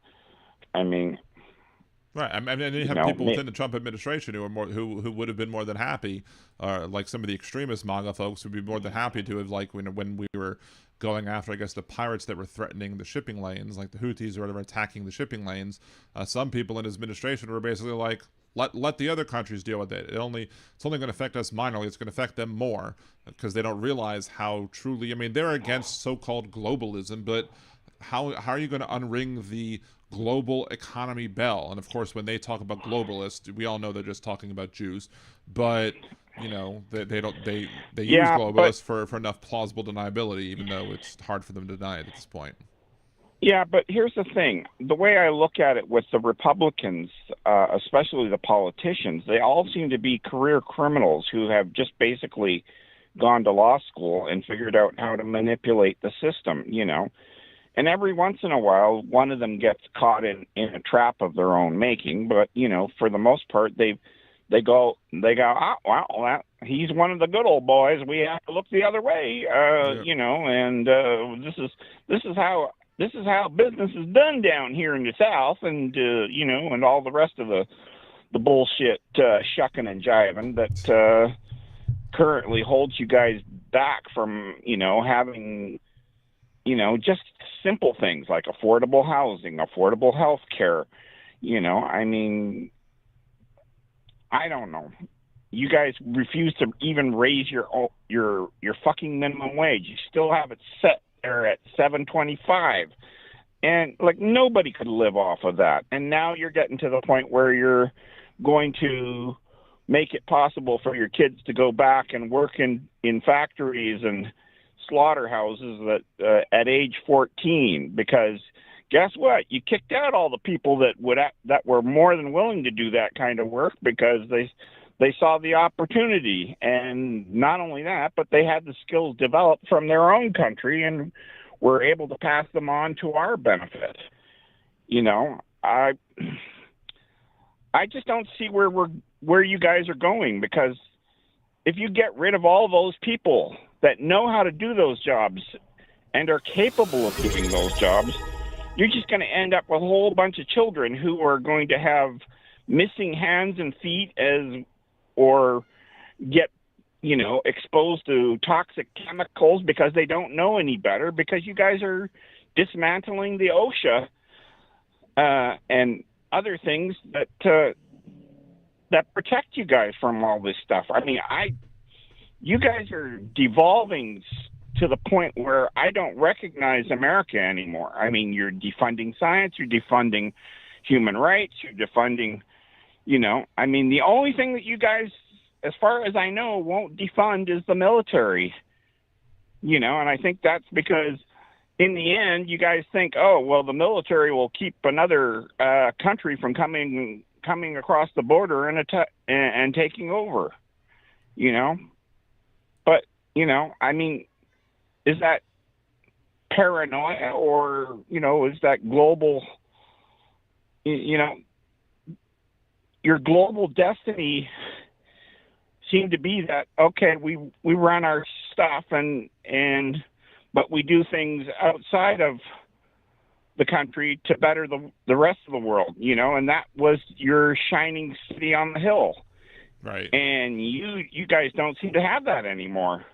I mean, right. I mean, you have people within the Trump administration who would have been more than happy, like some of the extremist MAGA folks would be more than happy to have, like when we were going after, I guess, the pirates that were threatening the shipping lanes, like the Houthis or whatever, attacking the shipping lanes. Some people in his administration were basically like, let the other countries deal with it. It's only going to affect us minorly. It's going to affect them more because they don't realize how truly. I mean, they're against so-called globalism, but how are you going to unring the global economy bell? And of course, when they talk about globalists, we all know they're just talking about Jews, but they use globalists for enough plausible deniability, even though it's hard for them to deny it at this point. Yeah, but here's the thing. The way I look at it with the Republicans, especially the politicians, they all seem to be career criminals who have just basically gone to law school and figured out how to manipulate the system, And every once in a while, one of them gets caught in a trap of their own making. But, for the most part, they go, oh, well, he's one of the good old boys. We have to look the other way, and this is how business is done down here in the South, and and all the rest of the bullshit shucking and jiving that currently holds you guys back from having just simple things like affordable housing, affordable health care. I mean, I don't know. You guys refuse to even raise your fucking minimum wage. You still have it set there at $7.25, and like nobody could live off of that. And now you're getting to the point where you're going to make it possible for your kids to go back and work in factories and slaughterhouses at age 14, because guess what? You kicked out all the people that were more than willing to do that kind of work because they saw the opportunity. And not only that, but they had the skills developed from their own country and were able to pass them on to our benefit. I just don't see where you guys are going, because if you get rid of all those people that know how to do those jobs and are capable of doing those jobs, you're just going to end up with a whole bunch of children who are going to have missing hands and feet or get, exposed to toxic chemicals because they don't know any better, because you guys are dismantling the OSHA and other things that protect you guys from all this stuff. I mean, you guys are devolving to the point where I don't recognize America anymore. I mean, you're defunding science, you're defunding human rights, you're defunding, I mean, the only thing that you guys, as far as I know, won't defund is the military, and I think that's because in the end, you guys think, oh, well, the military will keep another country from coming across the border and taking over, But, I mean, is that paranoia or, is that global, your global destiny seemed to be that, okay, we run our stuff but we do things outside of the country to better the rest of the world, and that was your shining city on the hill. Right. And you guys don't seem to have that anymore.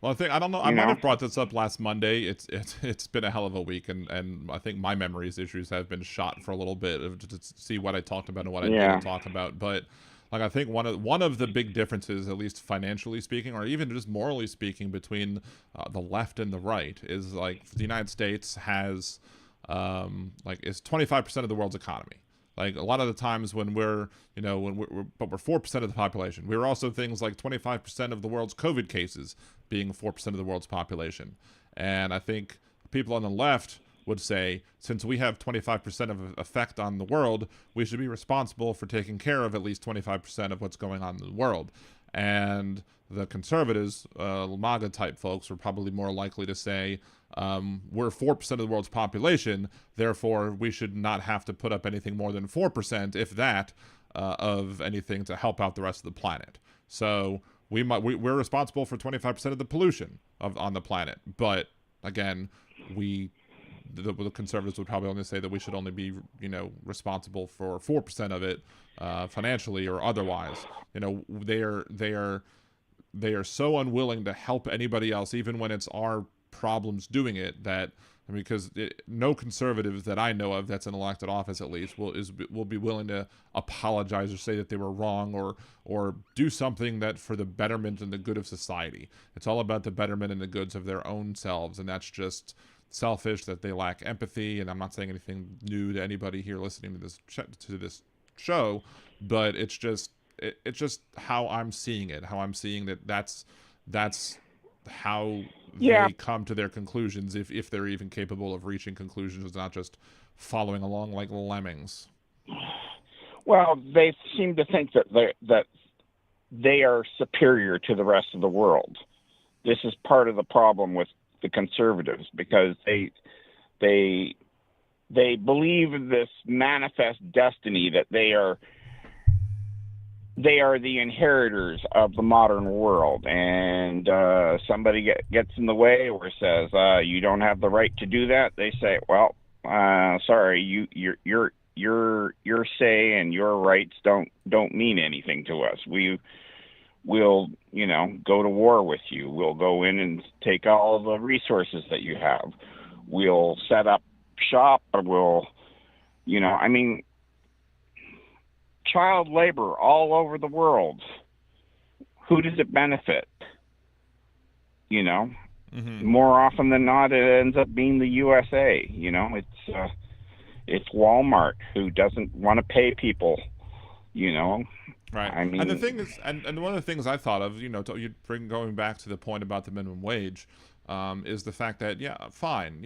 Well, I don't know. I might have brought this up last Monday. It's been a hell of a week, and I think my memories issues have been shot for a little bit to see what I talked about and what I didn't talk about. But Like, I think one of the big differences, at least financially speaking, or even just morally speaking, between the left and the right is, like, the United States has is 25% of the world's economy. Like, a lot of the times when we're 4% of the population. We're also things like 25% of the world's COVID cases being 4% of the world's population. And I think people on the left would say, since we have 25% of effect on the world, we should be responsible for taking care of at least 25% of what's going on in the world. And the conservatives, MAGA type folks, were probably more likely to say, we're 4% of the world's population, therefore we should not have to put up anything more than 4%, if that, of anything to help out the rest of the planet. So we're responsible for 25% of the pollution on the planet. But again, the conservatives would probably only say that we should only be, responsible for 4% of it, financially or otherwise. They are so unwilling to help anybody else, even when it's our problems doing it, that because no conservative that I know of that's in elected office, at least, will be willing to apologize or say that they were wrong or do something that for the betterment and the good of society. It's all about the betterment and the goods of their own selves, and that's just selfish, that they lack empathy. And I'm not saying anything new to anybody here listening to this show, but it's just how I'm seeing it, how I'm seeing that's how they come to their conclusions, if they're even capable of reaching conclusions, not just following along like lemmings. Well, they seem to think that they are superior to the rest of the world. This is part of the problem with the conservatives, because they believe in this manifest destiny that they are the inheritors of the modern world, and somebody gets in the way or says you don't have the right to do that. They say, well, sorry, your say and your rights don't mean anything to us. We'll go to war with you. We'll go in and take all of the resources that you have. We'll set up shop. Child labor all over the world. Who does it benefit? More often than not, it ends up being the USA. It's Walmart who doesn't want to pay people. Right. And the thing is, and one of the things I thought of, going back to the point about the minimum wage, is the fact that, fine,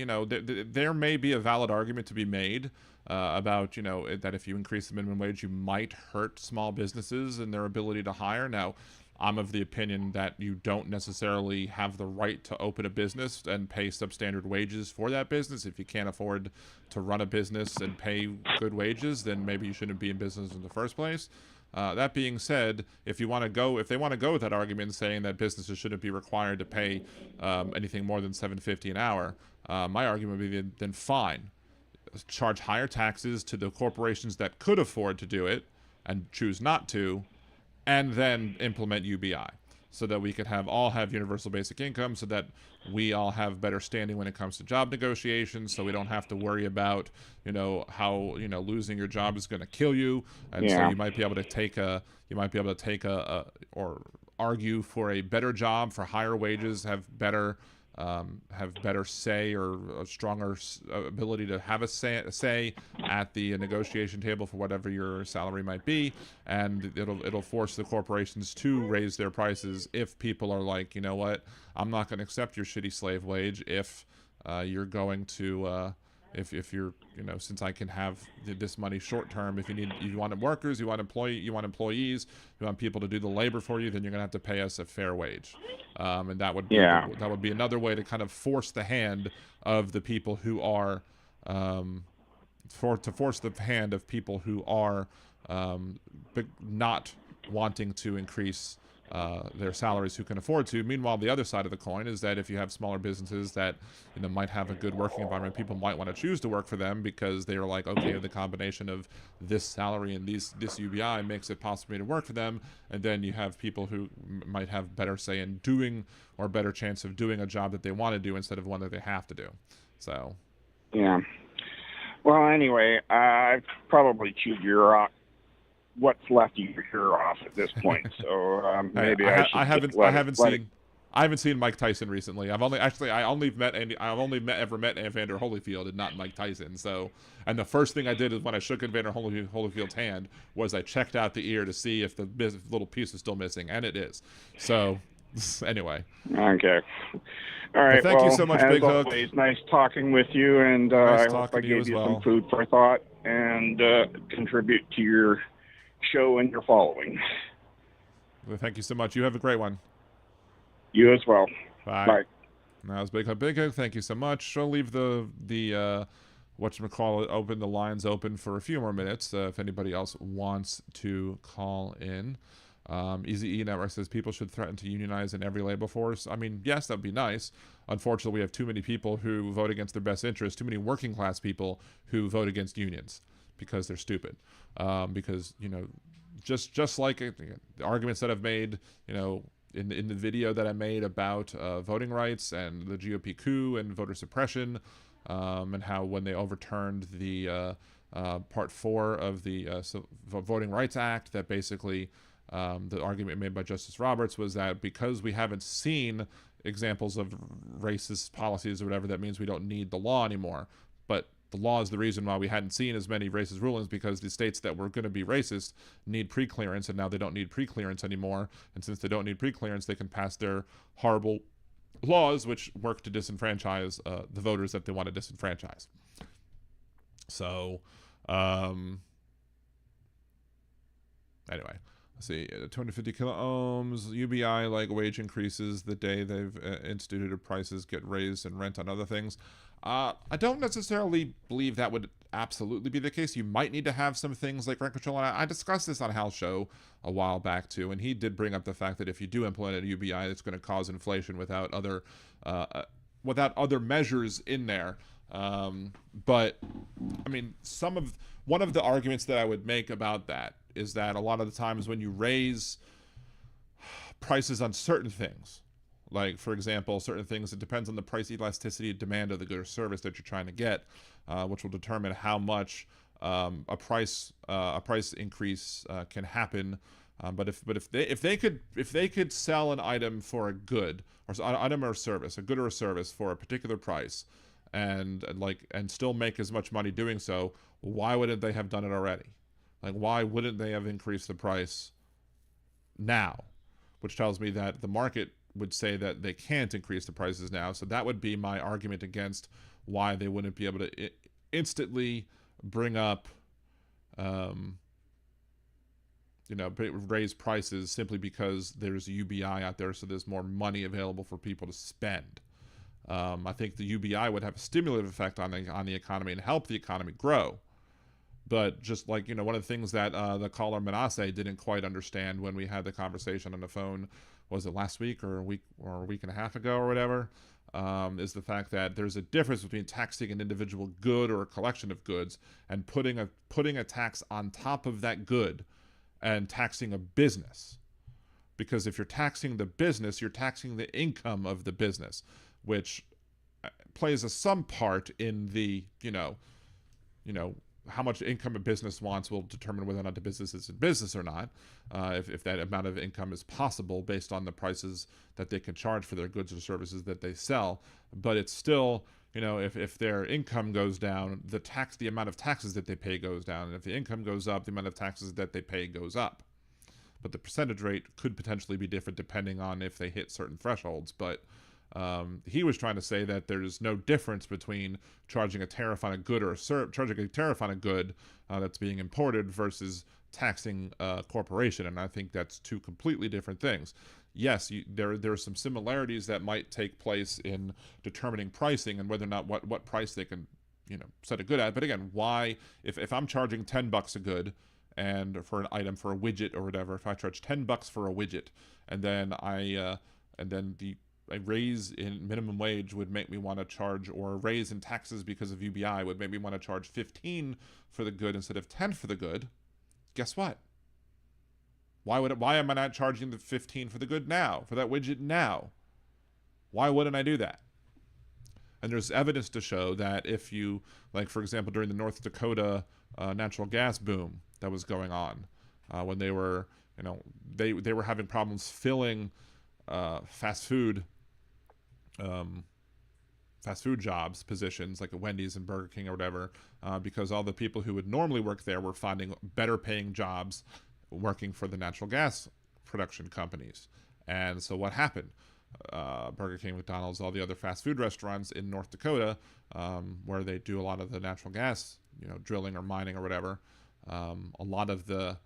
there may be a valid argument to be made about, that if you increase the minimum wage, you might hurt small businesses and their ability to hire. Now, I'm of the opinion that you don't necessarily have the right to open a business and pay substandard wages for that business. If you can't afford to run a business and pay good wages, then maybe you shouldn't be in business in the first place. That being said, if they want to go with that argument, saying that businesses shouldn't be required to pay anything more than $7.50 an hour, my argument would be then fine, charge higher taxes to the corporations that could afford to do it and choose not to, and then implement UBI, so that we could all have universal basic income, so that we all have better standing when it comes to job negotiations, so we don't have to worry about, how, losing your job is going to kill you. And so you might be able to take or argue for a better job, for higher wages, have better say, or a stronger ability to have a say at the negotiation table for whatever your salary might be, and it'll force the corporations to raise their prices if people are like, you know what, I'm not going to accept your shitty slave wage if you're going to if you're, since I can have this money short term, if you want workers, you want employees, you want people to do the labor for you, then you're gonna have to pay us a fair wage, and that would be another way to kind of force the hand of the people who are force the hand of people who are not wanting to increase their salaries, who can afford to. Meanwhile, the other side of the coin is that if you have smaller businesses that might have a good working environment, people might want to choose to work for them because they are like, okay, the combination of this salary and this UBI makes it possible to work for them. And then you have people who might have better say in doing, or better chance of doing, a job that they want to do instead of one that they have to do. So well, anyway, I've probably chewed your what's left of your hair off at this point. So maybe I should just let it. I haven't seen Mike Tyson recently. I only met Evander Holyfield and not Mike Tyson. So, and the first thing I did is when I shook Evander Holyfield's hand was I checked out the ear to see if the little piece is still missing, and it is. So, anyway. Okay. All right. Well, thank you so much, Big Hook. Always, nice talking with you, and nice I hope I gave you well. some food for thought and contribute to your show and your following. Well, thank you so much. You have a great one. You as well. Bye. Bye. That was Big Hook. Big Hook, thank you so much. I'll leave the whatchamacallit open, the lines open for a few more minutes if anybody else wants to call in. Easy E Network says people should threaten to unionize in every labor force. I mean, yes, that'd be nice. Unfortunately, we have too many people who vote against their best interests, too many working class people who vote against unions because they're stupid. Because, you know, just like the arguments that I've made, you know, in the video that I made about voting rights and the GOP coup and voter suppression, and how when they overturned the Part 4 of the Voting Rights Act, that basically the argument made by Justice Roberts was that because we haven't seen examples of racist policies or whatever, that means we don't need the law anymore. But the law is the reason why we hadn't seen as many racist rulings, because the states that were going to be racist need pre-clearance, and now they don't need pre-clearance anymore. And since they don't need pre-clearance, they can pass their horrible laws, which work to disenfranchise the voters that they want to disenfranchise. So, anyway, let's see. 250 kilo ohms, UBI, like wage increases the day they've instituted prices get raised and rent on other things. I don't necessarily believe that would absolutely be the case. You might need to have some things like rent control. And I discussed this on Hal's show a while back too, and he did bring up the fact that if you do implement a UBI, it's going to cause inflation without other measures in there. But I mean, one of the arguments that I would make about that is that a lot of the times when you raise prices on certain things, like, for example, certain things, it depends on the price elasticity demand of the good or service that you're trying to get, which will determine how much a price increase can happen. But if they could sell an item for a good or an item or a service, a good or a service for a particular price, and still make as much money doing so, why wouldn't they have done it already? Like, why wouldn't they have increased the price now? Which tells me that the market would say that they can't increase the prices now. So that would be my argument against why they wouldn't be able to instantly bring up, raise prices simply because there's a UBI out there, so there's more money available for people to spend. I think the UBI would have a stimulative effect on the economy and help the economy grow. But just like, one of the things that the caller Manasseh didn't quite understand when we had the conversation on the phone, was it last week or a week and a half ago or whatever, is the fact that there's a difference between taxing an individual good or a collection of goods and putting a tax on top of that good and taxing a business. Because if you're taxing the business, you're taxing the income of the business, which plays some part in the, how much income a business wants will determine whether or not the business is in business or not, if that amount of income is possible based on the prices that they can charge for their goods or services that they sell. But it's still, if their income goes down, the amount of taxes that they pay goes down. And if the income goes up, the amount of taxes that they pay goes up. But the percentage rate could potentially be different depending on if they hit certain thresholds. But he was trying to say that there's no difference between charging a tariff on a good or charging a tariff on a good that's being imported versus taxing a corporation, and I think that's two completely different things. Yes, there are some similarities that might take place in determining pricing and whether or not what price they can set a good at. But again, why if I'm charging $10 a good and for an item, for a widget or whatever, if I charge $10 for a widget and then a raise in minimum wage would make me want to charge, or a raise in taxes because of UBI would make me want to charge 15 for the good instead of 10 for the good, guess what? Why am I not charging the 15 for the good now, for that widget now? Why wouldn't I do that? And there's evidence to show that if you, like, for example, during the North Dakota natural gas boom that was going on, when they were, they were having problems filling fast food jobs, positions like at Wendy's and Burger King or whatever, because all the people who would normally work there were finding better paying jobs working for the natural gas production companies. And so what happened? Burger King, McDonald's, all the other fast food restaurants in North Dakota, where they do a lot of the natural gas, drilling or mining or whatever, a lot of the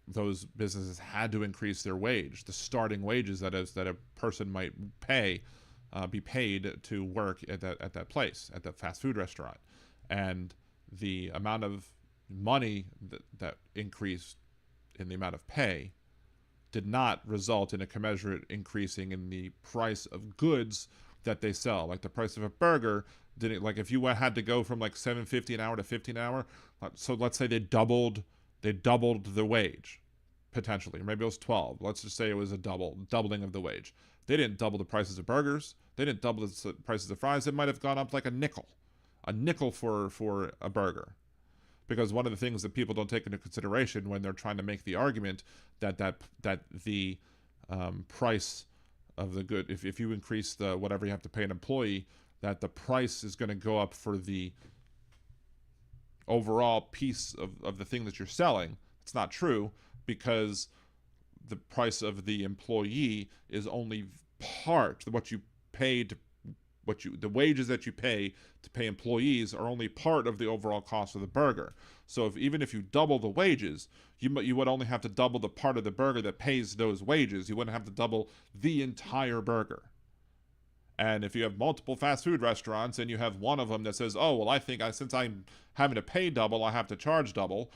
those businesses had to increase their wage, the starting wages that a person might be paid to work at that place, at that fast food restaurant. And the amount of money that increased in the amount of pay did not result in a commensurate increasing in the price of goods that they sell. Like the price of a burger didn't, like if you had to go from like $7.50 an hour to $15 an hour, so let's say they doubled the wage, potentially, or maybe it was 12. Let's just say it was a doubling of the wage. They didn't double the prices of burgers. They didn't double the prices of fries. It might have gone up like a nickel for a burger. Because one of the things that people don't take into consideration when they're trying to make the argument that the price of the good, if you increase the whatever you have to pay an employee, that the price is going to go up for the overall piece of the thing that you're selling. It's not true, because the price of the employee is only part. What you pay to the wages that you pay to pay employees are only part of the overall cost of the burger. So even if you double the wages, you would only have to double the part of the burger that pays those wages. You wouldn't have to double the entire burger. And if you have multiple fast food restaurants and you have one of them that says, oh, well, I think since I'm having to pay double, I have to charge double,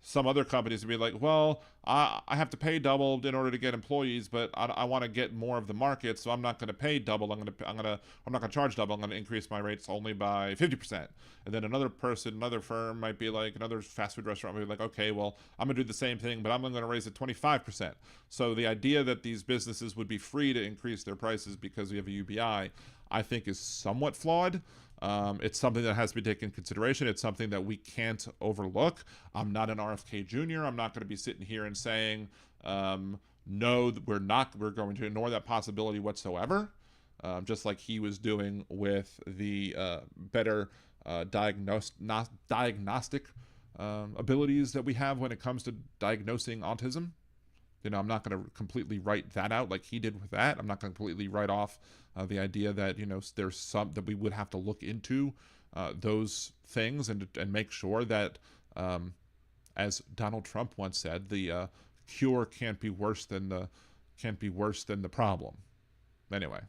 some other companies would be like, well, I have to pay double in order to get employees, but I want to get more of the market, so I'm not going to pay double. I'm not going to charge double. I'm going to increase my rates only by 50%. And then another firm might be like, another fast food restaurant might be like, okay, well, I'm going to do the same thing, but I'm going to raise it 25%. So the idea that these businesses would be free to increase their prices because we have a UBI, I think is somewhat flawed. It's something that has to be taken into consideration. It's something that we can't overlook. I'm not an RFK Jr. I'm not going to be sitting here and saying, no, we're going to ignore that possibility whatsoever. Just like he was doing with the better diagnostic abilities that we have when it comes to diagnosing autism. I'm not going to completely write that out like he did with that. I'm not going to completely write off the idea that, there's some that we would have to look into those things and make sure that, as Donald Trump once said, the cure can't be worse than the problem. Anyway.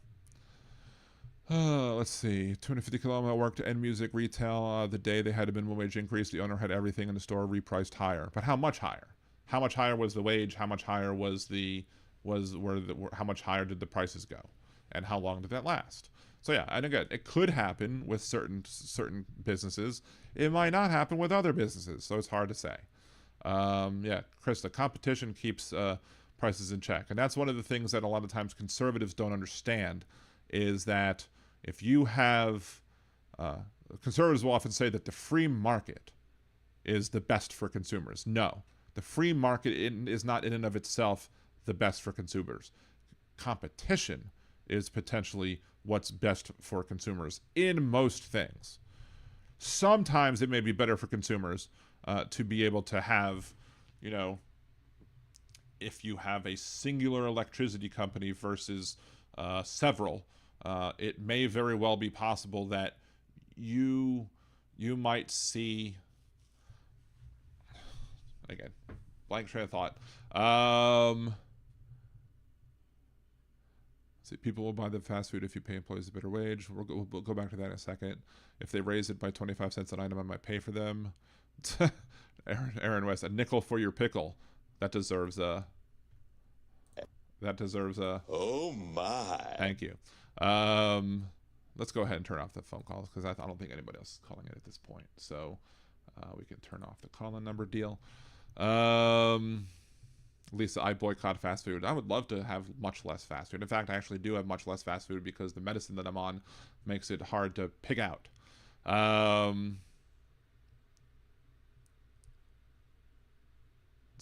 Let's see. 250 kilometer worked to end music retail. The day they had a minimum wage increase, the owner had everything in the store repriced higher. But how much higher? How much higher was the wage? How much higher how much higher did the prices go? And how long did that last? So yeah, and again, it could happen with certain businesses. It might not happen with other businesses, so it's hard to say. Yeah, Chris, the competition keeps prices in check. And that's one of the things that a lot of times conservatives don't understand, is that if you have conservatives will often say that the free market is the best for consumers. No, the free market is not in and of itself the best for consumers. Competition is potentially what's best for consumers in most things. Sometimes it may be better for consumers to be able to have, if you have a singular electricity company versus several, it may very well be possible that you might see, again, blank train of thought. See, people will buy the fast food if you pay employees a better wage. We'll go back to that in a second. If they raise it by 25 cents an item, I might pay for them. Aaron West, a nickel for your pickle. That deserves a. Oh my! Thank you. Let's go ahead and turn off the phone calls, because I don't think anybody else is calling it at this point. So we can turn off the call-in number deal. Lisa, I boycott fast food. I would love to have much less fast food. In fact, I actually do have much less fast food because the medicine that I'm on makes it hard to pick out.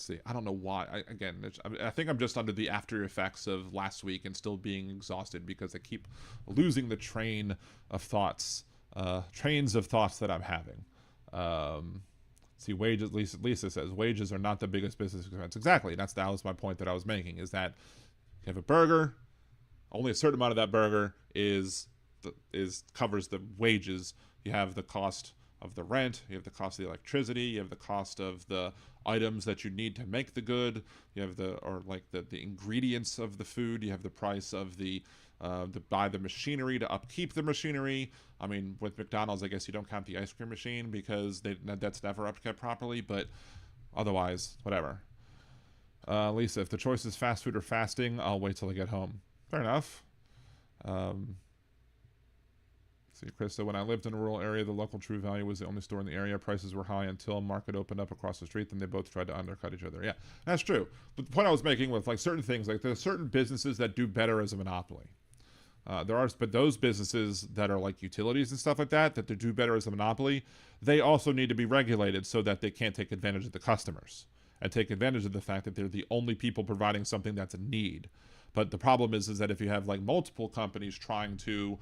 see. I don't know why. I think I'm just under the after effects of last week and still being exhausted because I keep losing the trains of thoughts that I'm having. See, wages. Lisa says wages are not the biggest business expense. Exactly. That was my point that I was making. Is that you have a burger, only a certain amount of that burger covers the wages. You have the cost of the rent, you have the cost of the electricity, you have the cost of the items that you need to make the good, you have the ingredients of the food, you have the price of to buy the machinery to upkeep the machinery. I mean, with McDonald's, I guess you don't count the ice cream machine because that's never upkept properly, but otherwise, whatever. Lisa, if the choice is fast food or fasting, I'll wait till I get home. Fair enough. See, Krista, when I lived in a rural area, the local True Value was the only store in the area. Prices were high until a market opened up across the street. Then they both tried to undercut each other. Yeah, that's true. But the point I was making with like certain things, like there's certain businesses that do better as a monopoly. But those businesses that are like utilities and stuff like that they do better as a monopoly, they also need to be regulated so that they can't take advantage of the customers and take advantage of the fact that they're the only people providing something that's a need. But the problem is that if you have like multiple companies trying to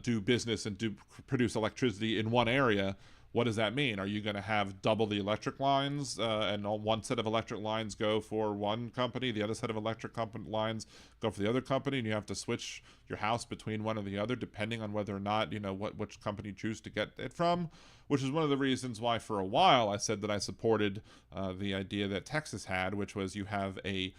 do business and produce electricity in one area, what does that mean? Are you going to have double the electric lines and one set of electric lines go for one company, the other set of electric lines go for the other company, and you have to switch your house between one or the other depending on whether or not, which company you choose to get it from? Which is one of the reasons why for a while I said that I supported the idea that Texas had, which was you have a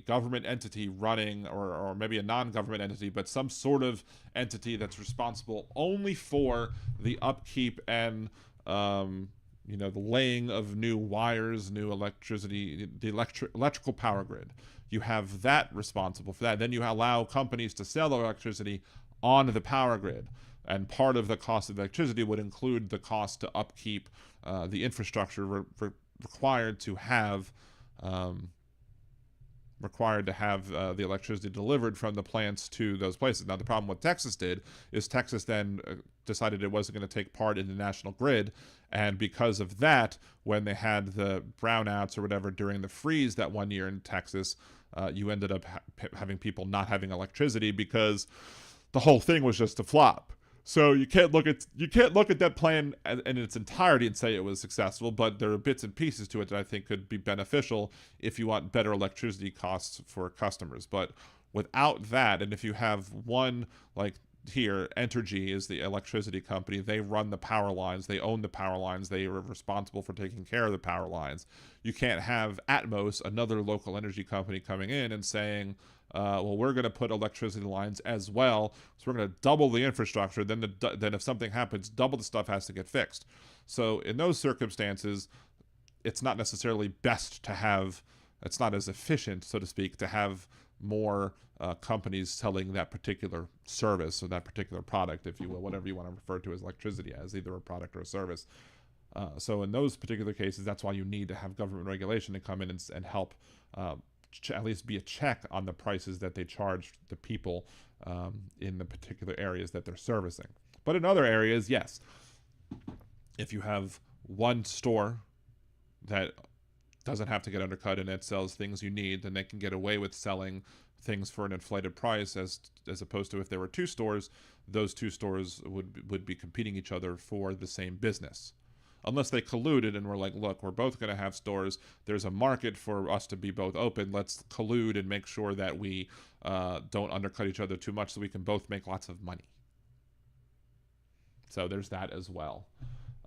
government entity running, or maybe a non-government entity, but some sort of entity that's responsible only for the upkeep and, the laying of new wires, new electricity, the electrical power grid. You have that responsible for that. Then you allow companies to sell their electricity on the power grid. And part of the cost of electricity would include the cost to upkeep the infrastructure required to have the electricity delivered from the plants to those places. Now, the problem what Texas did is Texas then decided it wasn't going to take part in the national grid, and because of that, when they had the brownouts or whatever during the freeze that one year in Texas, you ended up having people not having electricity because the whole thing was just a flop. So you can't look at that plan in its entirety and say it was successful, but there are bits and pieces to it that I think could be beneficial if you want better electricity costs for customers. But without that, and if you have one, like here, Entergy is the electricity company, they run the power lines, they own the power lines, they are responsible for taking care of the power lines. You can't have Atmos, another local energy company, coming in and saying, well, we're going to put electricity lines as well, so we're going to double the infrastructure. Then if something happens, double the stuff has to get fixed. So in those circumstances, it's not necessarily best to have, it's not as efficient, so to speak, to have more companies selling that particular service or that particular product, if you will, whatever you want to refer to as electricity as, either a product or a service. So in those particular cases, that's why you need to have government regulation to come in and help at least be a check on the prices that they charge the people in the particular areas that they're servicing. But in other areas, yes, if you have one store that doesn't have to get undercut and it sells things you need, then they can get away with selling things for an inflated price, as opposed to if there were two stores, those two stores would be competing each other for the same business. Unless they colluded and were like, look, we're both going to have stores. There's a market for us to be both open. Let's collude and make sure that we don't undercut each other too much so we can both make lots of money. So there's that as well.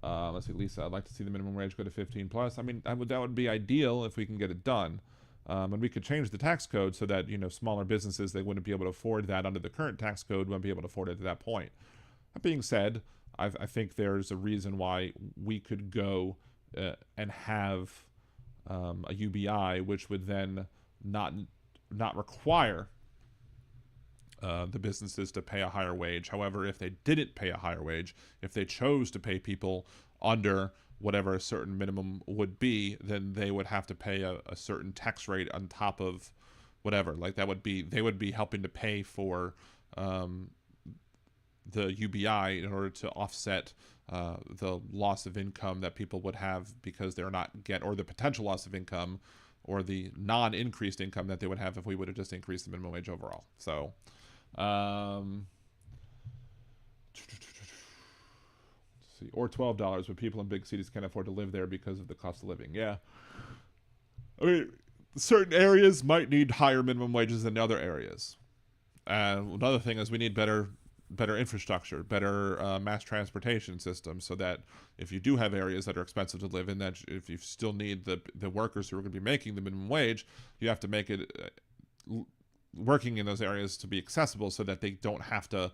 Let's see, Lisa, I'd like to see the minimum wage go to 15 plus. I mean, that would be ideal if we can get it done. And we could change the tax code so that, smaller businesses, they wouldn't be able to afford that under the current tax code, wouldn't be able to afford it at that point. That being said, I think there's a reason why we could go and have a UBI, which would then not require the businesses to pay a higher wage. However, if they didn't pay a higher wage, if they chose to pay people under whatever a certain minimum would be, then they would have to pay a certain tax rate on top of whatever. Like they would be helping to pay for the UBI in order to offset the loss of income that people would have because they're not or the potential loss of income, or the non-increased income that they would have if we would have just increased the minimum wage overall. So, see, or $12, but people in big cities can't afford to live there because of the cost of living. Yeah, I mean, certain areas might need higher minimum wages than other areas. Another thing is we need better infrastructure, better mass transportation systems, so that if you do have areas that are expensive to live in, that if you still need the workers who are going to be making the minimum wage, you have to make it working in those areas to be accessible, so that they don't have to,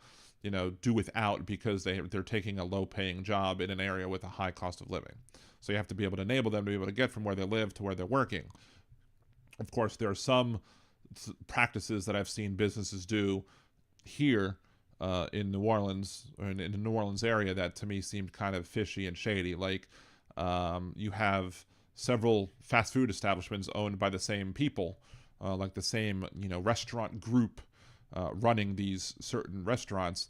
do without because they're taking a low-paying job in an area with a high cost of living. So you have to be able to enable them to be able to get from where they live to where they're working. Of course, there are some practices that I've seen businesses do here in New Orleans, or in the New Orleans area, that to me seemed kind of fishy and shady. Like, you have several fast food establishments owned by the same people, like the same, restaurant group running these certain restaurants.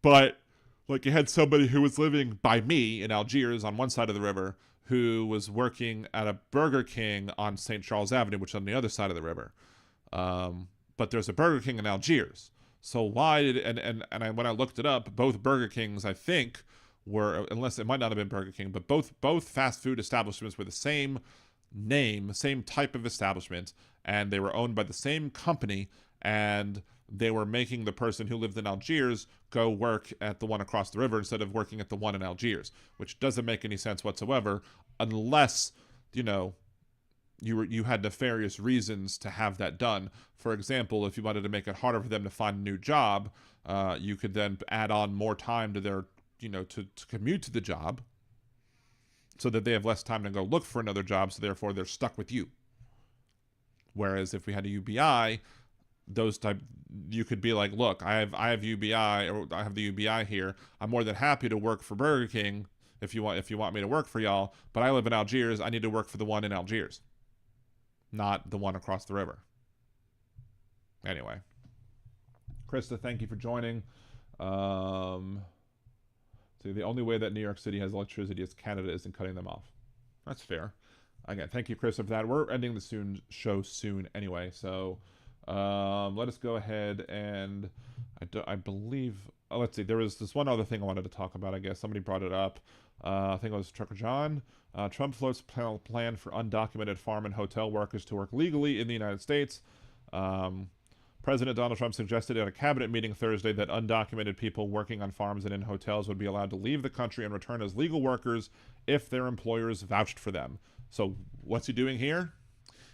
But like, you had somebody who was living by me in Algiers on one side of the river, who was working at a Burger King on St. Charles Avenue, which is on the other side of the river. But there's a Burger King in Algiers. So why did, when I looked it up, both Burger Kings, I think, were, unless it might not have been Burger King, but both fast food establishments were the same name, same type of establishment, and they were owned by the same company, and they were making the person who lived in Algiers go work at the one across the river instead of working at the one in Algiers, which doesn't make any sense whatsoever, unless, you had nefarious reasons to have that done. For example, if you wanted to make it harder for them to find a new job, you could then add on more time to their, to commute to the job, so that they have less time to go look for another job, so therefore they're stuck with you. Whereas if we had a UBI, you could be like, look, I have UBI, or I have the UBI here. I'm more than happy to work for Burger King if you want me to work for y'all, but I live in Algiers. I need to work for the one in Algiers, not the one across the river. Anyway, Krista, thank you for joining. So the only way that New York City has electricity is Canada isn't cutting them off. That's fair. Again, thank you, Krista, for that. We're ending the show soon anyway, so let us go ahead and I believe, let's see, there was this one other thing I wanted to talk about. I guess somebody brought it up. I think it was Trucker John. Trump floats plan for undocumented farm and hotel workers to work legally in the United States. President Donald Trump suggested at a cabinet meeting Thursday that undocumented people working on farms and in hotels would be allowed to leave the country and return as legal workers if their employers vouched for them. So what's he doing here?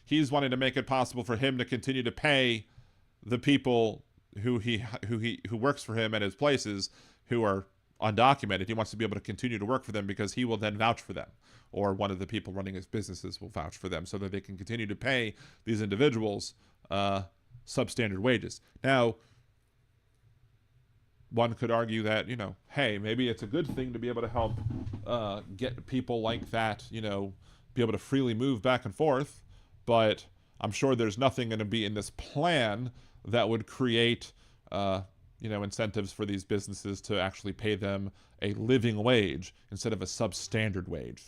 He's wanting to make it possible for him to continue to pay the people who works for him at his places who are undocumented. He wants to be able to continue to work for them because he will then vouch for them, or one of the people running his businesses will vouch for them, so that they can continue to pay these individuals substandard wages. Now, one could argue that, hey, maybe it's a good thing to be able to help get people like that, be able to freely move back and forth, but I'm sure there's nothing going to be in this plan that would create incentives for these businesses to actually pay them a living wage instead of a substandard wage.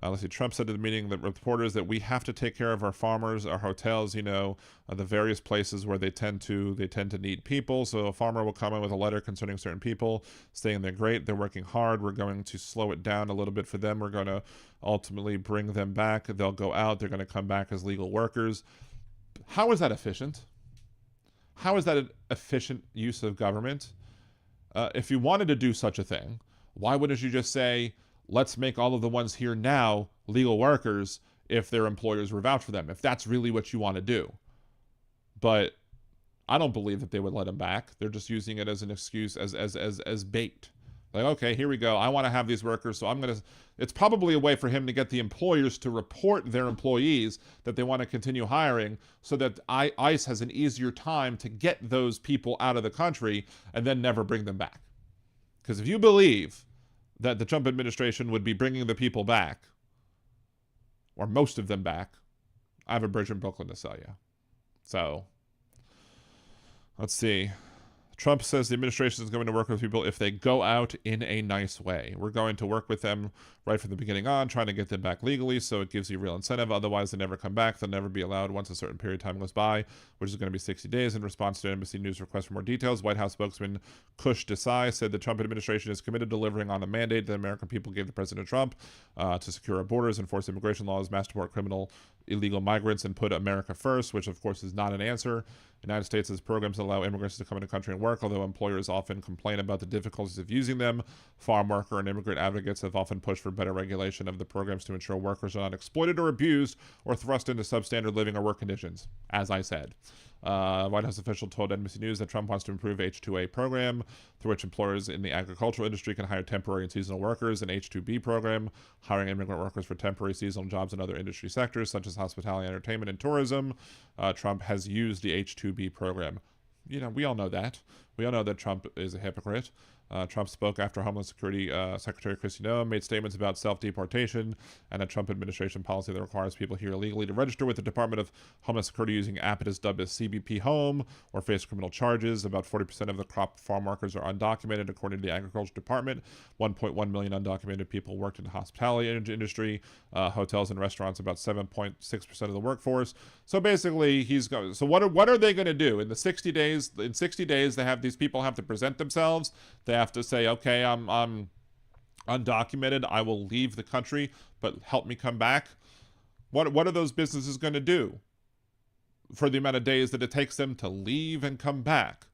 Let's see, Trump said to the meeting that reporters that we have to take care of our farmers, our hotels, the various places where they tend to need people. So a farmer will come in with a letter concerning certain people, saying they're great, they're working hard, we're going to slow it down a little bit for them, we're going to ultimately bring them back, they'll go out, they're going to come back as legal workers. How is that efficient? How is that an efficient use of government? If you wanted to do such a thing, why wouldn't you just say, let's make all of the ones here now legal workers if their employers were vouch for them, if that's really what you want to do? But I don't believe that they would let them back. They're just using it as an excuse, as bait. Like, okay, here we go. I want to have these workers, so it's probably a way for him to get the employers to report their employees that they want to continue hiring, so that ICE has an easier time to get those people out of the country and then never bring them back. Because if you believe that the Trump administration would be bringing the people back, or most of them back, I have a bridge in Brooklyn to sell you. So, let's see. Trump says the administration is going to work with people if they go out in a nice way. We're going to work with them right from the beginning on, trying to get them back legally, so it gives you real incentive. Otherwise, they never come back. They'll never be allowed once a certain period of time goes by, which is going to be 60 days. In response to NBC News' request for more details, White House spokesman Kush Desai said the Trump administration is committed to delivering on the mandate that American people gave to President Trump to secure our borders, enforce immigration laws, mass deport criminal illegal migrants, and put America first, which of course is not an answer. The United States has programs that allow immigrants to come into the country and work, although employers often complain about the difficulties of using them. Farm worker and immigrant advocates have often pushed for better regulation of the programs to ensure workers are not exploited or abused or thrust into substandard living or work conditions, as I said. White House official told NBC News that Trump wants to improve H-2A program, through which employers in the agricultural industry can hire temporary and seasonal workers, an H-2B program, hiring immigrant workers for temporary seasonal jobs in other industry sectors, such as hospitality, entertainment, and tourism. Trump has used the H-2B program. You know, we all know that. We all know that Trump is a hypocrite. Trump spoke after Homeland Security Secretary Kristi Noem made statements about self-deportation and a Trump administration policy that requires people here illegally to register with the Department of Homeland Security using an app it is dubbed as CBP Home or face criminal charges. About 40% of the crop farm workers are undocumented, according to the Agriculture Department. 1.1 million undocumented people worked in the hospitality industry, hotels and restaurants, about 7.6% of the workforce. So basically, he's going. So what are they going to do in the 60 days? In 60 days, they have these people have to present themselves. They have to say, okay, I'm undocumented. I will leave the country, but help me come back. What are those businesses going to do for the amount of days that it takes them to leave and come back?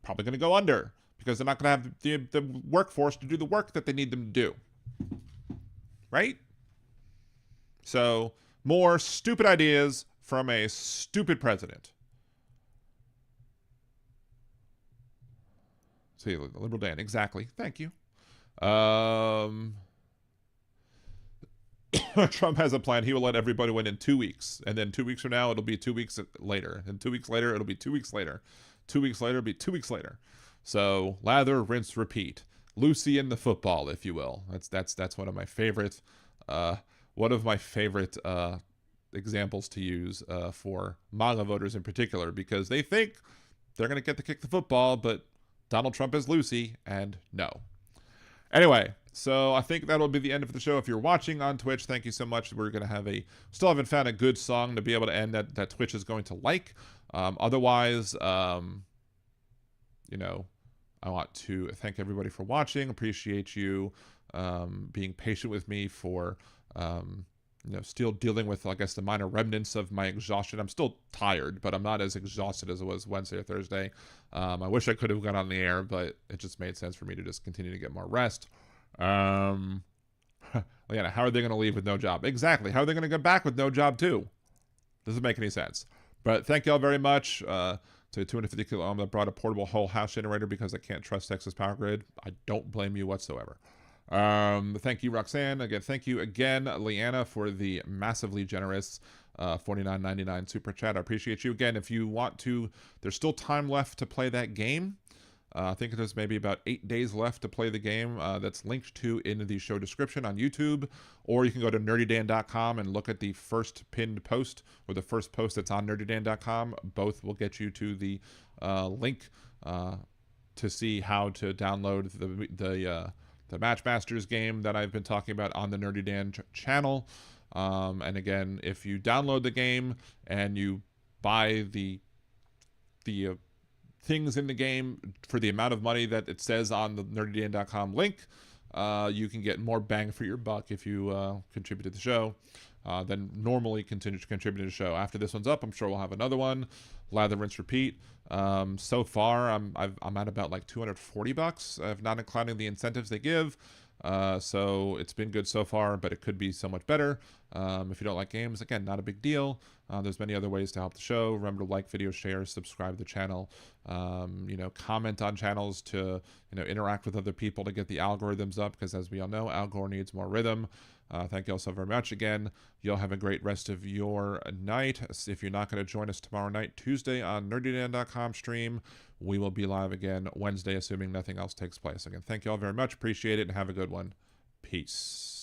Probably going to go under because they're not going to have the workforce to do the work that they need them to do. Right? So more stupid ideas from a stupid president. See, Liberal Dan, exactly. Thank you. Trump has a plan. He will let everybody win in 2 weeks. And then 2 weeks from now, it'll be 2 weeks later. And 2 weeks later, it'll be 2 weeks later. 2 weeks later, it'll be 2 weeks later. So lather, rinse, repeat. Lucy in the football, if you will. That's one of my favorite examples to use for MAGA voters in particular, because they think they're going to get to kick the football, but Donald Trump is Lucy, and no. Anyway, so I think that'll be the end of the show. If you're watching on Twitch, thank you so much. We're going to have still haven't found a good song to be able to end that Twitch is going to like. Otherwise, you know, I want to thank everybody for watching. Appreciate you being patient with me for, you know, still dealing with, I guess, the minor remnants of my exhaustion. I'm still tired, but I'm not as exhausted as I was Wednesday or Thursday. I wish I could have got on the air, but it just made sense for me to just continue to get more rest. Again, how are they going to leave with no job? Exactly. How are they going to get back with no job too? Doesn't make any sense. But thank you all very much. To 250 kilo ohm that brought a portable whole house generator because I can't trust Texas power grid. I don't blame you whatsoever. Thank you, Roxanne. Again, thank you again, Leanna, for the massively generous $49.99 super chat. I appreciate you. Again, if you want to, there's still time left to play that game. I think there's maybe about 8 days left to play the game that's linked to in the show description on YouTube, or you can go to nerdydan.com and look at the first pinned post or the first post that's on nerdydan.com. Both will get you to the link to see how to download the Matchmasters game that I've been talking about on the Nerdy Dan channel. And again, if you download the game and you buy the things in the game for the amount of money that it says on the nerdydan.com link, you can get more bang for your buck if you contribute to the show than normally continue to contribute to the show. After this one's up, I'm sure we'll have another one. Lather, rinse, repeat. So far, I'm at about like $240, not including the incentives they give. So it's been good so far, but it could be so much better. If you don't like games, again, not a big deal. There's many other ways to help the show. Remember to like, video, share, subscribe to the channel. You know, comment on channels to, you know, interact with other people to get the algorithms up, because as we all know, Algor needs more rhythm. Thank you all so very much again. You'll have a great rest of your night. If you're not going to join us tomorrow night, Tuesday on nerdydan.com stream, we will be live again Wednesday, assuming nothing else takes place. Again, thank you all very much. Appreciate it, and have a good one. Peace.